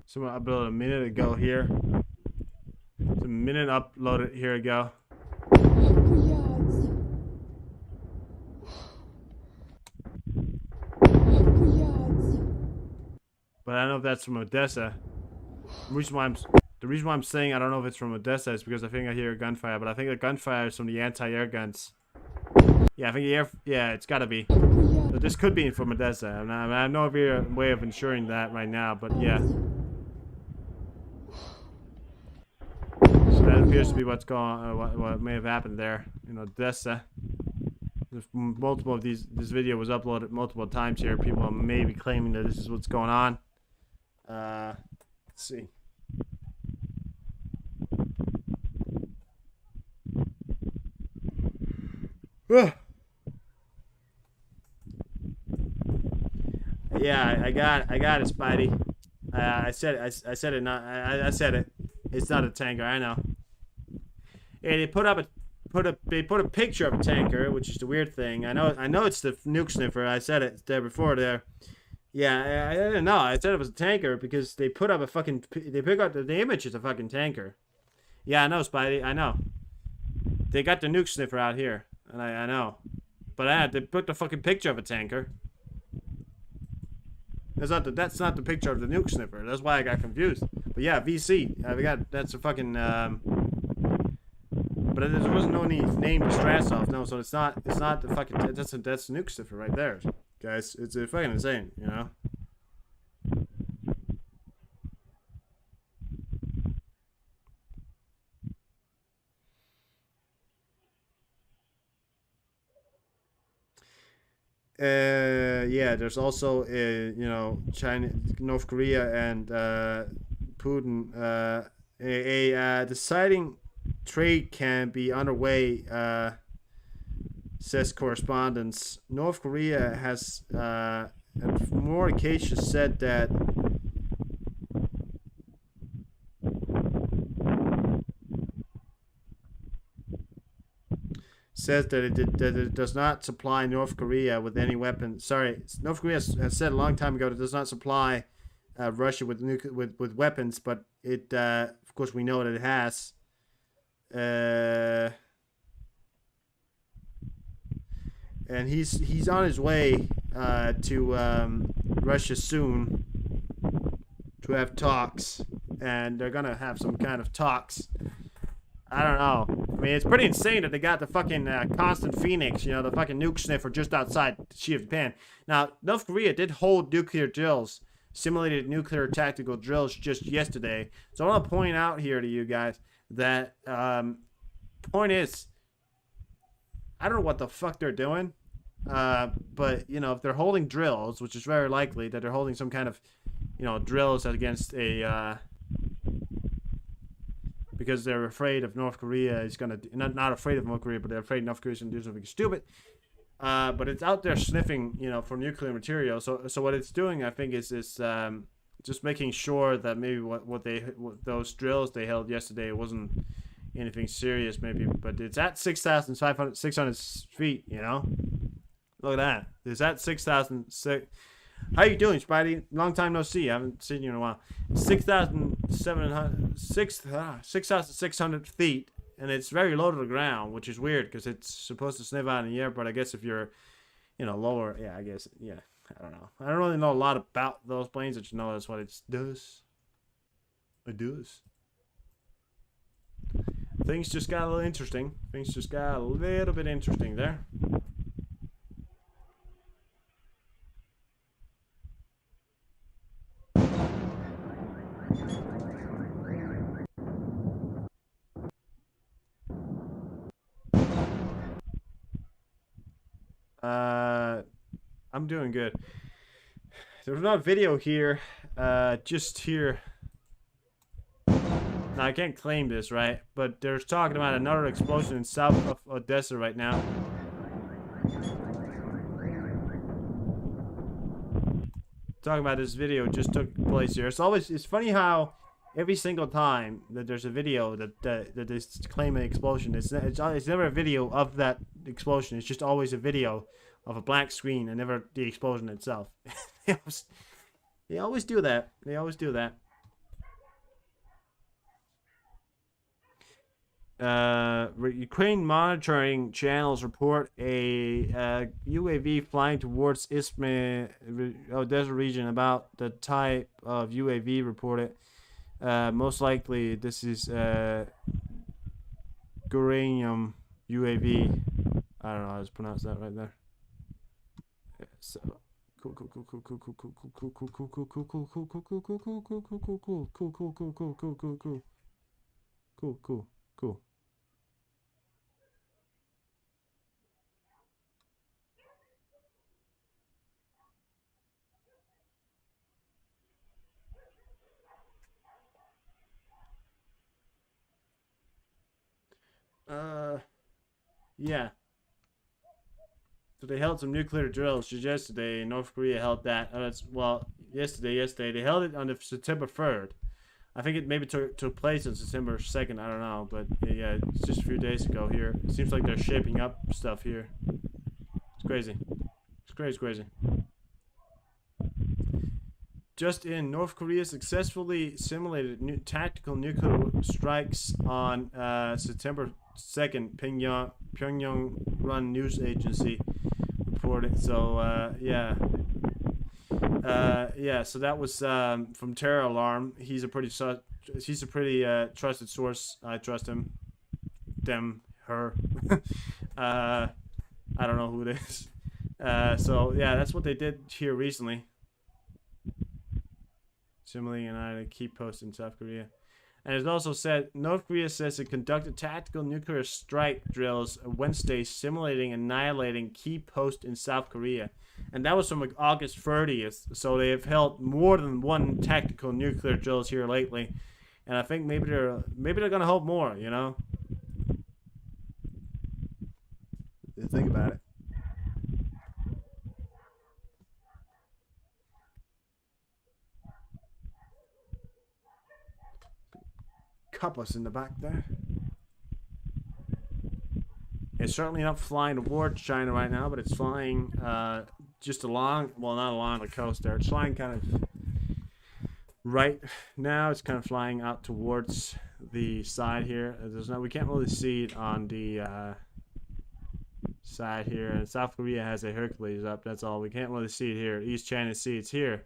Someone uploaded a minute ago here. It's a minute uploaded. Here we go. But I don't know if that's from Odessa. The reason why I'm saying I don't know if it's from Odessa is because I think I hear gunfire, but I think the gunfire is from the anti-air guns. Yeah, I think it's gotta be. So this could be from Odessa. I have no way of ensuring that right now, but yeah. So that appears to be what's going on, what may have happened there in Odessa. There's multiple of these. This video was uploaded multiple times here. People may be claiming that this is what's going on. Let's see. Yeah, I got it, Spidey. I said it. I said it. Not. I said it. It's not a tanker. I know. And they put a picture of a tanker, which is the weird thing. I know it's the nuke sniffer. I said it there before there. Yeah, I didn't know. I said it was a tanker because they put up a fucking. They pick up the image is a fucking tanker. Yeah, I know, Spidey. I know. They got the nuke sniffer out here, and I know. But they put the fucking picture of a tanker. That's not the picture of the nuke sniffer. That's why I got confused. But yeah, VC. That's a fucking. But there wasn't no name to Strasov. No, so it's not the fucking. That's the nuke sniffer right there, guys. It's fucking insane, you know. Yeah, there's also China, North Korea, and Putin. A deciding trade can be underway. Says correspondents. North Korea has on more occasions said that. Says that it does not supply North Korea with any weapons. Sorry, North Korea has said a long time ago that it does not supply Russia with weapons, but it of course we know that it has. And he's on his way to Russia soon to have talks, and they're gonna have some kind of talks. I don't know. I mean, it's pretty insane that they got the fucking Constant Phoenix, the fucking nuke sniffer just outside the Sea of Japan. Now, North Korea did hold nuclear drills, simulated nuclear tactical drills just yesterday. So I want to point out here to you guys that point is, I don't know what the fuck they're doing, but if they're holding drills, which is very likely that they're holding some kind of, drills against a. Because they're afraid of North Korea is gonna not afraid of North Korea, but they're afraid North Korea is gonna do something stupid. But it's out there sniffing, for nuclear material. So what it's doing, I think, is just making sure that maybe what those drills they held yesterday wasn't anything serious, maybe. But it's at 6,600 feet. Look at that. It's at 6,006. How you doing, Spidey? Long time no see. I haven't seen you in a while. 6,600 feet, and it's very low to the ground, which is weird because it's supposed to sniff out in the air. But I guess if you're, lower, yeah, I guess, yeah. I don't know. I don't really know a lot about those planes, but that's what it does. It does. Things just got a little interesting. Things just got a little bit interesting there. I'm doing good. There's not a video here, just here. Now, I can't claim this, right? But they're talking about another explosion in south of Odessa right now. Talking about this video just took place here. It's funny how every single time that there's a video that they claim an explosion, it's never a video of that explosion. It's just always a video of a black screen and never the explosion itself. They always do that. They always do that. Ukraine monitoring channels report a UAV flying towards Izmir, Odessa region. About the type of UAV reported. Most likely, this is Guranium UAV. I don't know how to pronounce that right there. So cool. Yeah. So they held some nuclear drills just yesterday. North Korea held that. Yesterday. They held it on the September 3rd. I think it maybe took place on September 2nd. I don't know. But yeah, it's just a few days ago here. It seems like they're shaping up stuff here. It's crazy. It's crazy. Just in, North Korea successfully simulated tactical nuclear strikes on September 2nd, Pyongyang-run news agency reported. So, yeah. So that was from Terror Alarm. He's a pretty trusted source. I trust him. Them, her. I don't know who it is. So, yeah, that's what they did here recently. Simulating a key post in South Korea. And it also said, North Korea says it conducted tactical nuclear strike drills Wednesday, simulating annihilating key post in South Korea. And that was from like August 30th. So they have held more than one tactical nuclear drills here lately. And I think maybe they're gonna hold more, you know? Think about it. Us in the back there. It's certainly not flying towards China right now, but it's flying just along, well, not along the coast there. It's flying kind of right now. It's kind of flying out towards the side here. We can't really see it on the side here. And South Korea has a Hercules up. That's all. We can't really see it here. East China Sea, it's here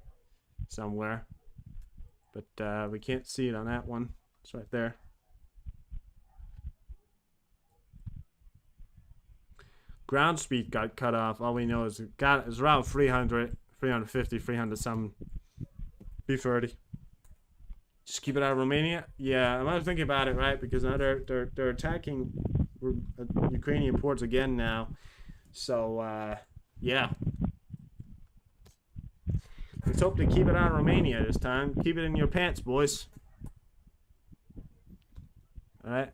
somewhere, but we can't see it on that one. It's right there. Ground speed got cut off. All we know is it's around 300, 350, 300 something. B30. Just keep it out of Romania. Yeah, I'm not thinking about it, right? Because now they're attacking Ukrainian ports again now. So yeah. Let's hope they keep it out of Romania this time. Keep it in your pants, boys. All right.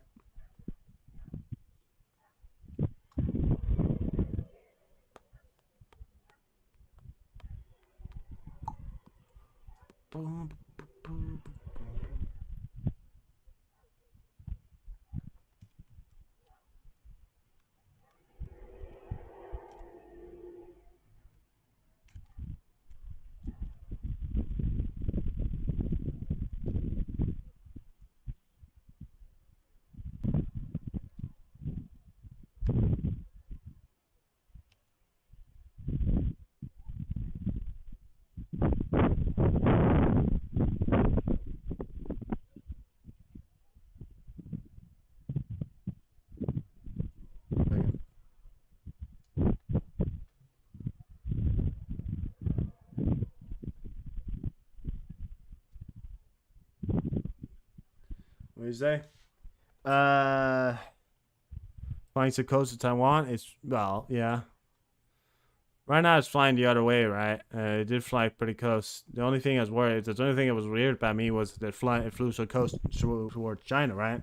Boom, boom, boom. What do you say? Flying so close to Taiwan. It's, well, yeah. Right now it's flying the other way, right? It did fly pretty close. The only thing I was worried, the only thing that was weird about me was that it flew so close towards China, right?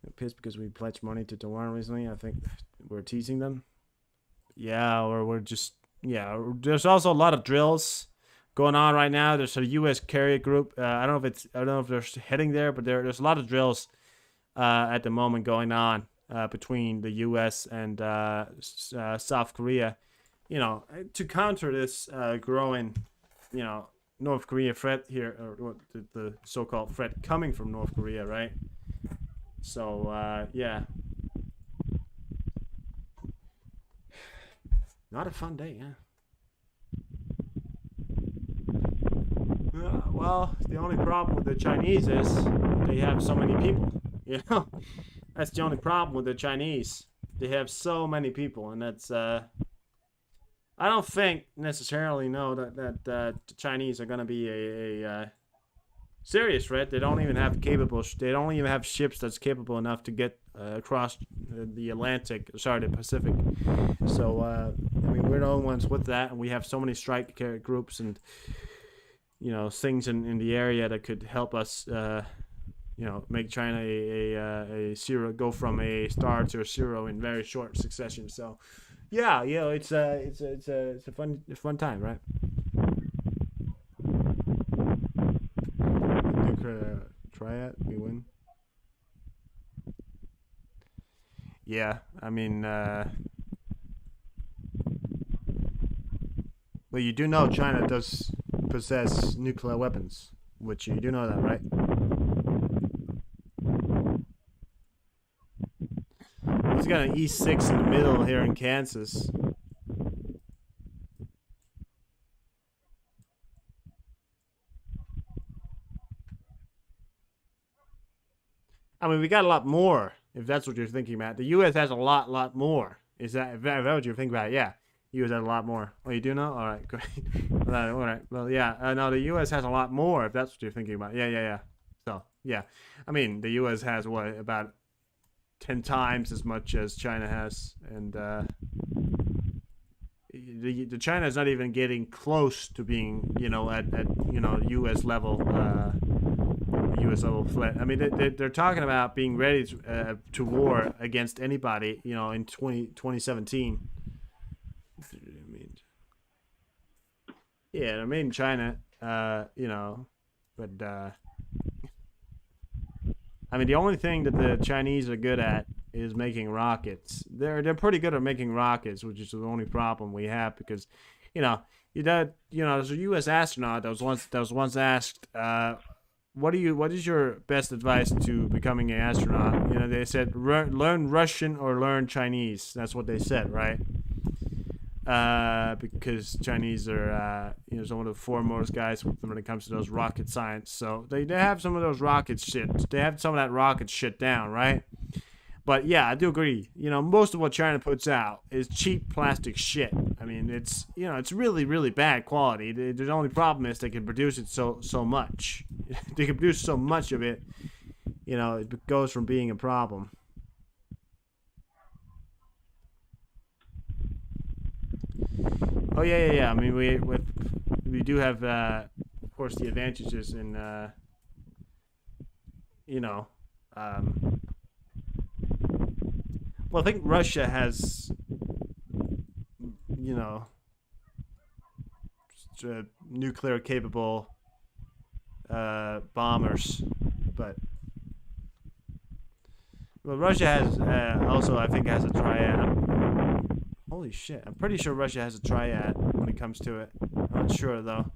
I'm pissed because we pledged money to Taiwan recently. I think we're teasing them. Yeah, or we're just, yeah. There's also a lot of drills going on right now. There's a U.S. carrier group. I don't know if they're heading there, but there's a lot of drills at the moment going on between the U.S. and South Korea. You know, to counter this growing, you know, North Korea threat here, or the so-called threat coming from North Korea, right? So yeah, not a fun day, yeah. Well, the only problem with the Chinese is they have so many people. You know, that's the only problem with the Chinese. They have so many people, and that's I don't think necessarily that the Chinese are gonna be a serious threat. They don't even have They don't even have ships that's capable enough to get across the Pacific. So I mean, we're the only ones with that, and we have so many strike groups and, you know, things in the area that could help us, you know, make China a zero, go from a star to a zero in very short succession. So, Yeah, it's a fun time, right? Nuclear triad, we win. Yeah, I mean, well, you do know China does possess nuclear weapons, which you do know that, right? He's got an E6 in the middle here in Kansas. I mean, we got a lot more, if that's what you're thinking about. The U.S. has a lot more. Is that, if that's what you're thinking about? Yeah. The U.S. has a lot more. Oh, you do know? All right, great. All right. Well, yeah. No, the U.S. has a lot more, if that's what you're thinking about. Yeah. So, yeah. I mean, the U.S. has, what, about 10 times as much as China has. And the China is not even getting close to being, at U.S. level. U.S. level threat. I mean, they're talking about being ready to war against anybody, in 2017. Yeah, I mean China, but I mean the only thing that the Chinese are good at is making rockets. They're pretty good at making rockets, which is the only problem we have because, there's a U.S. astronaut that was once asked. What is your best advice to becoming an astronaut? They said learn Russian or learn Chinese. That's what they said, right? Because Chinese are some of the foremost guys when it comes to those rocket science. So they have some of those rocket shit. They have some of that rocket shit down, right? But yeah, I do agree. Most of what China puts out is cheap plastic shit. I mean, it's really, really bad quality. The only problem is they can produce it so much. They can produce so much of it. It goes from being a problem. Oh yeah. I mean, we do have, of course, the advantages in, well, I think Russia has, nuclear capable bombers, but Russia has also, I think, has a triad. Holy shit! I'm pretty sure Russia has a triad when it comes to it. I'm not sure though,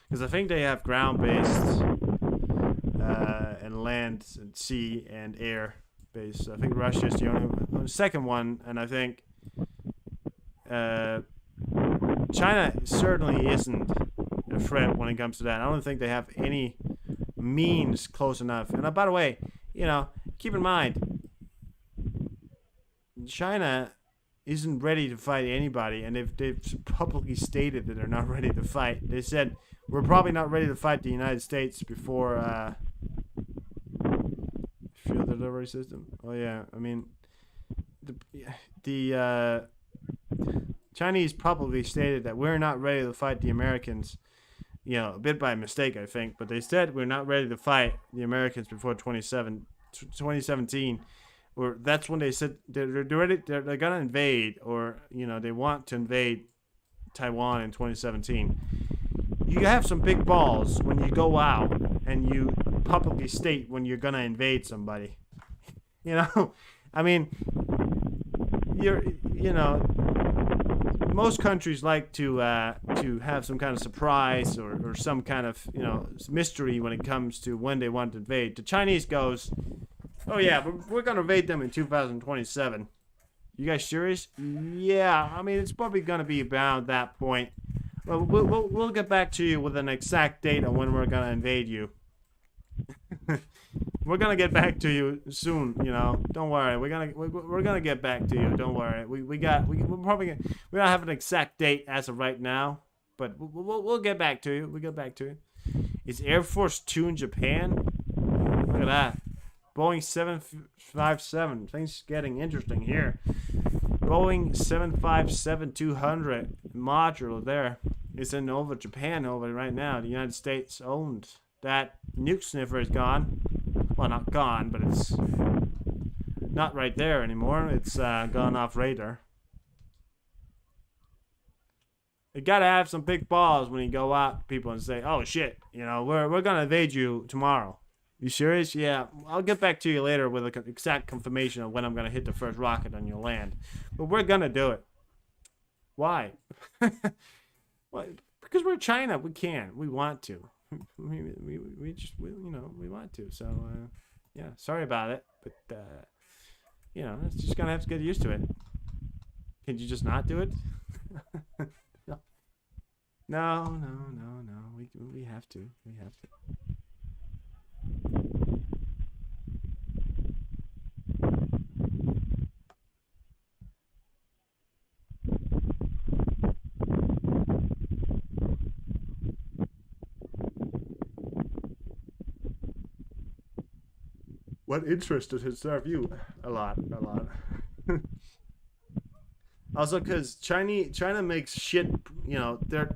because I think they have ground-based and land and sea and air. Base. I think Russia is the only second one, and I think China certainly isn't a threat when it comes to that. I don't think they have any means close enough. And by the way, keep in mind, China isn't ready to fight anybody, and they've publicly stated that they're not ready to fight. They said we're probably not ready to fight the United States before. Fuel delivery system. Oh yeah, I mean, the Chinese publicly stated that we're not ready to fight the Americans. A bit by mistake, I think, but they said we're not ready to fight the Americans before 2017. Or that's when they said they're ready. They're gonna invade, or they want to invade Taiwan in 2017. You have some big balls when you go out and you publicly state when you're gonna invade somebody. I mean, most countries like to have some kind of surprise or some kind of mystery when it comes to when they want to invade. The Chinese goes, oh yeah, we're gonna invade them in 2027. You guys serious? Yeah, I mean it's probably gonna be about that point. Well, we'll get back to you with an exact date on when we're gonna invade you. We're gonna get back to you soon. Don't worry. We're gonna get back to you. Don't worry. We don't have an exact date as of right now, but we'll get back to you. We'll get back to you. Is Air Force 2 in Japan? Look at that. Boeing 757. Things getting interesting here. Boeing 757-200 module there is in over Japan over right now. The United States owned. That nuke sniffer is gone. Well, not gone, but it's not right there anymore. It's gone off radar. You gotta have some big balls when you go out to people and say, "Oh shit, you know, we're gonna invade you tomorrow." You serious? Yeah, I'll get back to you later with an exact confirmation of when I'm gonna hit the first rocket on your land. But we're gonna do it. Why? Well, because we're China. We can. We want to. We just, you know, we want to. So, yeah, sorry about it. But, you know, it's just gonna have to get used to it. Can you just not do it? No. We have to. We have to. What interest does it serve you? A lot. Also, because China makes shit, you know, their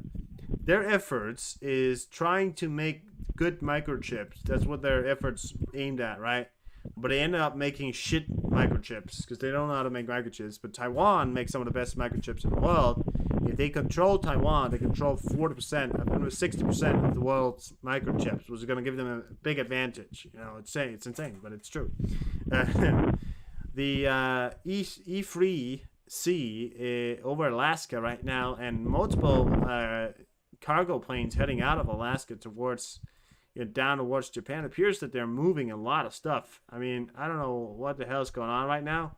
efforts is trying to make good microchips. That's what their efforts aimed at, right? But they ended up making shit microchips because they don't know how to make microchips. But Taiwan makes some of the best microchips in the world. If they control Taiwan, they control 40%, 60% of the world's microchips, which is going to give them a big advantage. You know, it's insane, but it's true. The E3 Sea over Alaska right now, and multiple cargo planes heading out of Alaska towards, you know, down towards Japan. It appears that they're moving a lot of stuff. I mean, I don't know what the hell's going on right now.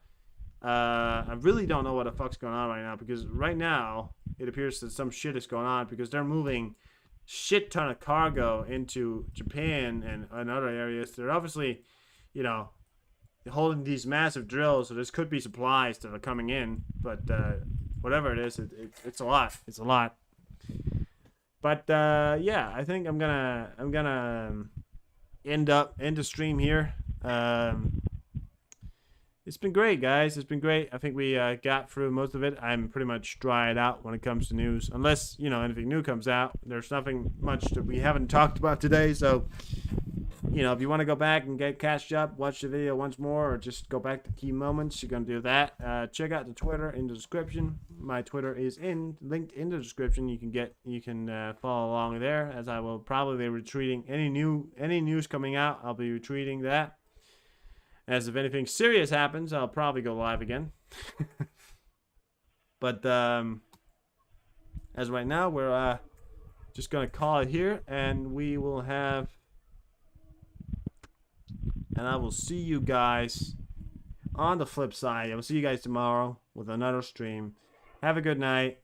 I really don't know what the fuck's going on right now, because right now it appears that some shit is going on because they're moving shit ton of cargo into Japan and other areas. They're obviously, you know, holding these massive drills, so this could be supplies that are coming in, but whatever it is, it's a lot. It's a lot. But yeah, I think I'm gonna end the stream here. It's been great, guys. It's been great. I think we got through most of it. I'm pretty much dried out when it comes to news, unless, you know, anything new comes out. There's nothing much that we haven't talked about today, so, you know, if you want to go back and get catched up, watch the video once more, or just go back to key moments, you're going to do that. Check out the Twitter in the description. My Twitter is linked in the description. You can follow along there, as I will probably be retweeting any news coming out. I'll be retweeting that. As if anything serious happens, I'll probably go live again. But as right now, we're just going to call it here, and we will have... And I will see you guys on the flip side. I will see you guys tomorrow with another stream. Have a good night.